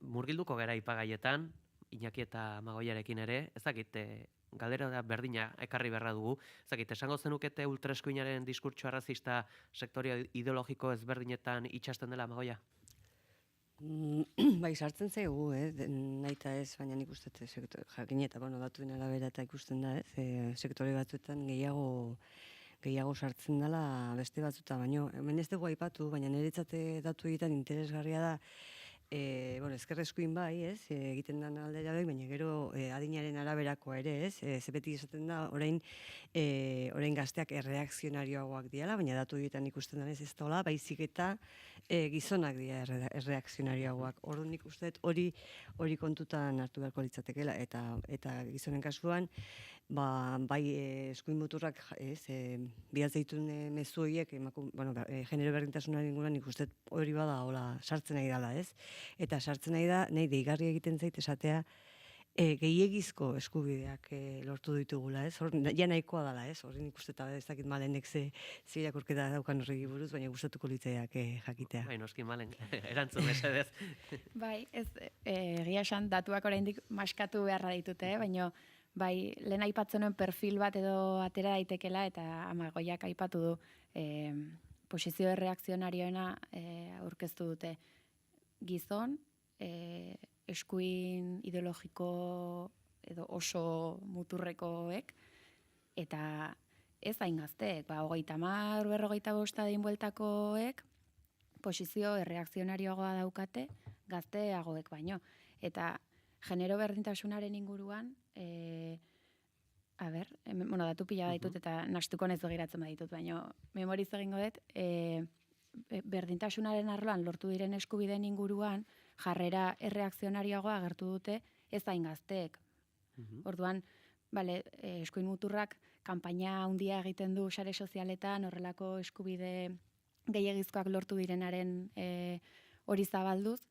Murgilduko gara ipagaietan, Iñaki eta Magoiarekin ere, ez dakit galdera da berdina ekarri beharra dugu. Ezakit, esango zenukete ultraeskuinaren diskurtso arrazista sektorio ideologiko ezberdinetan itxasten dela, Amagoia? Bai, sartzen zaigu, nahi eta ez, baina nik uste jakin eta datuen arabera eta ikusten da, sektore batzuetan gehiago sartzen dela beste batzuetan, baina hemen ez dugu aipatu, baina niretzate datu egiten interesgarria da, ezker eskuin bai, egiten den aldera bai, baina gero adinaren araberakoa ere, zebetik esaten da, orain gazteak erreakzionarioagoak diala, baina datu egiten ikusten denez ez da, baizik eta gizonak dira erreakzionarioagoak. Orduan nik uste hori kontutan hartu beharko litzatekeela, eta gizonen kasuan, bai eskuin muturrak, bidaltze dituen mezu horiek, genero berdintasunaren inguruan nik uste hori bada, sartzen nahi dela, ez? Eta sartzen nahi da, nahi deigarri egiten zait esatea, gehiegizko eskubideak lortu ditugula, ez? Ja nahikoa dela, ez? Horri nik uste eta ez dakit Malenek ze irakurketa daukan horregi buruz, baina gustatuko litzaiak jakitea. Bai, noski Malen, erantzun mesedez. Bai, ez, egia esan datuak oraindik maskatu beharra ditute, baina bai, lehen aipatzen nuen perfil bat edo atera daitekela, eta Amagoiak aipatu du posizio erreakzionarioena aurkeztu dute gizon, eskuin ideologiko edo oso muturrekoek, eta ez hain gazteek, 30, 45 adin bueltakoek, posizio erreakzionarioagoa daukate gazteagoek baino. Eta genero berdintasunaren inguruan, datu pila ditut eta nastuko nez begiratzen baditut, baina memoriz egingo dut, berdintasunaren arloan lortu diren eskubideen inguruan jarrera erreakzionarioagoa agertu dute ez hain gazteek. Orduan, eskuin muturrak kanpaina handia egiten du sare sozialetan horrelako eskubide gehiegizkoak lortu direnaren hori zabalduz,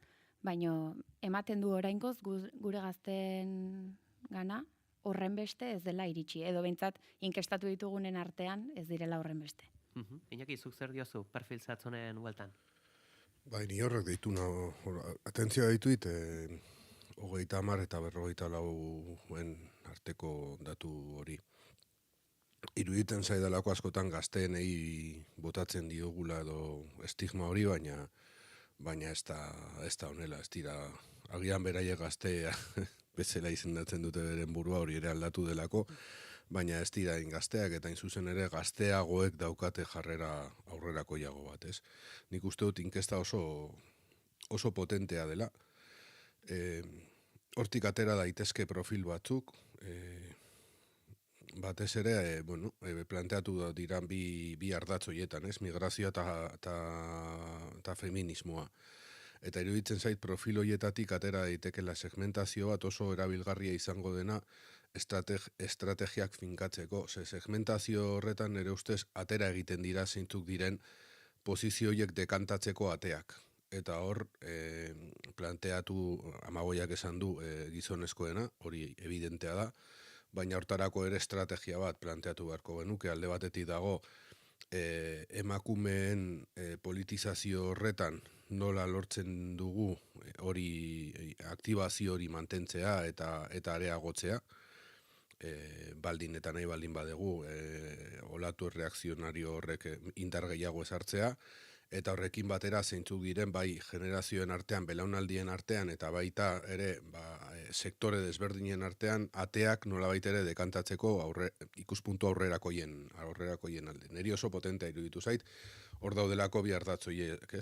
baina ematen du oraingoz gure gazteen gana horren beste ez dela iritsi, edo behintzat inkestatu ditugunen artean ez direla horren beste. Iñaki, zuk zer diozu perfil zatzonen hueltan? Bai, ni horrek deitu, atentzioa dituit, 30 eta 54 arteko datu hori. Iruditen zaidalako askotan gazteenei botatzen diogula edo estigma hori, baina ez da honela, ez dira, agian beraie gaztea bezala izendatzen dute beren burua hori ere aldatu delako, baina ez dira gazteak eta zuzen ere gazteagoek daukate jarrera aurrerakoiago bat, ez? Nik uste dut inkesta oso potentea dela. Hortik atera daitezke profil batzuk, batez ere, planteatu diran bi ardatz horietan, ez? Migrazioa eta feminismoa. Eta iruditzen zait profil horietatik atera daitekela segmentazio bat oso erabilgarria izango dena estrategiak finkatzeko. Segmentazio horretan nire ustez atera egiten dira zeintzuk diren posizio horiek dekantatzeko ateak. Eta hor planteatu Amagoiak esan du gizonezkoena, hori evidentea da, baina hortarako ere estrategia bat planteatu beharko genuke, alde batetik dago emakumeen politizazio horretan nola lortzen dugu hori aktibazio hori mantentzea eta areagotzea, baldin eta nahi baldin badegu olatu erreakzionario horrek indar gehiago ezartzea, eta horrekin batera zeintzuk diren bai generazioen artean, belaunaldien artean, eta baita ere sektore desberdinen artean, ateak nolabait ere dekantatzeko ikuspuntu aurrerakoien alde. Neri oso potentea iruditu zait, hor daudelako bi ardatz horiek,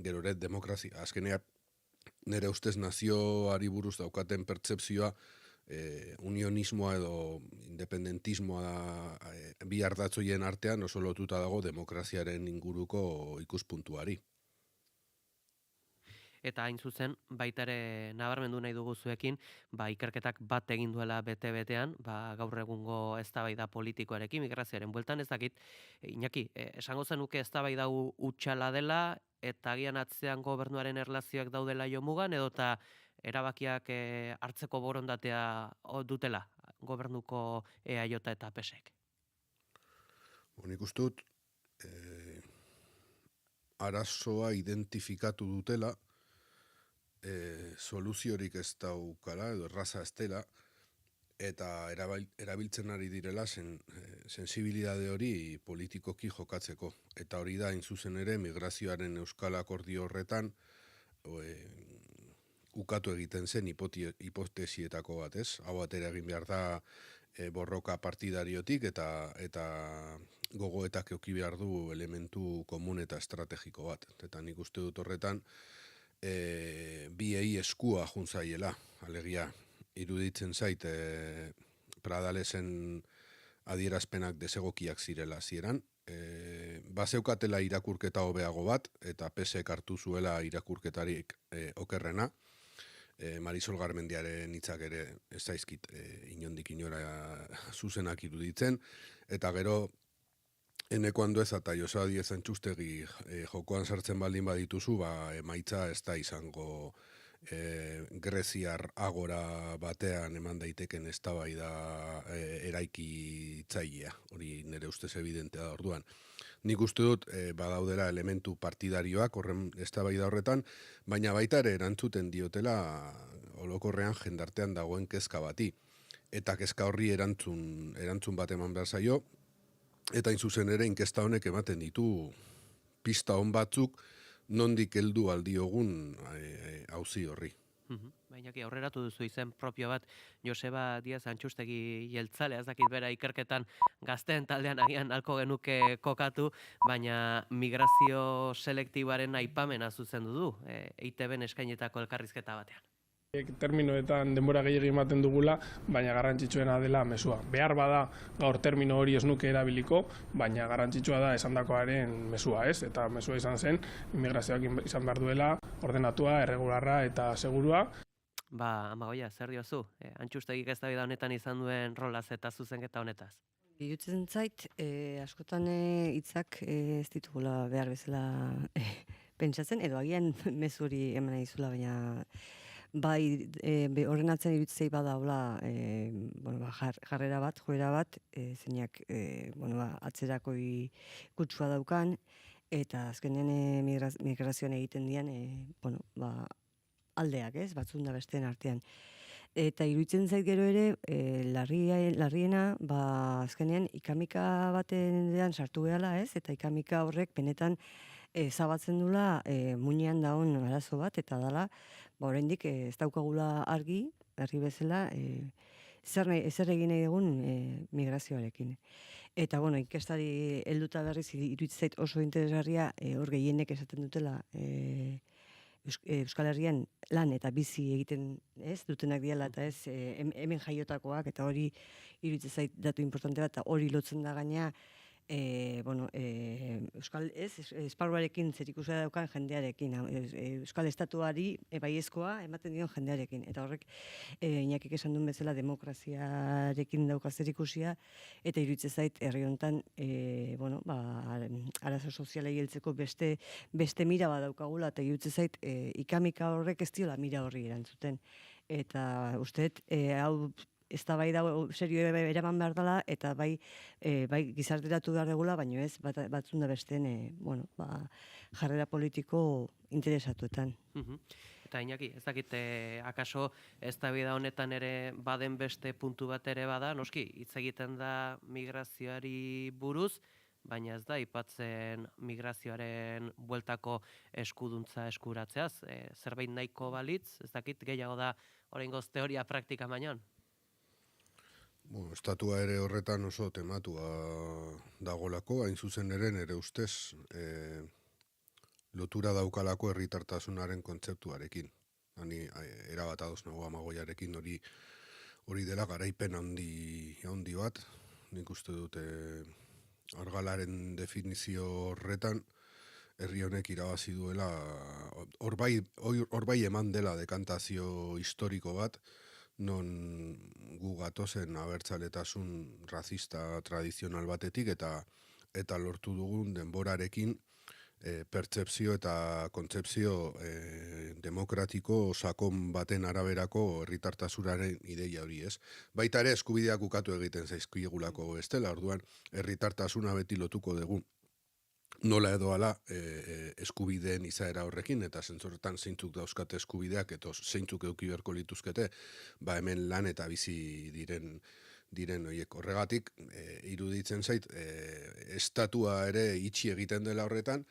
gero ere demokrazia, azkenean nire ustez nazioari buruz daukaten pertzepzioa, unionismoa edo independentismoa bi ardatz horien artean oso lotuta dago demokraziaren inguruko ikuspuntuari. Eta hain zuzen, baita ere nabarmendu nahi dugu zuekin, ikerketak bat egin duela bete-betean, gaur egungo eztabaida politikoarekin, migrazioaren bueltan, ez dakit, Iñaki, esango zenuke eztabaida utxala dela, eta agian atzean gobernuaren erlazioak daudela jomugan, edota erabakiak hartzeko borondatea dutela gobernuko EAJ eta PSek? Nik uste dut, arazoa identifikatu dutela, soluziorik ez daukala, edo erraza ez dela, eta erabiltzen ari direla sensibilidade hori politikoki jokatzeko. Eta hori da, zuzen ere, migrazioaren euskal akordio horretan ukatu egiten zen hipotesietako bat, ez? Hau atera egin behar da borroka partidariotik eta gogoetak euki behar du elementu komun eta estrategiko bat. Eta nik uste dut horretan biei eskua juntzaiela, alegia, iruditzen zait Pradalesen adierazpenak desegokiak zirela zieran. Bazeukatela irakurketa hobeago bat, eta PSek hartu zuela irakurketarik okerrena. Marisol Garmendiaren hitzak ere ez zaizkit inondik inora zuzenak iruditzen, eta gero Eneko Andueza eta Joseba Díez Antxustegi jokoan sartzen baldin badituzu, emaitza ez da izango greziar agora batean eman daiteken eztabaida eraikitzailea, hori nire ustez evidentea da orduan. Nik uste dut badaudela elementu partidarioak horren eztabaida horretan, baina baita ere erantzuten diotela orokorrean jendartean dagoen kezka bati. Eta kezka horri erantzun bat eman behar zaio, eta zuzen ere inkesta honek ematen ditu pista on batzuk nondik heldu aldiogun auzi horri. Bainaki aurreratu duzu izen propio bat Joseba Díez Antxustegi jeltzalea, ez dakit bera ikerketan gazteen taldean agian alko genuke kokatu, baina migrazio selektibaren aipamena zuzendu du EITB-en eskainetako elkarrizketa batean. Terminoetan denbora gehiegi ematen dugula, baina garrantzitsuena dela mezua. Behar bada gaur termino hori ez nuke erabiliko, baina garrantzitsua da esandakoaren mezua, ez? Eta mezua izan zen, immigrazioak izan behar duela, ordenatua, erregularra eta segurua. Amagoia, zer diozu? Antxustegik eztabaida honetan izan duen rolaz eta zuzenketa honetaz? Irutzen zait, askotan hitzak ez ditugula behar bezala pentsatzen, edo agian mezu hori eman izula, baina bai ordenatzen irutzei badaula jarrera bat, joera bat, zeinak atzerakoi kutsua daukan, eta azkenean migrazioan egiten dian aldeak, ez, batzun da besteen artean. Eta iruditzen zait gero ere, larriena, azkenean ikamika batean sartu gehala, ez, eta ikamika horrek benetan zabatzen dula muinean daun arazo bat, eta dala, oraindik ez daukagula argi, herri bezala, zer egin nahi dugun migrazioarekin. Eta, inkestari helduta berriz iruditzen zait oso interesgarria, hor gehienek esaten dutela Euskal Herrian lan eta bizi egiten dutenak diala, eta ez hemen jaiotakoak, eta hori iruditzen zait datu importante bat, eta hori lotzen da gaina, Euskal esparruarekin zerikusia daukan jendearekin, Euskal Estatuari baiezkoa ematen dion jendearekin, eta horrek Iñakik esan duen bezala demokraziarekin dauka zerikusia, eta iruditzen zait herri honetan arazo sozialei heltzeko beste mira bat daukagula, eta iruditzen zait ikamika horrek ez diola mira horri erantzuten, eta usteet hau eztabaida serio eraman behar dela, eta bai gizarteratu behar degula, baina ez batzun da besteen jarrera politiko interesatuetan. Eta Iñaki, ez dakit, akaso eztabaida honetan ere baden beste puntu bat ere bada, noski, hitz egiten da migrazioari buruz, baina ez da aipatzen migrazioaren bueltako eskuduntza eskuratzeaz. Zerbait nahiko balitz, ez dakit, gehiago da oraingoz teoria praktika bainoan? Estatua ere horretan oso tematua dagolako, hain zuzen ere nire ustez lotura daukalako herritartasunaren kontzeptuarekin. Hani erabat ados nago Amagoiarekin hori dela garaipen handi bat. Nik uste dute argalaren definizio horretan herri honek irabazi duela, hor bai eman dela dekantazio historiko bat, non gu gatozen abertzaletasun razista tradizional batetik eta lortu dugun denborarekin pertzepzio eta kontzepzio demokratiko sakon baten araberako herritartasunaren ideia hori, ez? Baita ere eskubideak ukatu egiten zaizkigulako bestela, orduan herritartasuna beti lotuko dugu nola edo ala eskubideen izaera horrekin, eta zentzoretan zeintzuk dauzkate eskubideak, eta zeintzuk eduki beharko lituzkete, hemen lan eta bizi diren horiek. Horregatik, iruditzen zait, estatua ere itxi egiten dela horretan,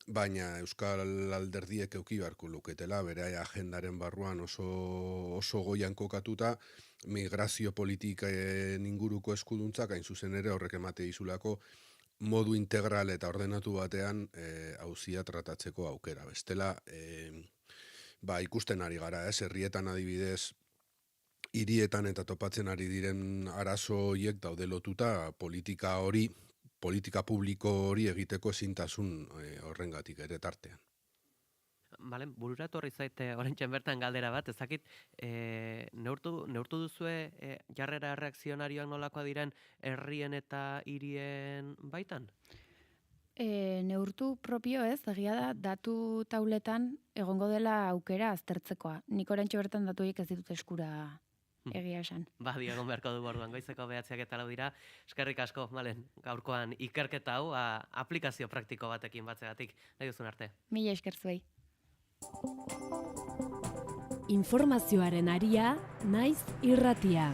baina Euskal Alderdiek eduki beharko luketela, bere agendaren barruan oso goian kokatuta, migrazio politiken inguruko eskuduntzak, hain zuzen ere horrek emate dizulako, modu integral eta ordenatu batean auzia tratatzeko aukera. Bestela, ikusten ari gara, herrietan adibidez, hirietan eta topatzen ari diren arazo horiek daude lotuta politika publiko hori egiteko ezintasun horrengatik ere tartean. Bale, burura etorri zaite oraintxen bertan galdera bat, ezakit, neurtu duzue jarrera reakzionarioak nolakoa diren herrien eta hirien baitan? Neurtu propio ez, egia da, datu tauletan egongo dela aukera aztertzekoa. Nik oraintxe bertan datu horiek ez ditut eskura egia esan. Diagon beharko du orduan, goizeko 9:00 dira. Eskerrik asko, Malen, gaurkoan ikerketa hau aplikazio praktiko batekin batzegatik. Nahi duzun arte. Mila esker zuei. Informazioaren aria, naiz irratia.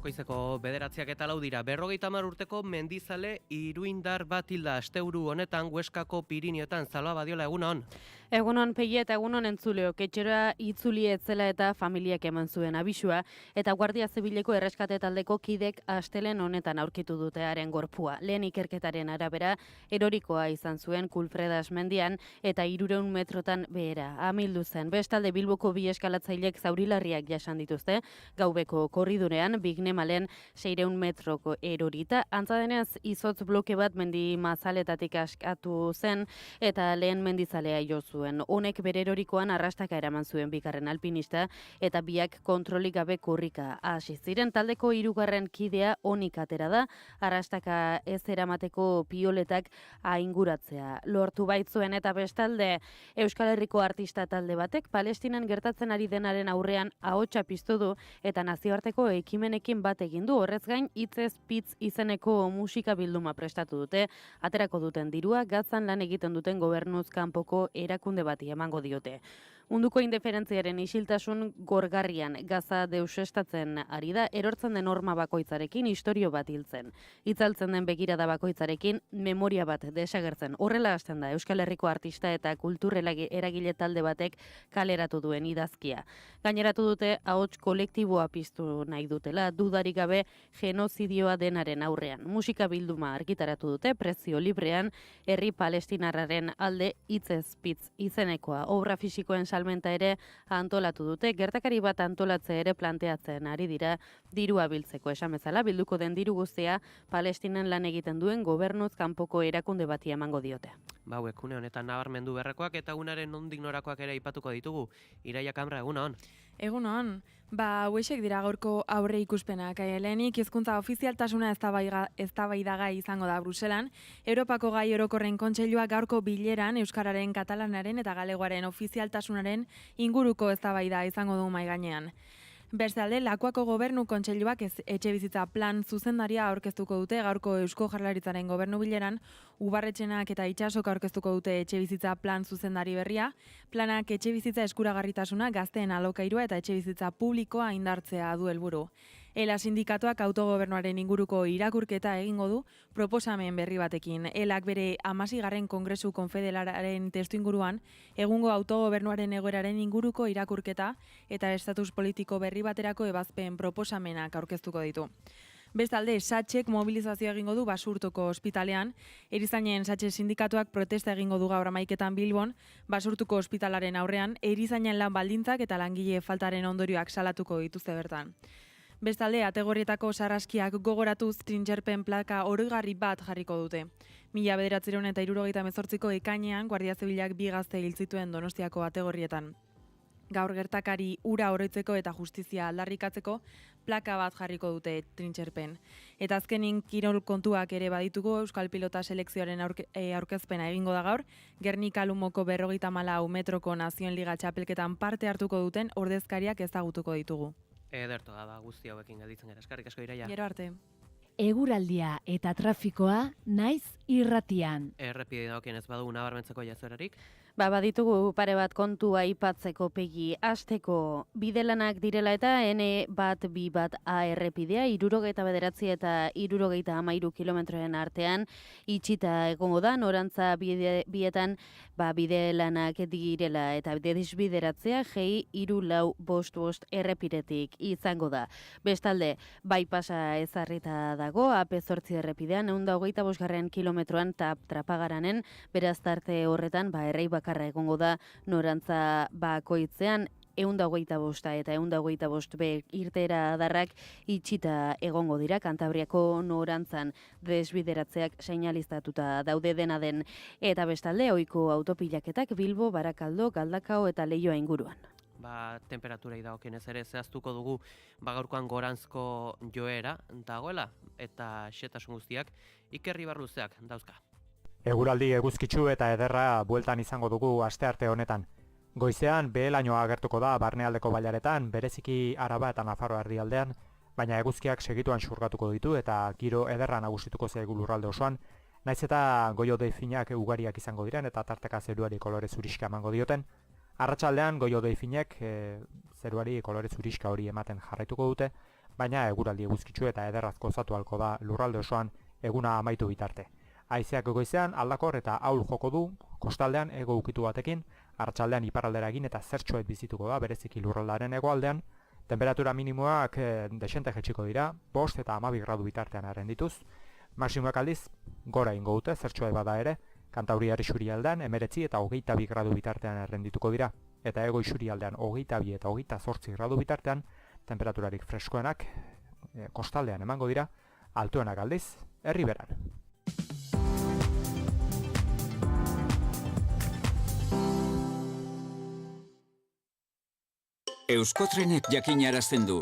Goizeko 9:04 dira. 50 urteko mendizale iruindar bat hilda asteburu honetan Hueskako Pirinioetan. Zaloa Badiola, egunon. Egunon Peia eta egunon entzuleok, etxera itzuli etzela eta familiak eman zuen abisua, eta Guardia Zibileko erreskate taldeko kidek astelen honetan aurkitu dute haren gorpua. Lehen ikerketaren arabera, erorikoa izan zuen Kulfredas mendian eta 300 metrotan behera. Amildu zen, bestalde Bilboko bi eskalatzailek zaurilarriak jasan dituzte, gaubeko korridurean, Bignemalen 600 metroko erorita. Antza denez, izotz bloke bat mendi mazaletatik askatu zen, eta lehen mendizalea jo zuen. Honek bere erorikoan arrastaka eraman zuen bigarren alpinista, eta biak kontrolik gabe korrika hasi ziren. Taldeko 3. kidea onik atera da, arrastaka ez eramateko pioletak ainguratzea lortu baitzuen, eta bestalde Euskal Herriko artista talde batek Palestinan gertatzen ari denaren aurrean ahotsa piztu du eta nazioarteko ekimenekin bat egin du. Horrez gain, hitzez pitz izeneko musika bilduma prestatu dute, aterako duten dirua Gazan lan egiten duten gobernuz kanpoko erakunde bati emango diote. Munduko indiferentziaren isiltasun gorgarrian Gaza deusestatzen ari da, erortzen den horma bakoitzarekin istorio bat hiltzen. Itzaltzen den begirada bakoitzarekin memoria bat desagertzen. Horrela hasten da Euskal Herriko artista eta kultur eragile talde batek kaleratu duen idazkia. Gaineratu dute ahots kolektiboa piztu nahi dutela, dudarik gabe genozidioa denaren aurrean. Musika bilduma argitaratu dute, prezio librean, herri palestinarraren alde hitzez pitz izenekoa. Obra fisikoen salmenta ere antolatu dute, gertakari bat antolatze ere planteatzen ari dira dirua biltzeko. Esan bezala, bilduko den diru guztia Palestinan lan egiten duen gobernuz kanpoko erakunde bati emango diote. Hauek une honetan nabarmendu berrekoak eta egunaren nondik norakoak ere aipatuko ditugu. Iraia Kamra, egunon. Egunon, hauexek dira gaurko aurre ikuspenak. Lehenik hizkuntza ofizialtasuna eztabaidagai izango da Bruselan. Europako gai orokorren kontseilua gaurko bileran euskararen, katalanaren eta galegoaren ofizialtasunaren inguruko eztabaida izango du mahai gainean. Bestalde, Lakuako gobernu kontseiluak etxebizitza plan zuzendaria aurkeztuko dute gaurko Eusko Jaurlaritzaren gobernu bileran, Ubarretxenak eta Itsasok aurkeztuko dute etxebizitza plan zuzendari berria. Planak etxebizitza eskuragarritasuna, gazteen alokairua eta etxebizitza publikoa indartzea du helburu. ELA sindikatuak autogobernuaren inguruko irakurketa egingo du proposamen berri batekin. ELAk bere 16. Kongresu Konfederalaren testu inguruan egungo autogobernuaren egoeraren inguruko irakurketa eta estatus politiko berri baterako ebazpen proposamenak aurkeztuko ditu. Bestalde, Satxek mobilizazioa egingo du Basurtoko ospitalean. Erizainen Satxe sindikatuak protesta egingo du gaur 11:00 Bilbon, Basurtuko ospitalaren aurrean, erizainen lan baldintzak eta langile faltaren ondorioak salatuko dituzte bertan. Bestalde, ategorrietako sarraskiak gogoratuz trintxerpen plaka oroigarri bat jarriko dute. 1978ko ekainean Guardia Zibilak 2 gazte hil zituen Donostiako ategorrietan. Gaur gertakari ura oroitzeko eta justizia aldarrikatzeko plaka bat jarriko dute trintxerpen. Eta azkenin kirol kontuak ere badituko Euskal Pilota selekzioaren aurkezpena egingo da gaur, Gernika Lumoko 54 metroko Nazioen Liga txapelketan parte hartuko duten ordezkariak ezagutuko ditugu. Ederto da, guzti hauekin gelditzen gara. Eskerrik asko Iraia. Gero arte. Eguraldia eta trafikoa naiz irratian. Errepide dagokien ez badugu nabarmentzeko jazorarik. Baditugu pare bat kontu aipatzeko Pegi. Hasteko bidelanak direla eta N1-2-A errepidea 69 eta 73 kilometroen artean itxita egongo da, norantza bietan bidelanak direla eta desbideratzea G345 errepidetik izango da. Bestalde, bypassa ezarrita dago, AP8 errepidean 125 kilometroan Trapagaranen, beraz tarte horretan errei bakarra egongo da norantza bakoitzean 125 eta 125B irteera darrak itxita egongo dira, Kantabriako norantzan desbideratzeak seinalizatuta daude dena den, eta bestalde ohiko autopilaketak Bilbo, Barakaldo, Galdakao eta Leioa inguruan. Temperaturai dagokienez ere zehaztuko dugu gaurkoan goranzko joera dagoela eta xetasun guztiak Iker Ibarluzeak dauzka. Eguraldi eguzkitsu eta ederra bueltan izango dugu astearte honetan. Goizean behe-lainoa agertuko da barnealdeko bailaretan, bereziki Araba eta Nafarroa erdialdean, baina eguzkiak segituan xurgatuko ditu eta giro ederra nagusituko zaigu lurralde osoan, naiz eta goio-hodei finak ugariak izango diren eta tarteka zeruari kolore zuriska emango dioten. Arratsaldean goio-hodei finek zeruari kolore zuriska hori ematen jarraituko dute, baina eguraldi eguzkitsu eta ederrazko zatu halko da lurralde osoan eguna amaitu bitarte. Haizeak goizean aldakor eta ahul joko du, kostaldean hego ukitu batekin, arratsaldean iparraldera egin eta zertxoet bizituko da bereziki lurraldaren hegoaldean, temperatura minimoak desente jaitsiko dira, 5 eta 12 gradu bitartean arendituz, maximoak aldiz gora ingo dute zertxoet bada ere, Kantauriar isurialdean 19 eta 22 gradu bitartean errendituko dira, eta ego isurialdean 22 eta 28 gradu bitartean, temperaturarik freskoenak kostaldean emango dira, altuenak aldiz, Erriberan. Euskotrenek jakinarazten du.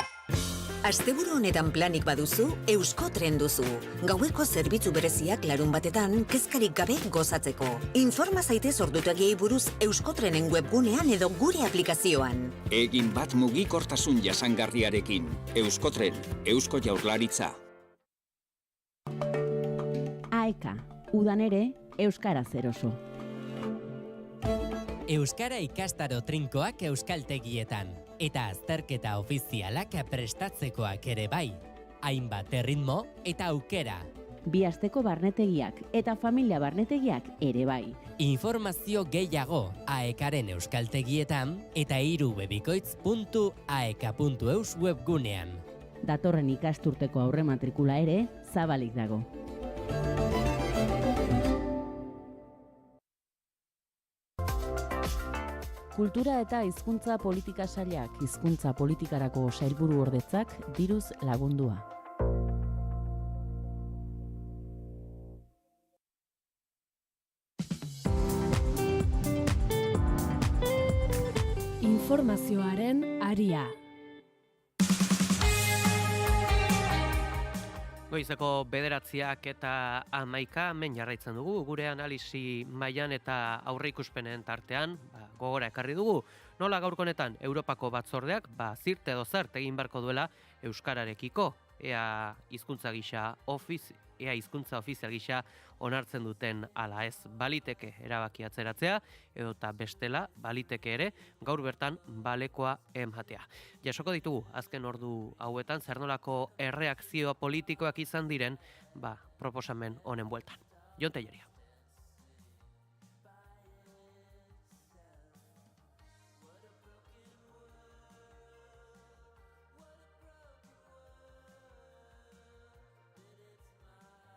Asteburu honetan planik baduzu, Euskotren duzu. Gaueko zerbitzu bereziak larun batetan, kezkarik gabe gozatzeko. Informa zaitez ordutegiei buruz Euskotrenen webgunean edo gure aplikazioan. Egin bat mugikortasun jasangarriarekin. Euskotren, Eusko Jaurlaritza. AEKA, udan ere, Euskara zeroso. Euskara ikastaro trinkoak euskaltegietan, eta azterketa ofizialak prestatzekoak ere bai. Hainbat erritmo eta aukera. Bi asteko barnetegiak eta familia barnetegiak ere bai. Informazio gehiago AEKaren euskaltegietan eta irubebikoitz.aeka.eus webgunean. Datorren ikasturteko aurrematrikula ere zabalik dago. Kultura eta hizkuntza politika sailak hizkuntza politikarako sailburu ordetzak diruz lagundua. Informazioaren aria. Goizeko 9 eta 11 hemen jarraitzen dugu, gure analisi mailan eta aurreikuspenen tartean, gogora ekarri dugu, nola gaurko honetan Europako batzordeak, zirt edo zert egin beharko duela euskararekiko, ea hizkuntza ofizial gisa onartzen duten ala ez, baliteke erabaki atzeratzea, edota bestela baliteke ere gaur bertan balekoa ematea. Jasoko ditugu azken ordu hauetan zer nolako erreakzio politikoak izan diren, proposamen honen bueltan. Jon Telleria.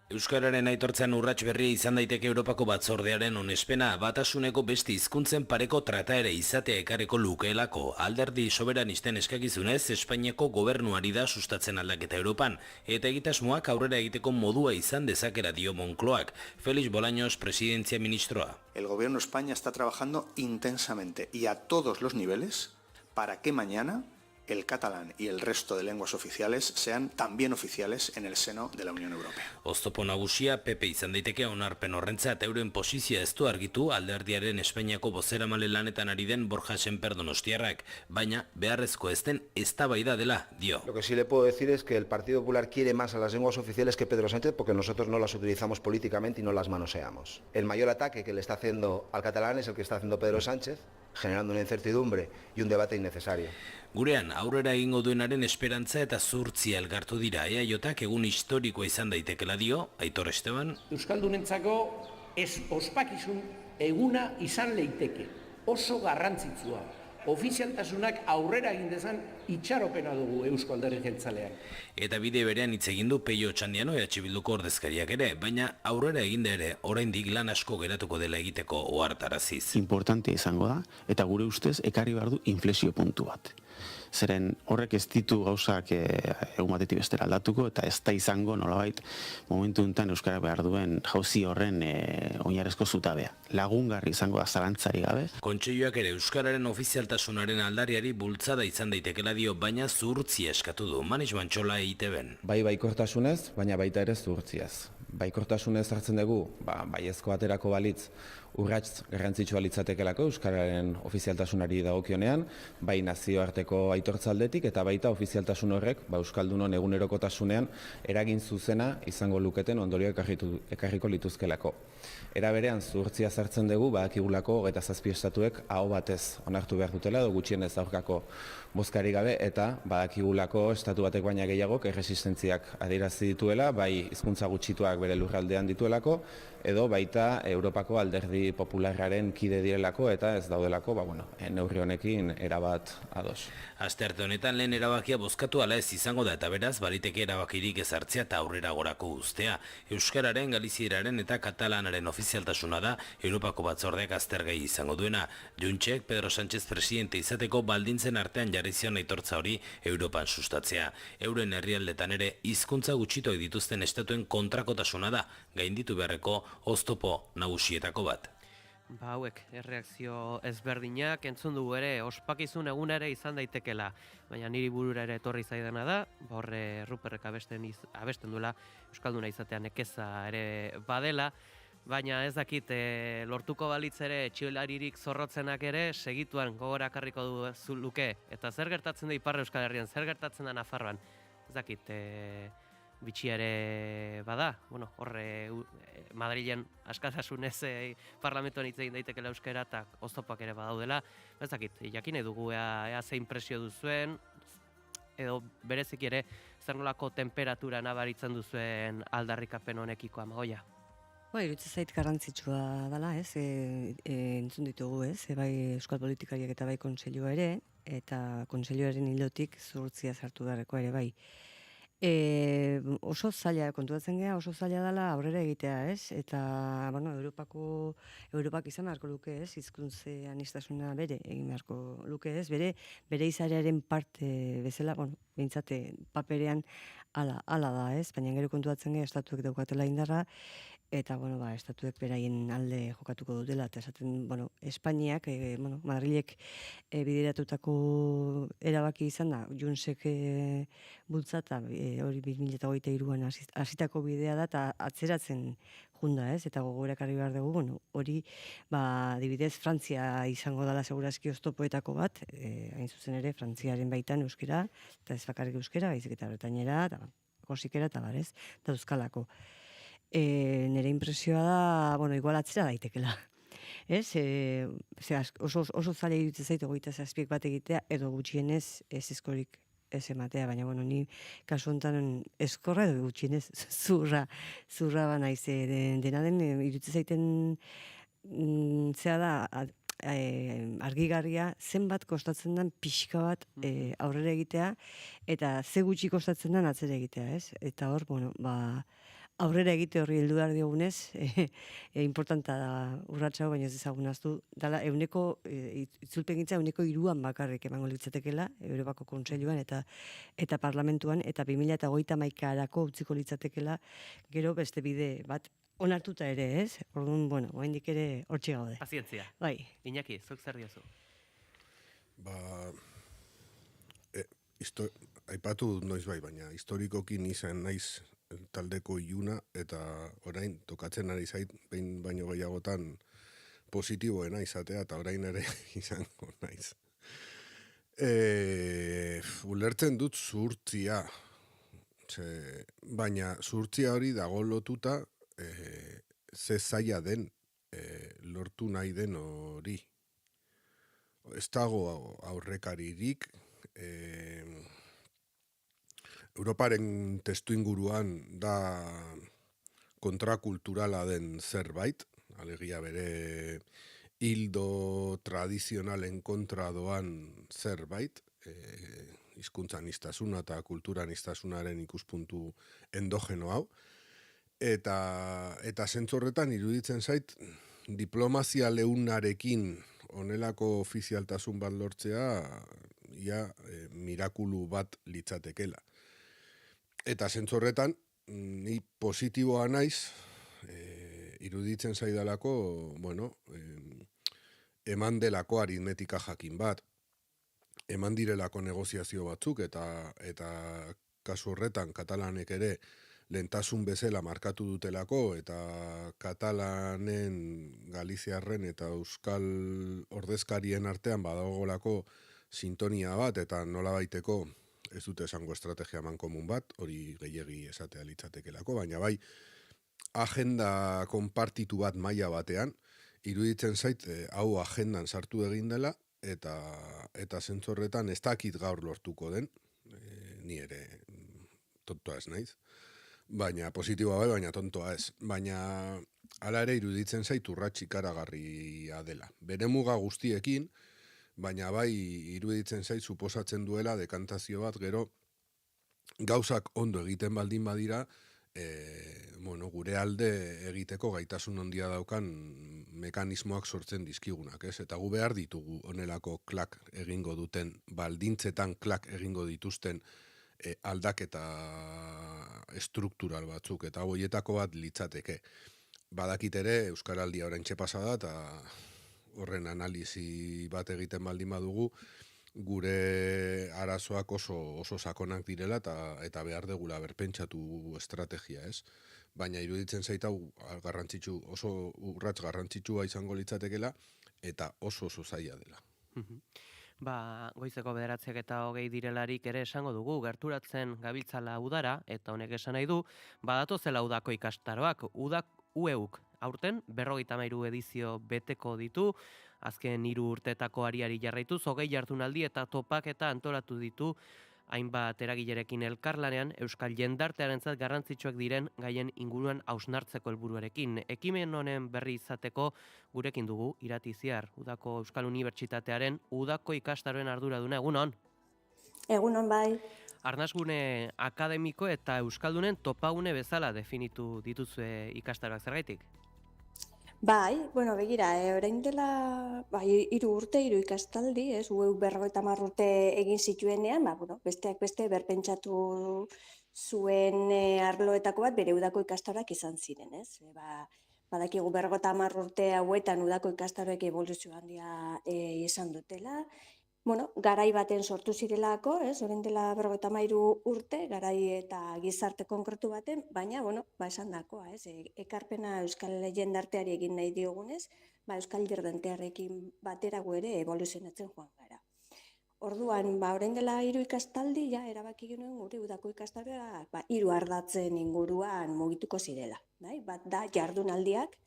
Euskararen aitortzean urrats berria izan daiteke Europako batzordearen onespena, batasuneko beste hizkuntzen pareko trataera izatea ekarreko lukeelako. Alderdi soberanisten eskakizunez, Espainiako gobernuari da sustatzen aldaketa Europan, eta egitasmoak aurrera egiteko modua izan dezakera dio Moncloak. Félix Bolaños, presidentzia ministroa. El gobierno de España está trabajando intensamente y a todos los niveles para que mañana el catalán y el resto de lenguas oficiales sean también oficiales en el seno de la Unión Europea. Oztopo nagusia PP izan daiteke onarpen horrentzat euren posizioa ez du argitu alderdiaren Espainiako bozeramale lanetan ari den Borja Sémper Donostiarrak, baina beharrezko ez den eztabaida dela dio. Lo que sí le puedo decir es que el Partido Popular quiere más a las lenguas oficiales que Pedro Sánchez porque nosotros no las utilizamos políticamente y no las manoseamos. El mayor ataque que le está haciendo al catalán es el que está haciendo Pedro Sánchez, generando una incertidumbre y un debate innecesario. Gurean, aurrera egingo duenaren esperantza eta zuhurtzia elgartu dira EAJak egun historikoa izan daitekela dio, Aitor Esteban. Euskaldunentzako ez ospakizun eguna izan leiteke, oso garrantzitsua. Ofizialtasunak aurrera egin dezan itxaropena dugu Eusko Alderdi Jeltzalean. Eta bide berean hitz egin du Peio Otxandiano EH Bilduko ordezkariak ere, baina aurrera egin ere oraindik lan asko geratuko dela egiteko ohartaraziz. Importante izango da eta gure ustez ekarri behar du inflexio puntu bat. Zeren horrek ez ditu gauzak egun batetik bestera aldatuko eta ez da izango nolabait momentu honetan euskara behar duen jauzi horren oinarrezko zutabea. Lagungarri izango da zalantzari gabe. Kontseiluak ere euskararen ofizialtasunaren aldariari bultzada izan daitekela dio, baina zuhurtzia eskatu du. Manis Mantxola EITB-en. Bai baikortasunez, baina baita ere zuhurtziaz. Baikortasunez hartzen dugu, baiezko aterako balitz urrats garrantzitsua litzatekelako euskararen ofizialtasunari dagokionean, bai nazioarteko aitortza aldetik eta baita ofizialtasun horrek euskaldunon egunerokotasunean eragin zuzena izango luketen ondorioak ekarriko lituzkelako. Era berean zuhurtzia sartzen dugu badakigulako 27 estatuek aho batez onartu behar dutela edo gutxienez aurkako bozkari gabe eta badakigulako estatu batek baina gehiagok erresistentziak adierazi dituela, bai hizkuntza gutxituak bere lurraldean dituelako edo baita Europako alderdi popularraren kide direlako eta ez daudelako neurri honekin erabat ados. Astearte honetan lehen erabakia bozkatu ala ez izango da eta beraz baliteke erabakirik ez hartzea eta aurrera gorako uztea. Euskararen, galizieraren eta katalanaren ofizialtasuna da Europako batzordeak aztergai izango duena. Juntsek Pedro Sánchez presidente izateko baldintzen artean jarri zion aitortza hori Europan sustatzea. Euren herrialdetan ere hizkuntza gutxituak dituzten estatuen kontrakotasuna da, gainditu beharreko oztopo nagusietako bat. Hauek, erreakzio ezberdinak, entzun dugu ere, ospakizun egun ere izan daitekela, baina niri burura ere etorri zaidana da, horre Ruperrek abesten duela, euskalduna izatean nekeza ere badela, baina ez dakit lortuko balitz ere txilaririk zorrotzenak ere segituan gogorakarriko du luke, eta zer gertatzen da Ipar Euskal Herrian, zer gertatzen da Nafarroan, ez dakit bitxia ere bada, horre Madrilen askatasunez parlamentuan hitz egin daitekela euskara eta oztopak ere badaudela, ez dakit, jakin dugu ea zein presio duzuen, edo berezik ere zer nolako temperatura nabaritzen duzuen aldarrikapen honekiko Amagoia. Iruditzen zait garrantzitsua dela, entzun ditugu, bai euskal politikariak eta bai kontseilua ere, eta kontseiluaren ildotik zuhurtzia sartu beharreko ere bai. Oso zaila, konturatzen geha, oso zaila dela aurrera egitea, eta, Europak izan beharko luke, hizkuntze aniztasuna bere egin beharko luke, bere izarearen parte bezala, behintzate paperean ala da, baina gero konturatzen geha, estatuek daukatela indarra, eta, estatuek beraien alde jokatuko dutela, eta esaten, Espainiak, Madrilek bideratutako erabaki izan da, Juntsek bultzata, hori 2023an hasitako bidea da, eta atzeratzen junda, eta gogorakarri behar dugu, hori, adibidez, Frantzia izango dela segurazki oztopoetako bat, hain zuzen ere, Frantziaren baitan euskera, eta ez bakarrik euskera, baizik eta bretainera, eta korsikera, eta barez, eta euskalako. Nire impresioa da, igual atzera daitekela. Oso zaila iruditzen zaitu 27 bat egitea, edo gutxienez ez eskorik ez ematea, baina ni kasu honetan eskorra edo gutxienez zurra banaiz dena den iruditzen zaiten da argigarria zenbat kostatzen den pixka bat aurrera egitea eta ze gutxi kostatzen den atzera egitea, eta hor, aurrera egite horri heldu behar diogunez, importanta da urratsa hau, baina ez ezagunaztu, dala itzulpengintza 3% bakarrik emango litzatekela, Europako Kontseiluan eta Parlamentuan, eta 2021arako utziko litzatekela, gero beste bide bat onartuta ere, Orduan, oraindik ere hortxe gaude. Pazientzia. Bai. Iñaki, zuk zer diozu? aipatu dut noiz bai, baina historikoki izan naiz taldeko iluna, eta orain tokatzen ari zait, behin baino gehiagotan positiboena izatea, eta orain ere izango naiz. Ulertzen dut zuhurtzia, baina zuhurtzia hori dago lotuta ze zaila den lortu nahi den hori. Ez dago aurrekaririk, Europaren testu inguruan da kontrakulturala den zerbait, alegia bere hildo tradizionalen kontra doan zerbait, hizkuntza aniztasuna eta kultura anistasunaren ikuspuntu endogeno hau, eta zentzorretan iruditzen zait diplomazia leunarekin honelako ofizialtasun bat lortzea mirakulu bat litzatekela. Eta zentzorretan, ni positiboa naiz, iruditzen zaidalako, eman delako aritmetika jakin bat, eman direlako negoziazio batzuk, eta kasu horretan katalanek ere lehentasun bezala markatu dutelako, eta katalanen, galiziarren eta euskal ordezkarien artean badagolako sintonia bat, eta nola baiteko ez dute esango estrategia mankomun bat, hori gehiegi esatea litzatekelako, baina bai, agenda konpartitu bat maila batean, iruditzen zait, hau agendan sartu egin dela, eta zentzorretan ez dakit gaur lortuko den, ni ere tontoa ez naiz, baina positiboa bai, baina tontoa ez, baina hala ere iruditzen zait urrats ikaragarria dela. Bere muga guztiekin, baina bai iruditzen zait suposatzen duela dekantazio bat gero gauzak ondo egiten baldin badira, gure alde egiteko gaitasun handia daukan mekanismoak sortzen dizkigunak, ez? Eta gu behar ditugu honelako klak egingo duten, baldintzetan klak egingo dituzten aldaketa estruktural batzuk, eta horietako bat litzateke. Badakit ere, Euskaraldia oraintxe pasa da, eta horren analizi bat egiten baldin badugu, gure arazoak oso sakonak direla eta behar degula berpentsatu estrategia, ez? Baina iruditzen zait hau oso urrats garrantzitsua izango litzatekela eta oso zaila dela. Goizeko 9:20 direlarik ere esango dugu, gerturatzen gabiltzala udara, eta honek esan nahi du, badatozela udako ikastaroak, UEUk aurten 53 edizio beteko ditu, azken 3 urteetako ariari jarraituz, 20 jardunaldi eta topaketa antolatu ditu, hainbat eragilerekin elkarlanean, euskal jendartearentzat garrantzitsuak diren gaien inguruan hausnartzeko helburuarekin. Ekimen honen berri izateko gurekin dugu Iratiziar, Udako Euskal Unibertsitatearen Udako ikastaroen arduraduna, egunon? Egunon bai. Arnasgune akademiko eta euskaldunen topagune bezala definitu dituzue ikastaroak, zergaitik? Bai, begira, orain dela 3 urte, 3 ikastaldi, UEU 50 urte egin zituenean, besteak beste berpentsatu zuen arloetako bat bere udako ikastaroak izan ziren, ez? Badakigu 50 urte hauetan udako ikastaroek eboluzio handia izan dutela, garai baten sortu zirelako, orain dela 53 urte, garai eta gizarte konkretu baten, baina, esan dakoa, ekarpena euskal jendarteari egin nahi diogunez, euskal jendartearekin batera ere evoluzionatzen joan gara. Orduan, orain dela 3 ikastaldi, erabaki genuen gure udako ikastaroa 3 ardatzen inguruan mugituko zirela. Bat da jardunaldiak,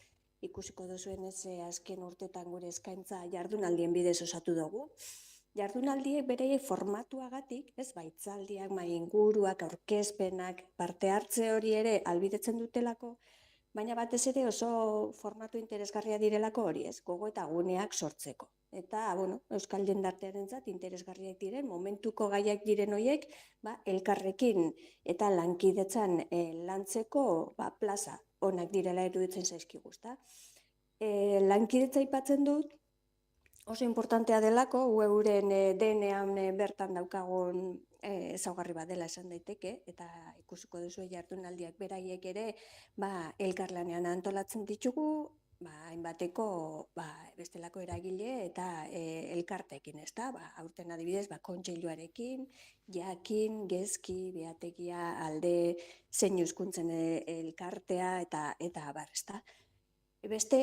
ikusiko duzuen azken urtetan gure eskaintza jardunaldien bidez osatu dugu. Jardunaldiek bere formatuagatik, baitzaldiak, inguruak, aurkezpenak, parte hartze hori ere albidetzen dutelako, baina batez ere oso formatu interesgarria direlako hori, gogo eta guneak sortzeko. Eta, euskal jendartearentzat interesgarriak diren, momentuko gaiak diren horiek, elkarrekin eta lankidetzan lantzeko plaza onak direla iruditzen zaizkigu. Lankidetza aipatzen dut, oso importantea delako, UEUren DNA-an bertan daukagun ezaugarri bat dela esan daiteke, eta ikusiko duzu jardunaldiak beraiek ere elkarlanean antolatzen ditugu, hainbateko bestelako eragile eta elkartekin, ez da? Aurten adibidez, kontseiluarekin, jakin, gezki, behategia, alde, zein hizkuntzen elkartea eta abar, ez da? Beste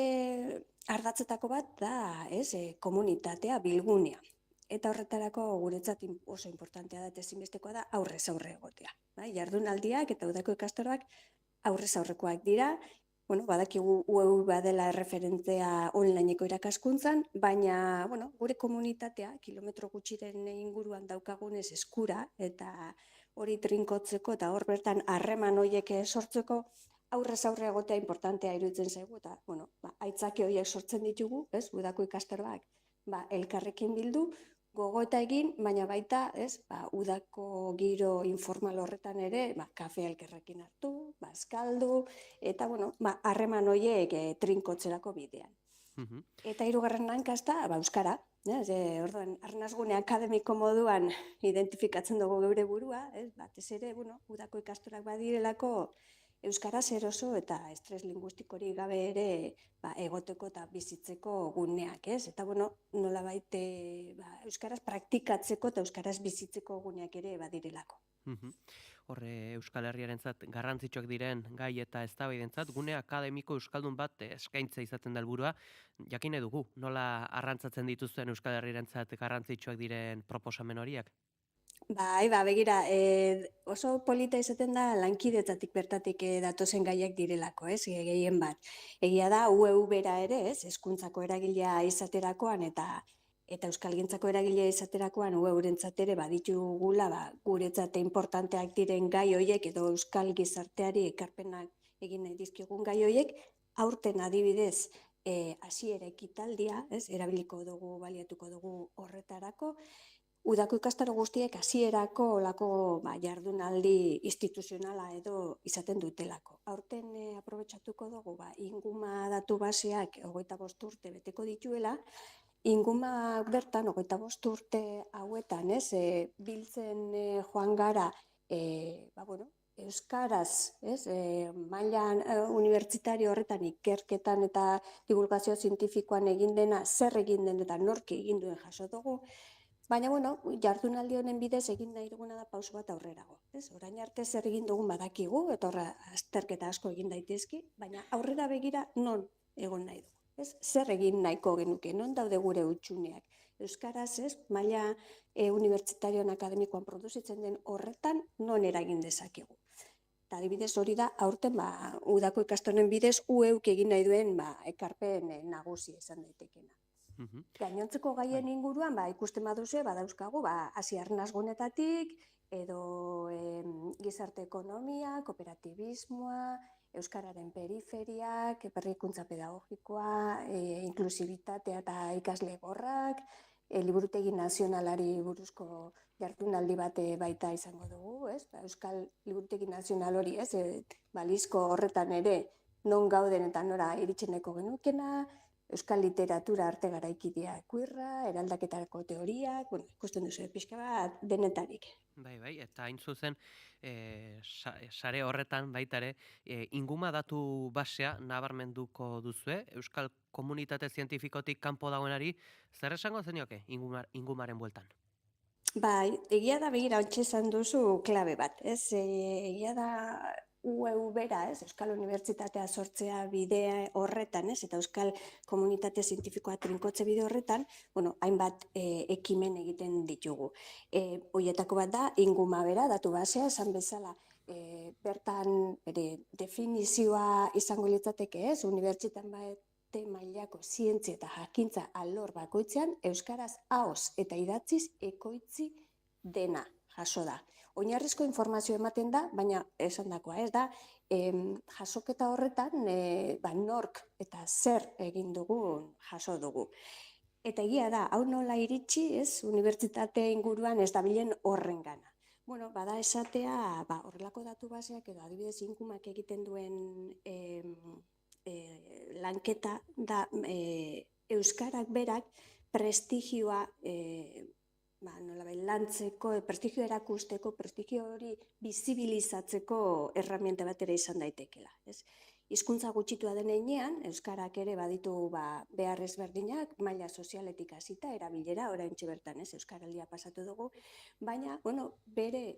ardatzetako bat da, komunitatea, bilgunea. Eta horretarako guretzat oso importantea da eta ezinbestekoa da aurrez aurre egotea. Jardunaldiak eta udako ikastaroak aurrez aurrekoak dira, badakigu UEU badela erreferentzia onlineko irakaskuntzan, baina gure komunitatea kilometro gutxiren inguruan daukagunez eskura eta hori trinkotzeko eta hor bertan harreman horiek sortzeko aurrez aurre egotea importantea iruditzen zaigu eta aitzaki horiek sortzen ditugu, udako ikastaroak elkarrekin bildu, gogoeta egin, baina baita, udako giro informal horretan ere, kafe elkarrekin hartu, eskaldu, eta, harreman horiek trinkotzerako bidean. Eta hirugarren hankasta, euskara, orduan, arnasgune akademiko moduan identifikatzen dugu geure burua, batez ere, udako ikastorak badirelako, euskaraz eroso eta estres linguistikorik gabe ere egoteko eta bizitzeko guneak, eta nolabait euskaraz praktikatzeko eta euskaraz bizitzeko guneak ere badirelako. Horre Euskal Herriarentzat garrantzitsuak diren gai eta eztabaidentzat gune akademiko euskaldun bat eskaintza izaten da helburua. Jakin dugu, nola arrantzatzen dituzuen Euskal Herriarentzat garrantzitsuak diren proposamen horiek? Begira, oso polita izaten da lankidetzatik bertatik datozen gaiak direlako, gehien bat. Egia da, UEU bera ere, hezkuntzako eragilea izaterakoan eta euskalgintzako eragilea izaterakoan UEUrentzat ere baditugula guretzat importanteak diren gai horiek edo euskal gizarteari ekarpenak egin nahi dizkigun gai horiek, aurten adibidez hasiera ekitaldia, erabiliko dugu, baliatuko dugu horretarako, udako ikastaro guztiek hasierako olako jardunaldi instituzionala edo izaten dutelako. Aurten aprobetxatuko dugu inguma datu baseak 25 urte beteko dituela, inguma bertan 25 urte hauetan biltzen joan gara euskaraz, mailan unibertsitario horretan ikerketan eta divulgazio zientifikoan egin dena, zer egin den eta norki egin duen jaso dugu. Baina, jardunaldi honen bidez egin nahi duguna da pauso bat aurrerago. Orain arte zer egin dugun badakigu, eta horra azterketa asko egin daitezki, baina aurrera begira non egon nahi dugu. Zer egin nahiko genuke, non daude gure hutsuneak. Euskaraz, maila unibertsitarioan akademikoan produzitzen den horretan non eragin dezakegu. Eta adibidez hori da, aurten udako ikastoren bidez UEUk egin nahi duen ekarpen nagusia izan daitekena. Gainontzeko gaien inguruan, ikusten baduzu, badauzkagu, hasi arnasgunetatik, edo gizarte ekonomia, kooperatibismoa, euskararen periferiak, berrikuntza pedagogikoa, inklusibitatea eta ikasle gorrak, liburutegi nazionalari buruzko jardunaldi bat baita izango dugu, Euskal Liburutegi Nazional hori, balizko horretan ere non gauden eta nora iritseneko genukena, Euskal literatura arte garaikidea kuirra, eraldaketarako teoriak, ikusten duzu pixka bat denetarik. Bai, eta hain zuzen, sare horretan baita ere, inguma datu basea nabarmenduko duzue, Euskal komunitate zientifikotik kanpo dagoenari, zer esango zenioke ingumaren bueltan? Bai, egia da begira ontsa esan duzu klabe bat, egia da UEU bera, Euskal Unibertsitatea sortzea bidea horretan, eta Euskal Komunitate Zientifikoa trinkotze bide horretan, hainbat ekimen egiten ditugu. Hoietako bat da, inguma bera, datu basea, esan bezala, bertan definizioa izango litzateke, unibertsitan bate mailako zientzia eta jakintza alor bakoitzean, euskaraz ahoz eta idatziz ekoitzi dena jaso da. Oinarrizko informazio ematen da, baina esan dakoa ez da, jasoketa horretan nork eta zer egin dugu jaso dugu. Eta egia da, hau nola iritsi, unibertsitate inguruan ez dabilen horren gana. Bada esatea, horrelako datu baseak edo adibidez ingumak egiten duen lanketa da euskarak berak prestigioa lantzeko, prestigio erakusteko, prestigio hori bizibilizatzeko erramienta bat ere izan daitekela. hizkuntza gutxitua den heinean, euskarak ere baditu behar ezberdinak, maila sozialetik hasita, erabilera, oraintxe bertan, euskaraldia pasatu dugu, baina, bere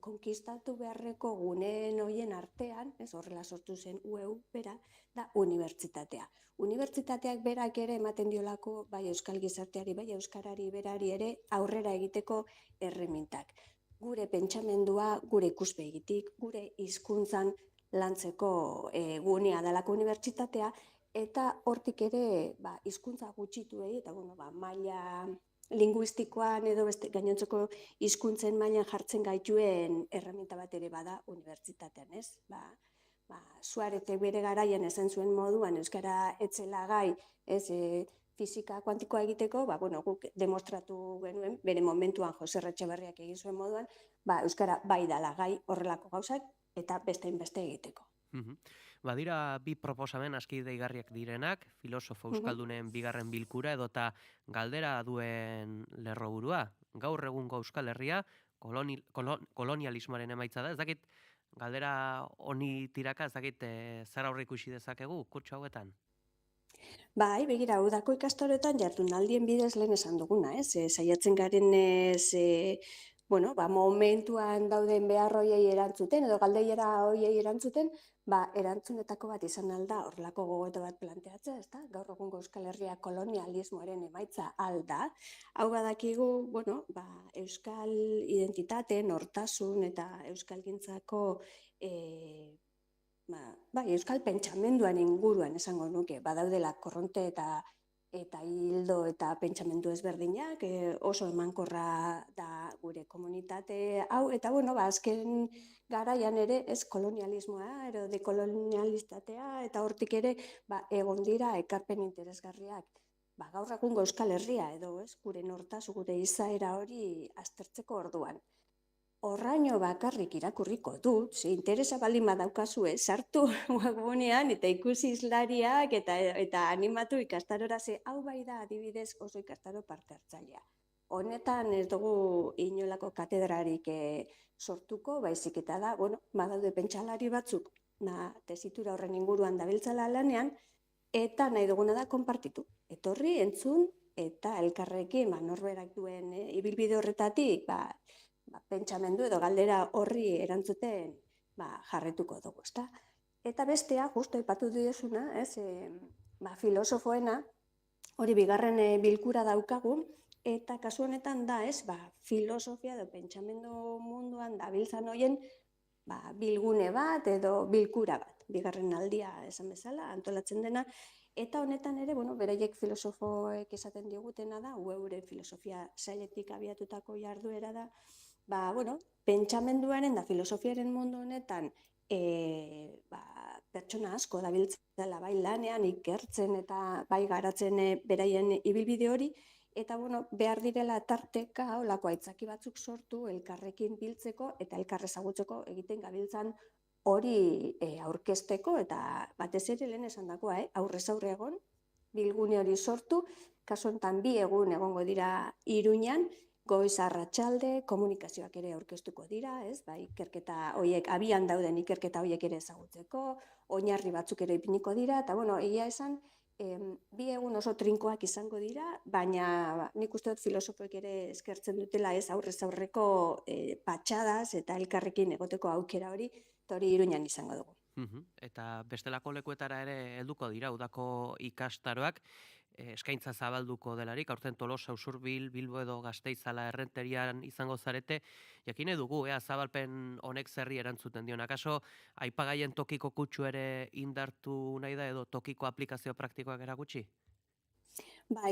konkistatu beharreko guneen hoien artean, horrela sortu zen UEU bera, da unibertsitatea. Unibertsitateak berak ere ematen diolako bai euskal gizarteari, bai euskarari berari ere aurrera egiteko erremintak. Gure pentsamendua, gure ikuspegitik, gure hizkuntzan lantzeko gunea dalako unibertsitatea, eta hortik ere hizkuntza gutxituei, eta maila linguistikoan edo gainontzeko hizkuntzen mailan jartzen gaituen erreminta bat ere bada unibertsitatean, ez? Suaretek bere garaian esan zuen moduan euskara etzela gai, fisika kuantikoa egiteko, guk demostratu genuen, bere momentuan Jose Etxeberriak egin zuen moduan, euskara bai dala gai horrelako gauzak eta beste inbeste egiteko. Badira bi proposamen aski deigarriak direnak, filosofo euskaldunen bigarren bilkura edota galdera duen lerroburua. Gaur egungo Euskal Herria kolonialismoaren emaitza da, ez dakit galdera honi tiraka, ez dakit zer aurre ikusi dezakegu kurtso hauetan? Bai, begira, udako ikastoretan jardunaldien bidez lehen esan duguna, saiatzen garen momentuan dauden behar hoiei erantzuten, edo galdeiera hoiei erantzuten, erantzunetako bat izan alda horrelako gogoeta bat planteatzea, ezta? Gaur egungo Euskal Herria kolonialismoaren emaitza alda. Hau badakigu, euskal identitate, nortasun eta euskalgintzako euskal pentsamenduan inguruan esango nuke, badaudela korronte eta hildo eta pentsamendu ezberdinak, oso emankorra da gure komunitate hau, eta azken garaian ere ez kolonialismoa, ero dekolonialistatea, eta hortik ere egon dira ekarpen interesgarriak. Gaur egungo Euskal Herria edo gure nortasun, gure izaera hori aztertzeko orduan. Horraino bakarrik irakurriko dut, interesa baldin badaukazue, sartu webgunean eta ikusi islariak eta animatu ikastarora, hau bai da adibidez oso ikastaro parte hartzailea. Honetan ez dugu inolako katedrarik sortuko, baizik eta da, badaude pentsalari batzuk, tesitura horren inguruan dabiltzala lanean, eta nahi duguna da konpartitu. Etorri, entzun, eta elkarrekin norberak duen ibilbide horretatik, pentsamendu edo galdera horri erantzuten jarretuko dugu, ezta? Eta bestea, justo aipatu dudazuna, filosofoena, hori bigarren bilkura daukagu, eta kasu honetan da, filosofia edo pentsamendu munduan dabiltzan hoien bilgune bat edo bilkura bat, bigarren aldia esan bezala, antolatzen dena, eta honetan ere, beraiek filosofoek esaten digutena da, euren filosofia sailetik abiatutako jarduera da, pentsamenduaren da filosofiaren mundu honetan pertsona asko dabiltzela bai lanean, ikertzen eta bai garatzen beraien ibilbide hori, eta behar direla tarteka olako aitzaki batzuk sortu elkarrekin biltzeko eta elkarrezagutzeko egiten gabiltzan hori aurkezteko, eta batez ere lehen esan dagoa, aurrez aurre egon, bilgune hori sortu, kasu honetan 2 egun egongo dira Iruñan, goiz arratsalde, komunikazioak ere aurkeztuko dira, ikerketa horiek, abian dauden ikerketa horiek ere ezagutzeko, oinarri batzuk ere ipiniko dira, eta egia esan, 2 egun oso trinkoak izango dira, baina nik uste dut filosofoek ere eskertzen dutela aurrez aurreko patxadaz eta elkarrekin egoteko aukera hori, eta hori Iruñan izango dugu. Eta bestelako lekuetara ere helduko dira udako ikastaroak, eskaintza zabalduko delarik, aurten Tolosa, Usurbil, Bilbo edo Gasteizala Errenterian izango zarete, jakine dugu, zabalpen honek zerri erantzuten dion, akaso aipagaien tokiko kutsu ere indartu nahi da edo tokiko aplikazio praktikoak erakutsi?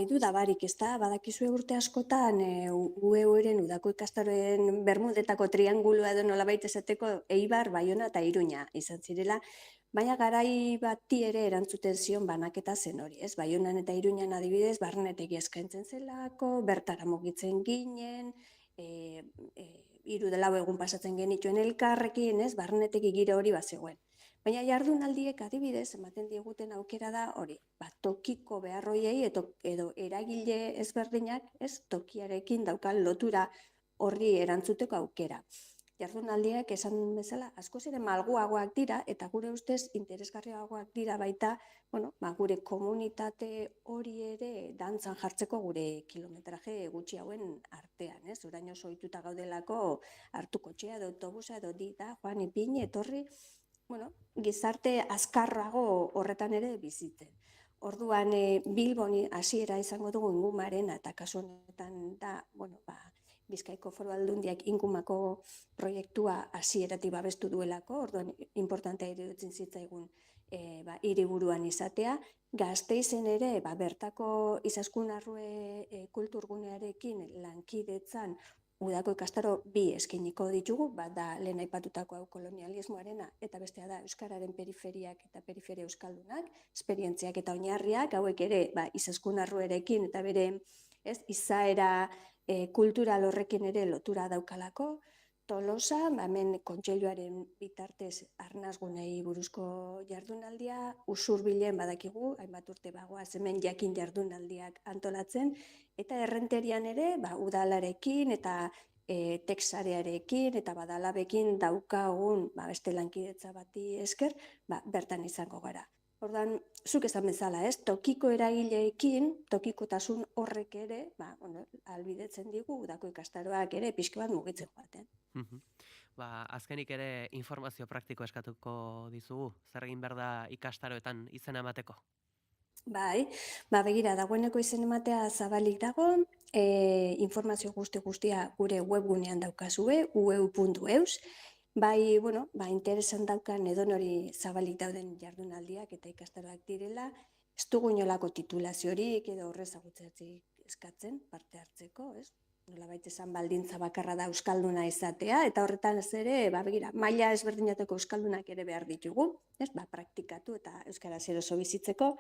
Duda barik, ez da, badakizue urte askotan UEU-ren udako ikastaroen Bermudetako triangulua edo nolabait esateko Eibar, Baiona eta Iruña izan zirela, baina garai bati ere erantzuten zion banaketa zen hori, Baionan eta Iruñan adibidez, barnetegi eskaintzen zelako, bertara mugitzen ginen, 3-4 egun pasatzen genituen elkarrekin, barnetegi giro hori bazegoen. Baina jardunaldiek adibidez, ematen diguten aukera da hori, tokiko behar hoiei edo eragile ezberdinak, tokiarekin daukan lotura horri erantzuteko aukera. jardunaldiak esan bezala askoz ere malguagoak dira eta gure ustez interesgarriagoak dira baita, gure komunitate hori ere dantzan jartzeko gure kilometraje gutxi hauen artean, ez? Uraino ohituta gaudelako hartu kotxea edo autobusa edo joan ipini etorri, gizarte azkarrago horretan ere bizitzen. Orduan, Bilbon hasiera izango dugu ingumaren eta kasu honetan da, Bizkaiko Foru Aldundiak ingumako proiektua hasieratik babestu duelako, orduan importantea iruditzen zitzaigun hiriburuan izatea. Gasteizen ere, bertako Izaskun Arrue kulturgunearekin lankidetzan udako ikastaro 2 eskainiko ditugu, bat da lehen aipatutako hau kolonialismoarena, eta bestea da Euskararen periferiak eta periferia euskaldunak, esperientziak eta oinarriak, hauek ere Izaskun Arruerekin eta bere izaera kultural horrekin ere lotura daukalako. Tolosa, hemen kontseiluaren bitartez arnasgunei buruzko jardunaldia, Usurbilen badakigu, hainbat urte bagoaz hemen jakin jardunaldiak antolatzen, eta Errenterian ere, udalarekin eta teksarearekin eta badalabekin daukagun beste lankidetza bati esker, bertan izango gara. Ordan, zuk esan bezala, tokiko eragileekin, tokikotasun horrek ere, albidetzen digu, udako ikastaroak ere pixka bat mugitzen joaten. Azkenik ere informazio praktiko eskatuko dizugu, zer egin behar da ikastaroetan izena emateko? Begira, dagoeneko izen ematea zabalik dago, informazio guztia gure webgunean daukazue, ueu.eus, interesan daukan edonori zabalik dauden jardunaldiak eta ikastaroak direla, ez dugu inolako titulaziorik edo horrezagutzeatzik eskatzen parte hartzeko, ez? Nolabait esan baldintza bakarra da euskalduna izatea, eta horretan ez ere, maila ezberdinateko euskaldunak ere behar ditugu, praktikatu eta euskaraz eroso bizitzeko,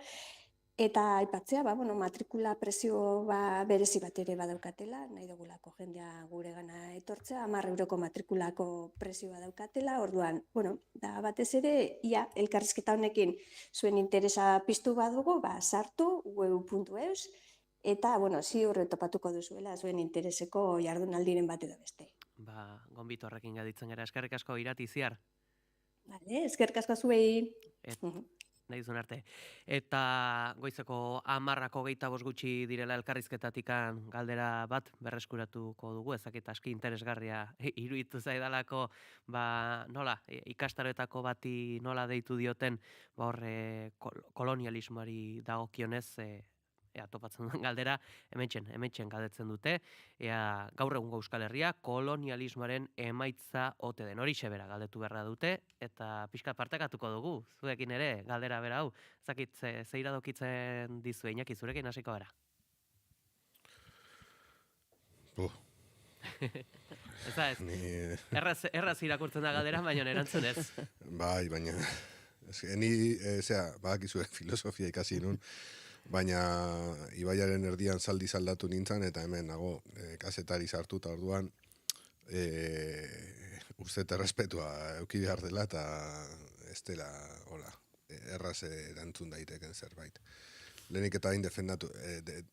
eta aipatzea, matrikula presio berezi bat ere badaukatela, nahi dugulako jendea gure gana etortzea, 10 euroko matrikulako presioa daukatela, orduan, da batez ere, elkarrizketa honekin zuen interesa piztu badugu, sartu, ueu.eus, eta, ziur topatuko duzuela zuen intereseko jardunaldiren bat edo beste. Gonbito horrekin gaditzen gara, eskerrik asko Irati Ziar. Eskerrik asko zuei. Nahi duzun arte. Eta goizeko 10:25 gutxi direla elkarrizketatikan galdera bat berreskuratuko dugu, ezakit aski interesgarria iruditu zaidalako, nola, ikastaroetako bati nola deitu dioten, kolonialismoari dagokionez, topatzen duen galdera, hementxen galdetzen dute, gaur egungo Euskal Herria kolonialismoaren emaitza ote den, hori xebera galdetu beharra dute, eta pixka partekatuko dugu, zuekin ere, galdera bera hau, zakit zeira dokitzen dizu, Iñaki, zurekin hasiko gara. Erraz irakurtzen da galdera, baina erantzun ez. Baina, badakizue filosofia ikasi nun, baina ibaiaren erdian zaldi zaldatu nintzen, eta hemen nago kazetari sartuta orduan uste errespetua euki behar dela, eta ez dela erraz erantzun daiteken zerbait. Lehenik eta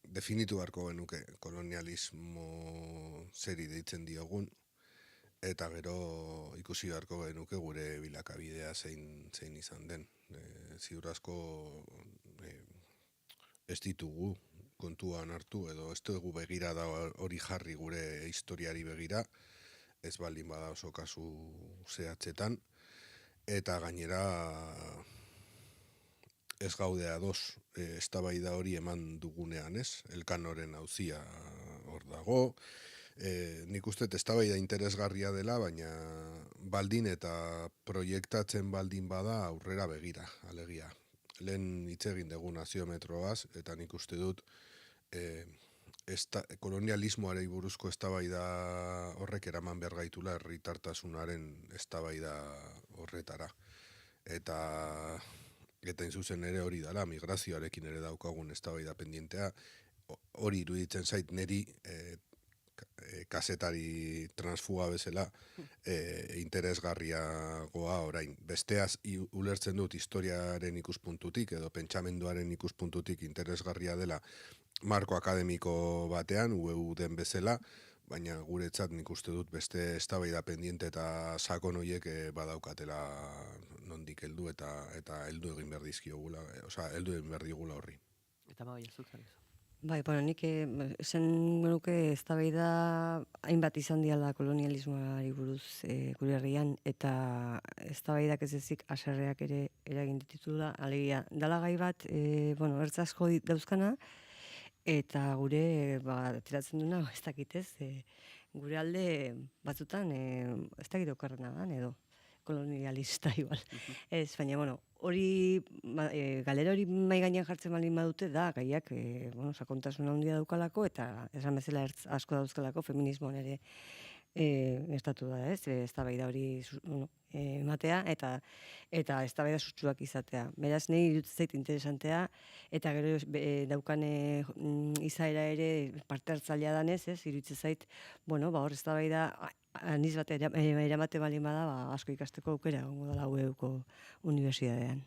definitu beharko genuke kolonialismo zeri deitzen diogun, eta gero ikusi beharko genuke gure bilakabidea zein izan den. Ziur asko ez ditugu kontuan hartu, edo ez dugu begira da hori jarri gure historiari begira, ez baldin bada oso kasu zehatzetan, eta gainera ez gaude ados eztabaida hori eman dugunean, ez? Elkanoren auzia hor dago, nik uste eztabaida interesgarria dela, baina baldin eta proiektatzen baldin bada aurrera begira, alegia. Lehen hitz egin dugu naziometroaz, eta nik uste dut kolonialismoarei buruzko eztabaida horrek eraman behar gaitula herritartasunaren eztabaida horretara. Eta zuzen ere hori dela, migrazioarekin ere daukagun eztabaida pendientea, hori iruditzen zait niri kazetari transfuga bezala interesgarriagoa orain. Besteaz ulertzen dut historiaren ikuspuntutik edo pentsamenduaren ikuspuntutik interesgarria dela marko akademiko batean, UEU den bezala, baina guretzat nik uste dut beste eztabaida pendiente eta sakon horiek badaukatela nondik heldu eta heldu egin behar dizkiogula, heldu egin behar digula horri. Eta Magoia, zuk zer Bai, bueno, nik esan genuke eztabaida hainbat izan diala kolonialismoari buruz gure herrian, eta eztabaidak ez ezik haserreak ere eragin dituzula, alegia, dala gai bat, ertz asko dauzkana, eta gure, ateratzen duna, ez dakit ez, gure alde batzutan, ez dakit okarrena da, edo kolonialista igual. Ez, baina, hori, galera hori mai gainean jartzen baldin badute da, gaiak, sakontasuna handia daukalako, eta esan bezala ertz asko dauzkalako feminismoan ere estatu da, ez? Eztabaida hori ematea eta eztabaida sutsuak izatea. Beraz, nahi iruditzen zait interesantea, eta gero daukan izaera ere parte hartzailea danez, ez? Iruditzen zait, hor eztabaida aniz bat eramate baldin bada, asko ikasteko aukera egongo dela UEUko unibertsitatean.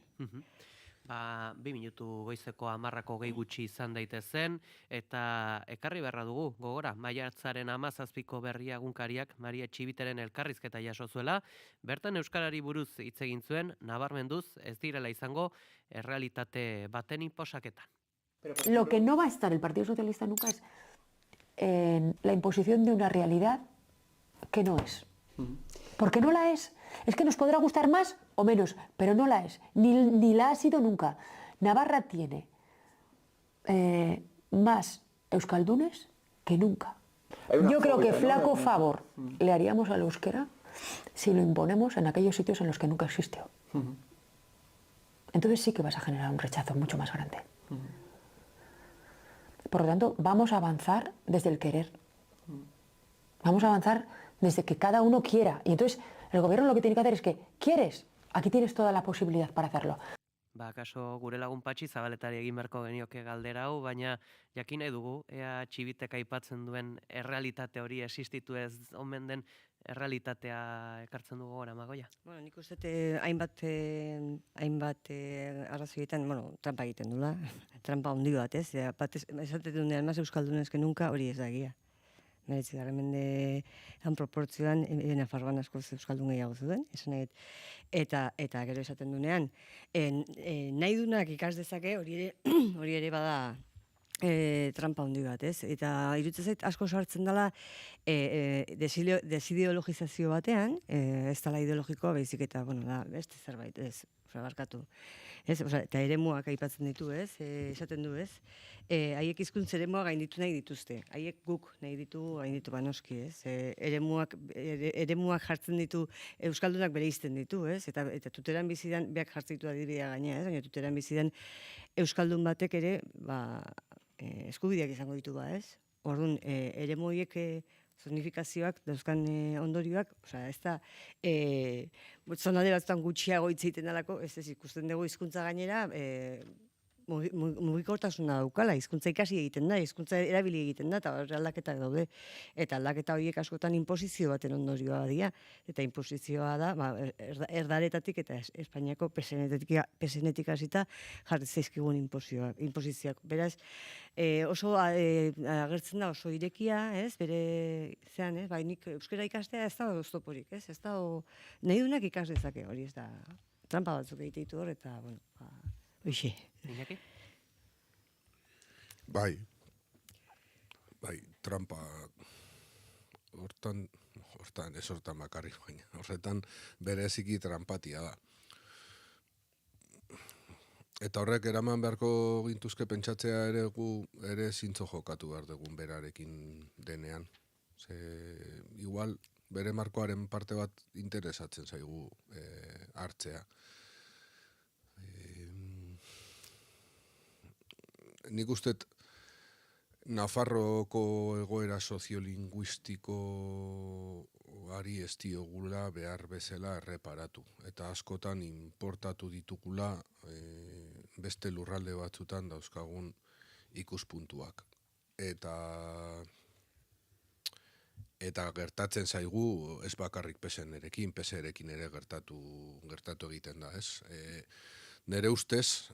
2 minutu goizeko 10 gehi gutxi izan daitezen, eta ekarri beharra dugu, gogora, maiatzaren 17ko berria egunkariak Maria Txibiteren elkarrizketa jaso zuela, bertan euskarari buruz hitz egin zuen, nabarmenduz ez direla izango errealitate baten inposaketan. Lo que no va a estar el Partido Socialista nunca es en la imposición de una realidad que no es. Porque no la es. Es que nos podrá gustar más o menos, pero no la es. Ni la ha sido nunca. Navarra tiene más euskaldunes que nunca. Yo creo que flaco favor le haríamos al euskera si lo imponemos en aquellos sitios en los que nunca existió. Entonces sí que vas a generar un rechazo mucho más grande. Por lo tanto, vamos a avanzar desde el querer. Vamos a avanzar desde que cada uno quiera. Y entonces el gobierno lo que tiene que hacer es que, ¿quieres? Aquí tienes toda la posibilidad para hacerlo. Kaso gure lagun Patxi Zabaletari egin beharko genioke galdera hau, baina jakin nahi dugu, ea Txibitek aipatzen duen errealitate hori existitu ez omen den errealitatea ekartzen dugu gora, Magoia? Nik uste hainbat arrazoietan, trampa egiten dula, trampa handi bat, ez? Esaten dunean, más euskaldunez que nunca, hori ez da egia. Meretzi gara mendean proportzioan Nafarroan asko euskaldun gehiago zuen, esan egit. Eta gero esaten dunean, nahi dunak ikas dezake, hori ere bada trampa handi bat, ez? Eta iruditzen zait asko sartzen dela desideologizazio batean, ez dela ideologikoa, baizik eta, da, beste zerbait, ez? Barkatu. Eta eremuak aipatzen ditu, ez? Esaten du, ez? Haiek hizkuntza eremua gainditu nahi dituzte. Haiek guk nahi ditu noski, ez? Eremuak jartzen ditu, euskaldunak bereizten ditu, ez? Eta tuteran bizidan, beak jartzen ditu adibidea gaina, ez? Baina tuteran bizidan euskaldun batek ere, eskubideak izango ditu, ez? Orduan, eremu horiek zonifikazioak, dauzkan ondorioak, ez da, zonalde batzutan gutxiago hitz egiten dalako, ez ikusten dugu hizkuntza gainera, mugikortasuna daukala, hizkuntza ikasi egiten da, hizkuntza erabili egiten da, eta aldaketak daude. Eta aldaketa horiek askotan inposizio baten ondorioa dira, eta inposizioa da, erdaretatik eta Espainiako pesenetik hasita jarri zaizkigun inposizioak. Beraz, oso agertzen da oso irekia, bere zean, nik euskera ikastea ez da oztoporik, ez da nahi dunak ikas dezake, hori ez da trampa batzuk egite ditu hor, eta, hoxe. Iñaki? Bai, trampa hortan ez hortan bakarrik, baina horretan bereziki trampatia da. Eta horrek eraman beharko gintuzke pentsatzea ere zintzo jokatu behar dugun berarekin denean. Igual bere markoaren parte bat interesatzen zaigu hartzea. Nik ustet Nafarroko egoera soziolinguistikoari ez diogula behar bezala erreparatu. Eta askotan importatu ditugula beste lurralde batzutan dauzkagun ikuspuntuak. Eta gertatzen zaigu ez bakarrik PSN-erekin, PSE-erekin ere gertatu egiten da, ez? Nere ustez,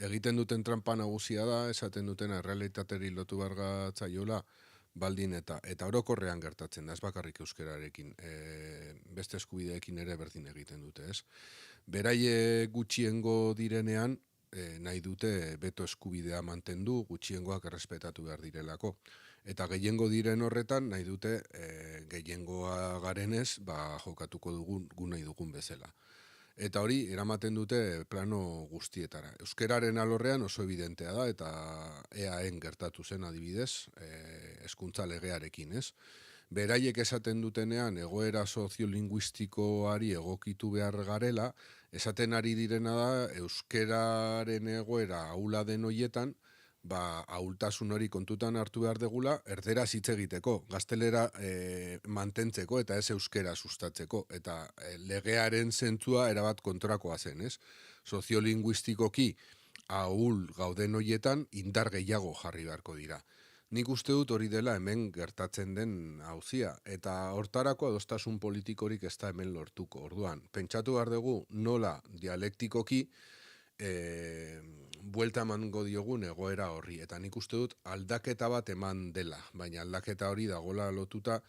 egiten duten trampa nagusia da, esaten duten errealitateri lotu behar gatzaiola, baldin eta orokorrean gertatzen da, ez bakarrik euskararekin, beste eskubideekin ere berdin egiten dute, ez? Beraie gutxiengo direnean, nahi dute beto eskubidea mantendu, gutxiengoak errespetatu behar direlako. Eta gehiengo diren horretan, nahi dute gehiengoa garenez, jokatuko dugun, gu nahi dugun bezala. Eta hori, eramaten dute plano guztietara. Euskeraren alorrean oso evidentea da, eta EAen gertatu zen adibidez, hezkuntza legearekin, ez? Beraiek esaten dutenean egoera soziolinguistikoari egokitu behar garela, esaten ari direna da euskeraren egoera ahula den hoietan, ahultasun hori kontutan hartu behar degula, erderaz hitz egiteko, gaztelera mantentzeko eta ez euskera sustatzeko, eta legearen zentzua erabat kontrakoa zen, ez? Soziolinguistikoki ahul gauden hoietan indar gehiago jarri beharko dira. Nik uste dut hori dela hemen gertatzen den auzia, eta hortarako adostasun politikorik ez da hemen lortuko. Orduan, pentsatu behar dugu nola dialektikoki buelta emango diogun egoera horri, eta nik uste dut aldaketa bat eman dela, baina aldaketa hori dagoela lotuta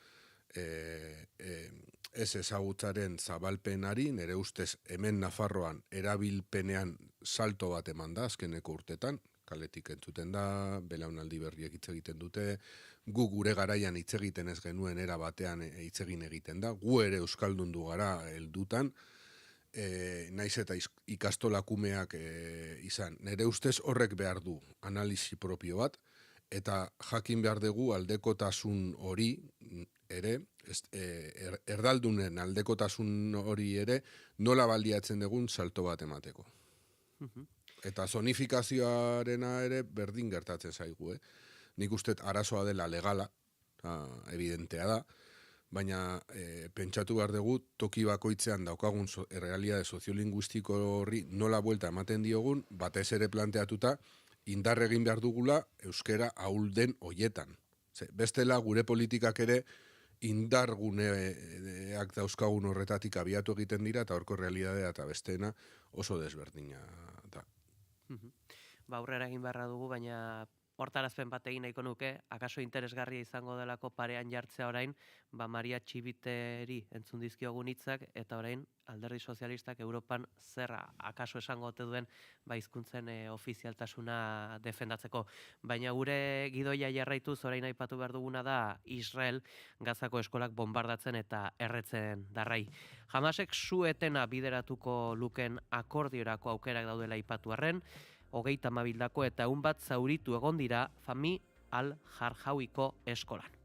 ez ezagutzaren zabalpenari, nire ustez hemen Nafarroan erabilpenean salto bat eman da azkeneko urtetan, kaletik entzuten da, belaunaldi berriek hitz egiten dute, gu gure garaian hitz egiten ez genuen era batean hitz egin egiten da, gu ere euskaldundu gara heldutan, naiz eta ikastolakumeak izan. Nire ustez horrek behar du analisi propio bat, eta jakin behar dugu aldekotasun hori ere, erdaldunen aldekotasun hori ere, nola baliatzen dugun salto bat emateko. Eta zonifikazioarena ere berdin gertatzen zaigu, Nik uste arazoa dela legala, evidentea da, baina pentsatu behar dugu toki bakoitzean daukagun errealitate soziolinguistiko horri nola buelta ematen diogun, batez ere planteatuta, indar egin behar dugula euskera ahul den hoietan. Bestela gure politikak ere indar guneak dauzkagun horretatik abiatu egiten dira, eta horko realitatea eta besteena oso desberdina da. Aurrera egin beharra dugu, baina hortarazpen bat egin nahiko nuke, akaso interesgarria izango delako parean jartzea orain, Maria Txibiteri entzun dizkiogun hitzak, eta orain Alderdi Sozialistak Europan zerra akaso esango ote duen hizkuntzen ofizialtasuna defendatzeko. Baina gure gidoia jarraituz orain aipatu behar duguna da Israel Gazako eskolak bombardatzen eta erretzen darrai. Hamasek su-etena bideratuko luken akordiorako aukerak daudela aipatu arren, 32 hildako eta 1 bat zauritu egon dira Fami al-Jarjauiko eskolan.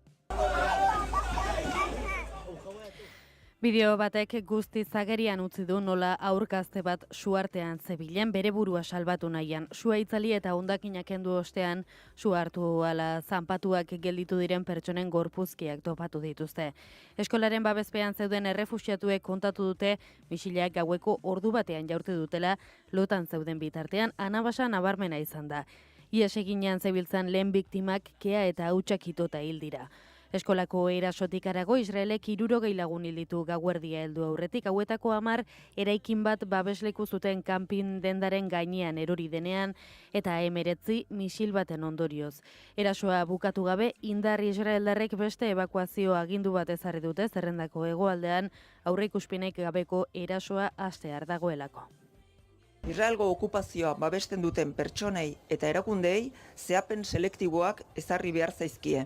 Bideo batek guztiz agerian utzi du nola aurkazte bat suartean zebilen bere burua salbatu nahian. Sua itzali eta hondakinak kendu ostean su hartu ala zanpatuak gelditu diren pertsonen gorpuzkiak topatu dituzte. Eskolaren babespean zeuden errefuxiatuek kontatu dute misileak gaueko ordu batean jaurti dutela lotan zeuden bitartean anabasa nabarmena izan da. Ihes eginean zebiltzan lehen biktimak kea eta hautsak itota hil dira. Eskolako erasotik harago Israelek 60 lagun hil ditu gauerdia heldu aurretik, hauetako 10 eraikin bat babesleku zuten kanpin dendaren gainean erori denean eta 19 misil baten ondorioz. Erasoa bukatu gabe indar israeldarrek beste ebakuazio agindu bat ezarri dute zerrendako hegoaldean aurreikuspenik gabeko erasoa hastear dagoelako. Israelgo okupazioa babesten duten pertsonei eta erakundeei zehapen selektiboak ezarri behar zaizkie,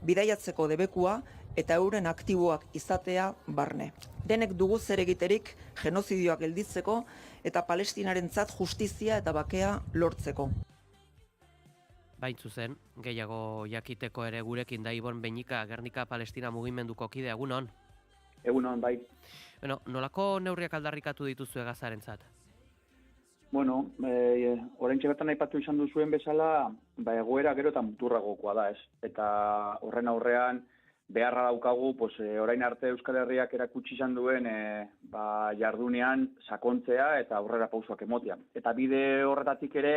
bidaiatzeko debekua eta euren aktiboak izatea barne. Denek dugu zer egiterik genozidioak gelditzeko eta Palestinarentzat justizia eta bakea lortzeko. Bain zuzen, gehiago jakiteko ere gurekin da Ibon Beñika, Gernika Palestina mugimenduko kide, egunon? Egunon, bai. Nolako neurriak aldarrikatu dituzue Gazarentzat? Bueno, oraintxe bertan aipatu izan duzuen bezala, egoera gero eta muturragokoa da, ez? Eta horren aurrean beharra daukagu, orain arte Euskal Herriak erakutsi izan duen jardunean sakontzea eta aurrera pausoak emotea. Eta bide horretatik ere,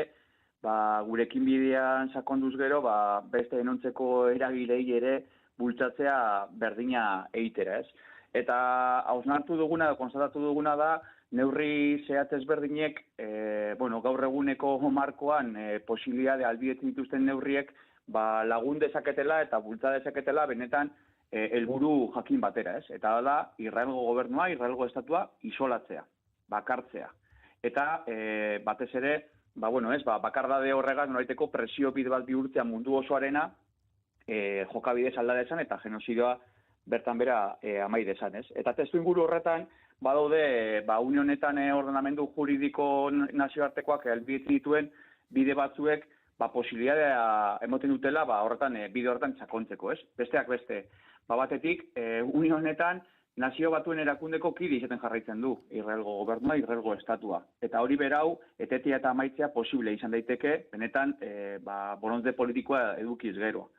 gurekin bidean sakonduz gero, beste denontzeko eragilei ere bultzatzea berdina eitera, ez? Eta hausnartu duguna, konstatatu duguna da, neurri zehatz ezberdinek, gaur eguneko markoan posibilitate ahalbidetzen dituzten neurriek, lagun dezaketela eta bultza dezaketela benetan helburu jakin batera, ez? Eta da, Israelgo gobernua, Israelgo estatua isolatzea, bakartzea. Eta batez ere, bakardade horregaz nolaiteko presio bide bat bihurtzea mundu osoarena jokabidez alda dezan eta genozidioa bertan bera amai dezan, ez? Eta testu inguru horretan, badaude, une honetan ordenamendu juridiko nazioartekoak helbietzen dituen bide batzuek posibilitatea emoten dutela bide horretan sakontzeko, ez? Besteak beste, batetik, une honetan Nazio Batuen erakundeko kide izaten jarraitzen du, Israelgo gobernua, Israelgo estatua. Eta hori berau, etetea eta amaitzea posible izan daiteke, benetan, boronde politikoa edukiz gero.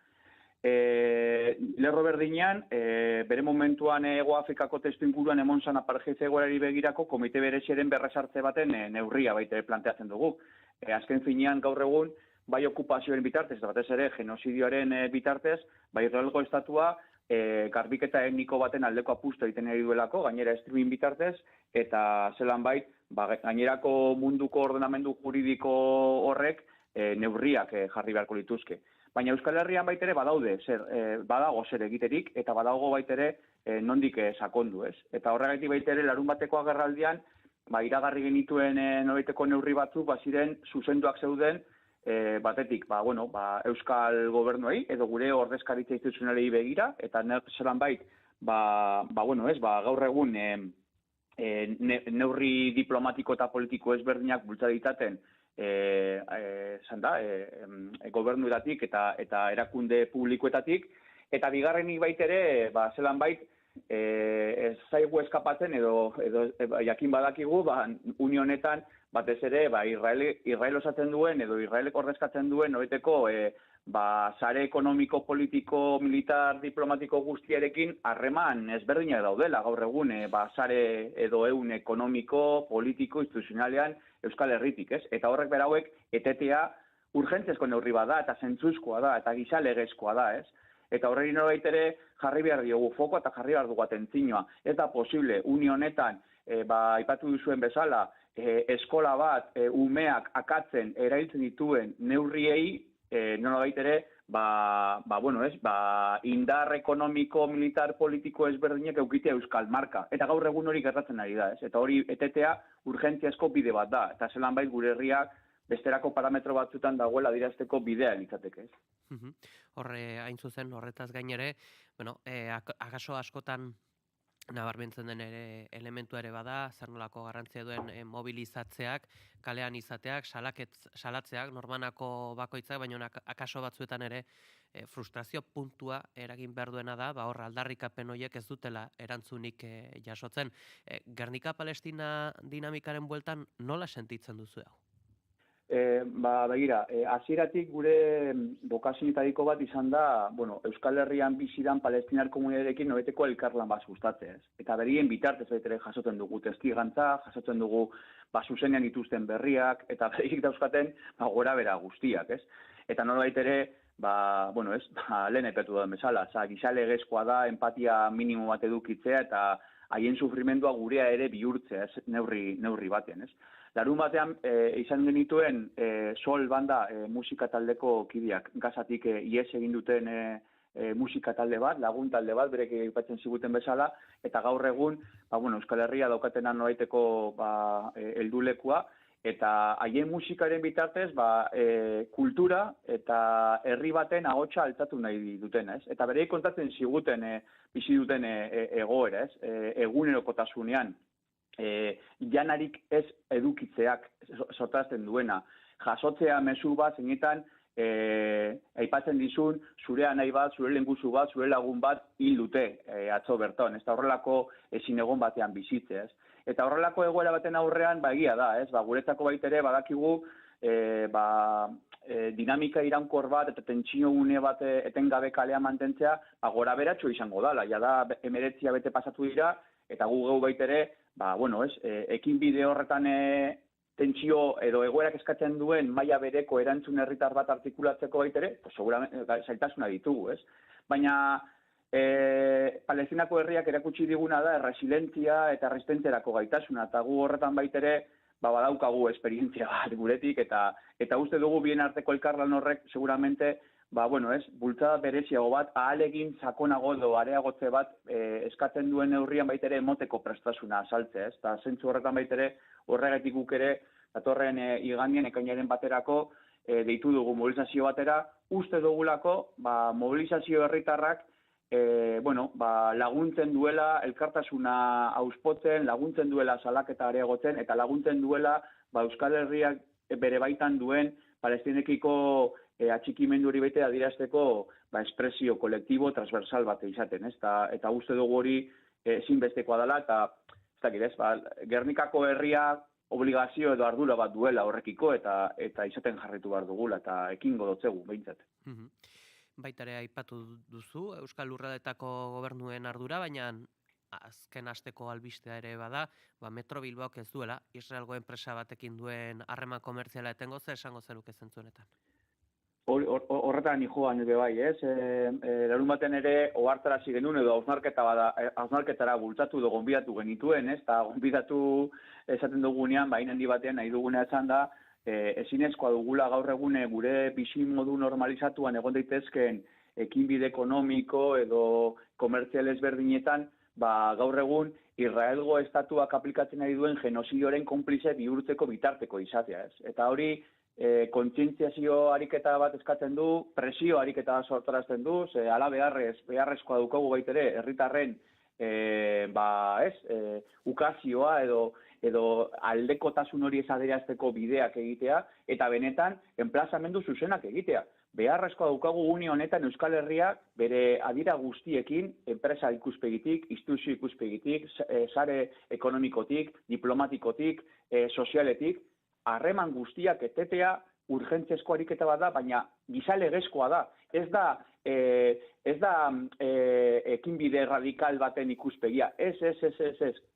Lerro berdinean, bere momentuan Hego Afrikako testu inguruan emon zan apartheid egoerari begirako komite bereziaren berresartze baten neurria baita planteatzen dugu. Azken finean gaur egun, bai okupazioaren bitartez, eta batez ere genozidioaren bitartez, bai Israelgo estatua, garbiketa etniko baten aldeko apustu egiten ari duelako, gainera streaming bitartez, eta zelan bait, gainerako munduko ordenamendu juridiko horrek neurriak jarri beharko lituzke. Baina Euskal Herrian baitere badago zer egiterik, eta badago baitere nondik sakondu, ez? Eta horregaitik baitere larun bateko agerraldian, iragarri genituen nolaiteko neurri batzuk, ziren zuzenduak zeuden, batetik, Euskal Gobernuei, edo gure ordezkaritza instituzionalei begira, eta zelan bait, gaur egun neurri diplomatiko eta politiko ezberdinak bultza ditaten gobernuetatik eta erakunde publikoetatik, eta bigarrenik baitere, zelan bait, ez zaigu eskapatzen edo jakin badakigu, Unio honetan, batez ere, Israel osatzen duen edo Israelek ordezkatzen duen nolaiteko sare ekonomiko, politiko, militar, diplomatiko guztiarekin harreman ezberdinak daudela gaur egun sare edo ehun ekonomiko, politiko, instituzionalean Euskal Herritik, ez? Eta horrek berauek etetea urgentzezko neurri bada eta zentzuzkoa da eta gisa legezkoa da, ez? Eta horreri norbait ere jarri behar diogu foko eta jarri behar dugu atentzioa. Ez da posible, Unio honetan, aipatu duzuen bezala, eskola bat umeak akatzen erailtzen dituen neurriei nolabait ere indar ekonomiko, militar, politiko ezberdinek eukitea euskal marka. Eta gaur egun hori gertatzen ari da, ez? Eta hori etetea urgentziazko bide bat da. Eta zelan bait gure herriak besterako parametro batzutan dagoela dirazteko bidea litzateke, ez? Horre, hain zuzen, horretaz gainere, akaso askotan nabarmentzen den ere elementua ere bada, zer nolako garrantzia duen mobilizatzeak, kalean izateak, salatzeak, normanako bakoitzak, baina akaso batzuetan ere frustrazio puntua eragin behar duena da, hor aldarrikapen horiek ez dutela erantzunik jasotzen. Gernika-Palestina dinamikaren bueltan nola sentitzen duzu hau? Begira, hasieratik gure bokazioetariko bat izan da, Euskal Herrian bizidan palestinar komunitateekin nolaiteko elkarlan bat sustatzea, ez? Eta berien bitartez baitere jasotzen dugu testigantza, jasotzen dugu zuzenean dituzten berriak, eta berik dauzkaten gora bera guztiak, ez? Eta nolabait ere, lehen epetu da bezala, gisa legezkoa da, empatia minimo bat edukitzea, eta haien sufrimendua gurea ere bihurtzea, ez? Neurri batean, ez? Larun batean izan genituen Sol banda musika taldeko kideak, Gazatik ihes egin duten musika talde bat, lagun talde bat, berek aipatzen ziguten bezala, eta gaur egun, Euskal Herria daukatena nolaiteko heldulekua, eta haien musikaren bitartez, kultura eta herri baten ahotsa altatu nahi dutena, ez? Eta berei kontatzen ziguten bizi duten egoera, ez? Egunerokotasunean, janarik ez edukitzeak sortarazten duena. Jasotzea mezu bat, zeinetan, aipatzen dizun, zure anai bat, zure lenguzu bat, zure lagun bat hil dute atzo berton. Ez da horrelako ezin egon batean bizitzea, ez? Eta horrelako egoera baten aurrean, egia da, ez? Guretzako baitere badakigu, dinamika iraunkor bat eta tentsio une bat etengabe kalean mantentzea, gora beratxo izango dala. Ja da 19 bete pasatu dira, eta gu geu baitere, ekin bide horretan tentsio edo egoerak eskatzen duen maila bereko erantzun herritar bat artikulatzeko baitere, zailtasuna ditugu, ez? Baina Palestinako herriak erakutsi diguna da resilientzia eta resistentziarako gaitasuna, eta gu horretan baitere badaukagu esperientzia bat guretik, eta uste dugu bien arteko elkarlan horrek seguramente bultzada bereziago bat, ahalegin sakonago edo areagotze bat eskatzen duen neurrian baitere emoteko prestasuna azaltzea, ez? Eta zentzu horretan baitere horregatik guk ere, datorren igandian ekainaren baterako deitu dugu mobilizazio batera, uste dugulako mobilizazio herritarrak laguntzen duela elkartasuna auspotzen, laguntzen duela salaketa areagotzen, eta laguntzen duela Euskal Herriak bere baitan duen palestinekiko atxikimendu hori baita adierazteko espresio kolektibo transversal bat izaten, eta uste dugu hori ezinbestekoa dela, eta Gernikako herria obligazio edo ardura bat duela horrekiko, eta izaten jarritu behar dugula, eta ekingo dotzegu, behintzat. Baitare aipatu duzu, Euskal Lurraldeetako gobernuen ardura, baina azken asteko albistea ere bada, Metro Bilbaok ez duela, Israelgo enpresa batekin duen harreman komertziala etengo, zer esango zenuke zentzunetan? Horretan joan ere bai, ez? Larun baten ere ohartarazi genuen edo hausnarketara bultzatu edo gonbidatu genituen, ez? Eta gonbidatu esaten dugunean, handi batean nahi dugunea esan da, ezinezkoa dugula gaur egune gure bizimodu normalizatuan egon daitezkeen ekinbide ekonomiko edo komertzial ezberdinetan, gaur egun Israelgo estatuak aplikatzen ari duen genozidioaren konplize bihurtzeko bitarteko izatea, ez? Eta hori kontzientziazio ariketa bat eskatzen du, presio ariketa sortarazten du, ala beharrezkoa dukagu baitere herritarren ukazioa edo aldekotasun hori ezaderazteko bideak egitea, eta benetan enplazamendu zuzenak egitea. Beharrezkoa daukagu une honetan Euskal Herriak bere adira guztiekin, enpresa ikuspegitik, instituzio ikuspegitik, sare ekonomikotik, diplomatikotik, sozialetik, harreman guztiak etetea urgentziazko ariketa bat da, baina gizalegezkoa da. Ez da ekinbide radikal baten ikuspegia. Ez.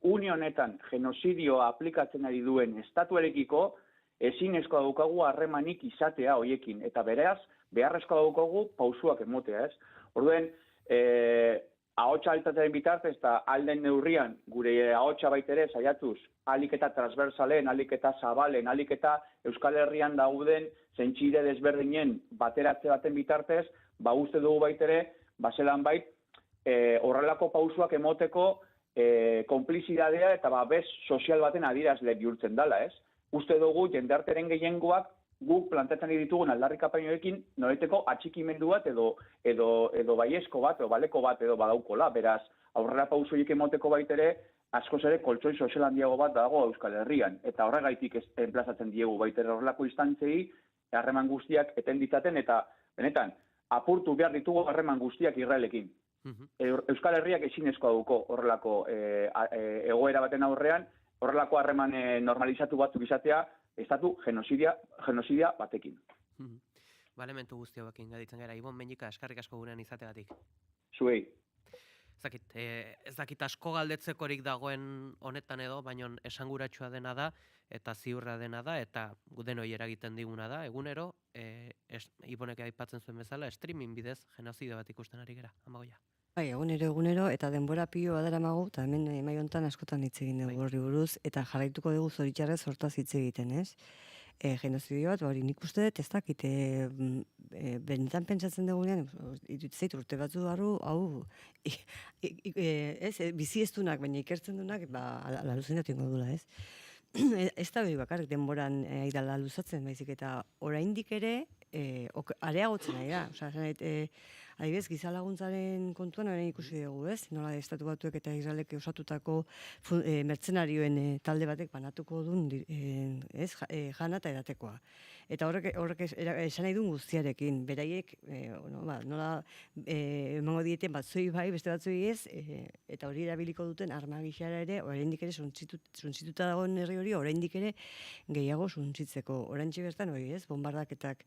Une honetan genozidioa aplikatzen ari duen estatuarekiko ezinezkoa daukagu harremanik izatea hoiekin. Eta beraz, beharrezkoa daukagu pausuak emotea, ez? Orduen, ahotsa altatearen bitartez eta alden neurrian gure ahotsa baitere saiatuz alik eta transversalen, alik eta zabalen, alik eta Euskal Herrian dauden zentsire desberdinen bateratze baten bitartez, uste dugu baitere, zelan bait, horrelako pausuak emoteko konplizidadea eta bez sozial baten adierazle bihurtzen dela, ez? Uste dugu jendarteren gehiengoak guk planteatzen ditugun aldarrikapeinoekin noreteko atxikimendu bat edo baiezko bat, edo baleko bat edo badaukola. Beraz, aurrera pausoiek emoteko baitere, askoz ere koltsoi sozial handiago bat dago Euskal Herrian. Eta horregaitik enplazatzen diegu baitere horrelako instantzei, harreman guztiak eten ditzaten, eta benetan, apurtu behar ditugu harreman guztiak Israelekin. Euskal Herriak ezinezkoa duko horrelako egoera baten aurrean, horrelako harreman normalizatu batzuk izatea, estatu genozidia batekin. Elementu guzti hauekin gaditzen gara. Ibon Meñika, eskarrik asko gurean izategatik. Zuei. Ez dakit asko galdetzekorik dagoen honetan edo, baina esanguratsua dena da, eta ziurra dena da, eta denoi eragiten diguna da. Egunero, Ibonek aipatzen zuen bezala, streaming bidez genozide bat ikusten ari gara. Amagoia. Egunero, eta denbora pilo badara magu, eta hemen emai hontan askotan hitz egin dugu horri buruz, eta jarraituko dugu zoritxarrez hortaz hitz egiten, ez? Genozidio bat, nik uste dut, ez dakit, benetan pentsatzen dugunean, irutzeit urte batzu barru, bizi ez dunak, baina ikertzen dunak, aluzinatu ingo dula, ez? Ez da behi bakarrik denboran aidala luzatzen, baizik, eta oraindik ere, areagotzen ari da, adibidez, gizalaguntzaren kontuan orain ikusi dugu, ez? Nola Estatu Batuek eta Israelek osatutako mertzenarioen talde batek banatuko duen jana eta edatekoa. Eta horrek esan nahi duen guztiarekin, beraiek nola emango dieten batzoi bai, beste batzoi ez, eta hori erabiliko duten arma gixara ere, oraindik ere suntzituta dagoen herri hori, oraindik ere gehiago suntzitzeko. Oraintxe bertan hori ez, bombardaketak,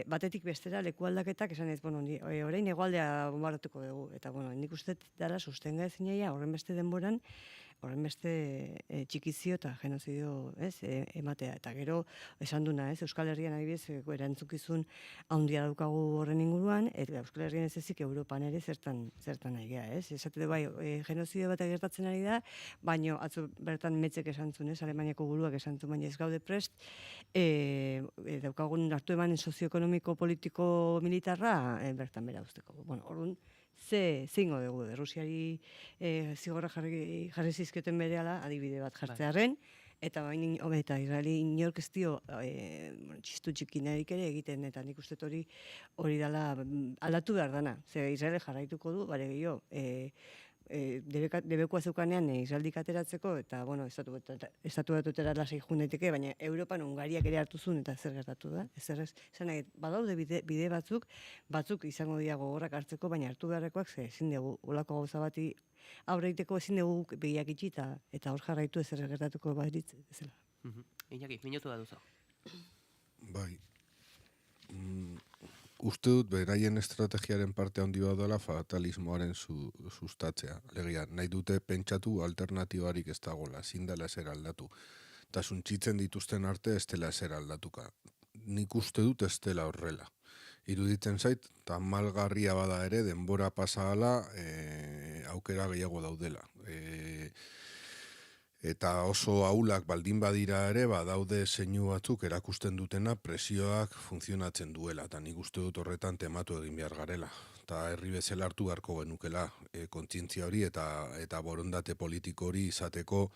batetik bestera leku aldaketak, esan ez, orain hegoaldea bombardatuko dugu, eta nik uste dara sustenga ezinaia horren beste denboran, horren beste txikizio eta genozidio ematea. Eta gero, esan duna, Euskal Herrian adibidez, erantzukizun handia daukagu horren inguruan, eta Euskal Herrian ez ezik Europan ere zertan nahi geha, Esate bai, genozidio bat gertatzen ari da, baino atzo bertan metzek esan zuen, Alemaniako guruak esan zuen, baina ez gaude prest, daukagun hartu emanen sozioekonomiko, politiko, militarra, bertan bera usteko. Bueno, orduan, zingo dugu, Rusiari zigorra jarri zizketen berehala, adibide bat jartzearen, eta Israeli inork ez dio txistu txikinarik ere egiten, eta nik uste hori dela aldatu behar dana. Israel jarraituko du, bare gehiago, debekoa zeukanean Israeldik ateratzeko, eta, bueno, estatu batutera lasai jun daiteke, baina Europan Hungariak ere hartu zuen, eta zer gertatu da. Badaude bide batzuk izango dira gogorrak hartzeko, baina hartu beharrekoak ezin dugu, olako gauza bati aurreiteko ezin dugu begiak itxi, eta hor jarraitu ezer gertatuko baditz, ezela. Iñaki, minutu da duzu. Bai. Uste dut, beraien estrategiaren parte handi bat dela fatalismoaren sustatzea. Legia, nahi dute pentsatu alternatibarik ez dagoela, ezin dela ezer aldatu. Eta suntzitzen dituzten arte ez dela ezer aldatuka. Nik uste dut ez dela horrela. Iruditzen zait, eta malgarria bada ere, denbora pasahala, aukera gehiago daudela. Eta oso ahulak baldin badira ere, daude zeinu batzuk erakusten dutena presioak funtzionatzen duela, eta nik uste dut horretan tematu egin behar garela. Eta herri bezala hartu beharko genukela kontzientzia hori eta borondate politiko hori izateko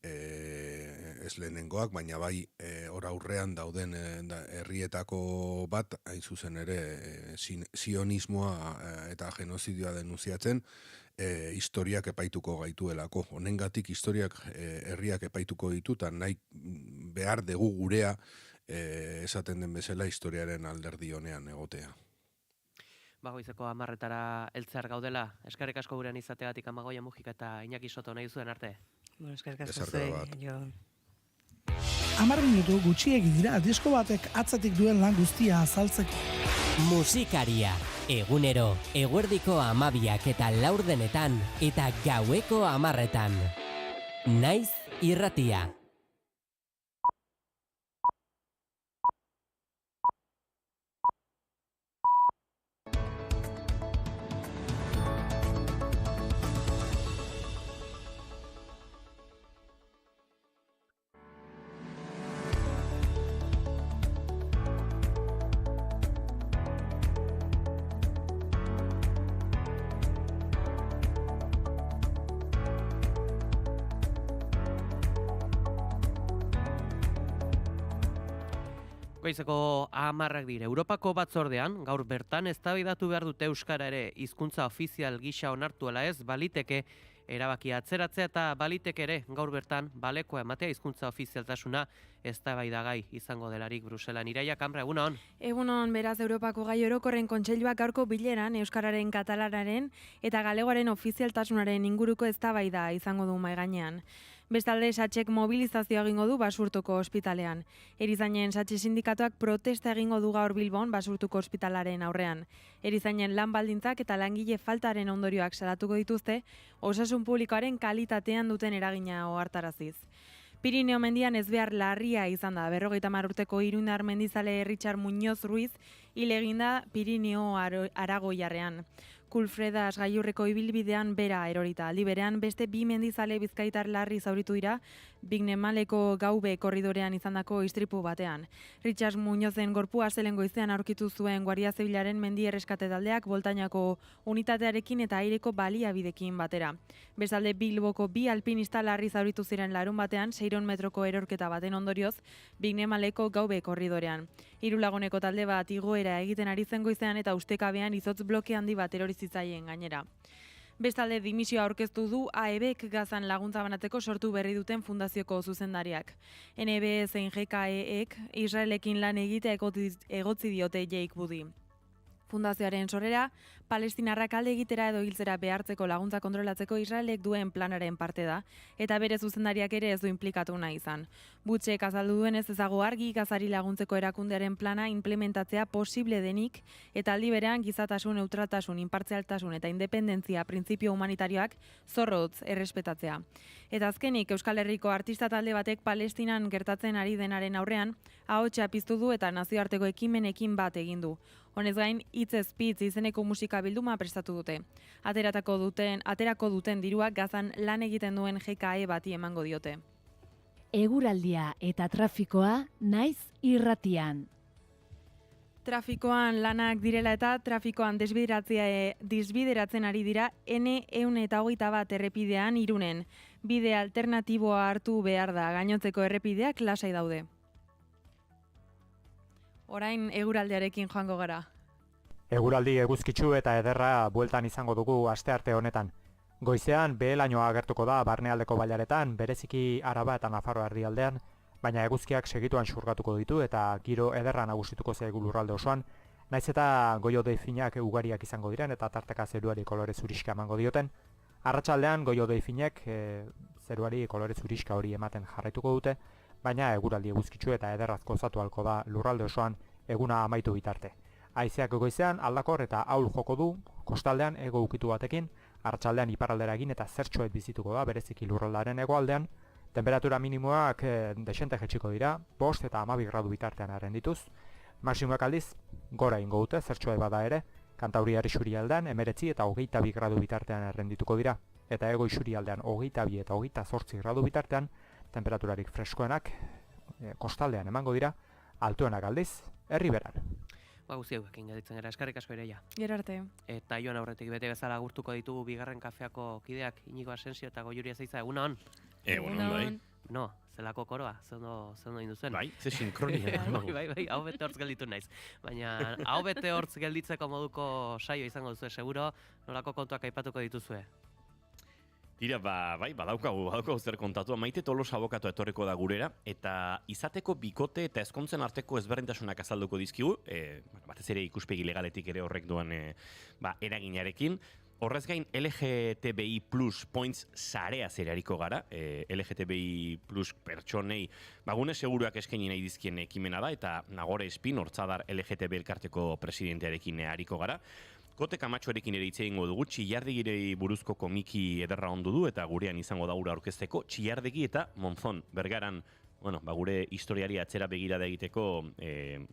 ez lehenengoak, baina bai hor aurrean dauden herrietako bat, hain zuzen ere sionismoa eta genozidioa denuziatzen, historiak epaituko gaituelako. Honengatik historiak herriak epaituko ditu, eta nahi behar dugu gurea esaten den bezala historiaren alderdi honean egotea. Goizeko 10:00 heltzear gaudela, eskerrik asko gurean izateagatik Amagoia Mujika eta Iñaki Soto nahi zuen arte. Bueno, eskerrik asko zuei. 10 minutu gutxiegi dira disko batek atzetik duen lan guztia azaltzeko. Musikaria, egunero, eguerdiko 12 eta 4 eta gaueko 10:00. Naiz irratia. Goizeko 10:00 dira. Europako batzordean, gaur bertan eztabaidatu behar dute euskara ere hizkuntza ofizial gisa onartu ala ez, baliteke erabakia atzeratzea eta baliteke ere gaur bertan balekoa ematea hizkuntza ofizialtasuna eztabaidagai izango delarik Bruselan. Iraia Kamra, egunon. Egunon, beraz Europako gai orokorren kontseiluak gaurko bileran euskararen, katalanaren eta galegoaren ofizialtasunaren inguruko eztabaida izango du mahai gainean. Bestalde, Satxek mobilizazioa egingo du Basurtuko ospitalean. Erizainen Satxe sindikatuak protesta egingo du gaur Bilbon Basurtuko ospitalaren aurrean. Erizainen lan baldintzak eta langile faltaren ondorioak salatuko dituzte, osasun publikoaren kalitatean duten eragina ohartaraziz. Pirineo mendian ezbehar larria izan da. 50 urteko iruindar mendizale Richard Muñoz Ruiz hil eginda Pirineo Aragoiarrean. Kulfredas gailurreko ibilbidean bera erorita. Aldi berean beste 2 mendizale bizkaitar larri zauritu dira Bignemaleko Gaube korridorean izandako istripu batean. Richard Muñozen gorpua astelehen goizean aurkitu zuen Guardia Zibilaren mendi erreskate taldeak Boltainako unitatearekin eta aireko baliabidekin batera. Bestalde Bilboko 2 alpinista larri zauritu ziren larun batean 600 metroko erorketa baten ondorioz Bignemaleko Gaube korridorean. 3 laguneko talde bat igoera egiten ari zen goizean eta ustekabean izotz bloke handi bat erori zitzaien gainera. Bestalde dimisioa aurkeztu du AEBek Gazan laguntza banatzeko sortu berri duten fundazioko zuzendariak. NB zein GKEek Israelekin lan egitea egotzi diote Jake Budi. Fundazioaren sorrera, palestinarrak alde egitera edo hiltzera behartzeko laguntza kontrolatzeko Israelek duen planaren parte da, eta bere zuzendariak ere ez du inplikatu nahi izan. Butxek azaldu duen ez ezago argi Gazari laguntzeko erakundearen plana implementatzea posible denik, eta aldi berean gizatasun, neutraltasun, inpartzialtasun eta independentzia printzipio humanitarioak zorrotz errespetatzea. Eta azkenik, Euskal Herriko artista talde batek Palestinan gertatzen ari denaren aurrean, ahotsa piztu du eta nazioarteko ekimenekin bat egin du. Honez gain, hitzez pitz izeneko musika bilduma prestatu dute. Aterako duten diruak Gazan lan egiten duen GKE bati emango diote. Eguraldia eta trafikoa naiz irratian. Trafikoan lanak direla eta trafikoan desbideratzen ari dira N121 errepidean Irunen. Bide alternatiboa hartu behar da, gainontzeko errepideak lasai daude. Orain eguraldiarekin joango gara. Eguraldi eguzkitsu eta ederra bueltan izango dugu astearte honetan. Goizean behe-lainoa agertuko da barnealdeko bailaretan, bereziki Araba eta Nafarroa erdialdean, baina eguzkiak segituan xurgatuko ditu eta giro ederra nagusituko zaigu lurralde osoan, naiz eta goi-hodei finak ugariak izango diren eta tarteka zeruari kolore zuriska emango dioten. Arratsaldean goi-hodei finek zeruari kolore zuriska hori ematen jarraituko dute, baina eguraldi eguzkitsu eta ederraz gozatu ahalko da lurralde osoan eguna amaitu bitarte. Haizeak goizean aldakor eta ahul joko du, kostaldean hego ukitu batekin, arratsaldean iparraldera egin eta zertxoet bizituko da bereziki lurraldearen hegoaldean. Temperatura minimoak desente jetxiko dira, 5 eta 12 gradu bitartean arrendituz. Maximoak aldiz, gora ingo dute, zertxoe bada ere, Kantauriar isurialdean 19 eta 22 gradu bitartean arrendituko dira, eta hego isurialdean 22 eta 28 gradu bitartean, temperaturarik freskoenak kostaldean emango dira, altuenak aldiz, herriberan. Guzti hauek ingaditzen gara, eskarrik asko Ireia. Gero arte. Eta joan aurretik bete bezala agurtuko ditugu bigarren kafeako kideak Iñigo Asensio eta Goiuri Azeiza, egunon? Egunon, bai. No, zelako koroa, zendo induzuen. Bai, ze sinkronia. Bai, hau bete hortz gelditu naiz. Baina, hau bete hortz gelditzeko moduko saio izango duzue, seguro, nolako kontuak aipatuko dituzue. Tira, bai, badaukagu zer kontatu. Maite Tolosa abokatu etorriko da gurera, eta izateko bikote eta ezkontzen arteko ezberdintasunak azalduko dizkigu, batez ere ikuspegi legaletik ere horrek duan eraginarekin. Horrez gain, LGTBI Plus Points sarea zerariko gara, LGTBI Plus pertsonei gune seguruak eskaini nahi dizkien ekimena da, eta Nagore Espin, hortzadar LGTB elkarteko presidentearekin hariko gara. Kote Kamatxoarekin ere hitz egingo dugu, Txillardegirei buruzko komiki ederra ondu du, eta gurean izango da gura aurkezteko, Txillardegi eta Monzon, Bergaran, gure historiari atzera begirada egiteko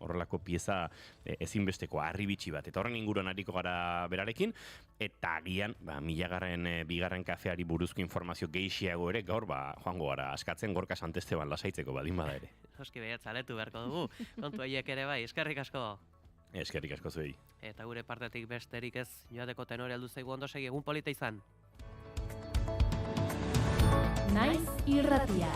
horrelako pieza ezinbesteko harribitxi bat. Eta horren inguruan hariko gara berarekin, eta agian, bigarren kafeari buruzko informazio gehiago ere, gaur joango gara askatzen Gorka Santesteban lasaitzeko badin bada ere. Oski behatz aletu beharko dugu, kontu haiek ere bai, eskerrik asko. Eskerrik asko zuei. Eta gure partetik besterik ez joateko tenore aldu zaigu ondo segi, egun polita izan. Naiz irratia.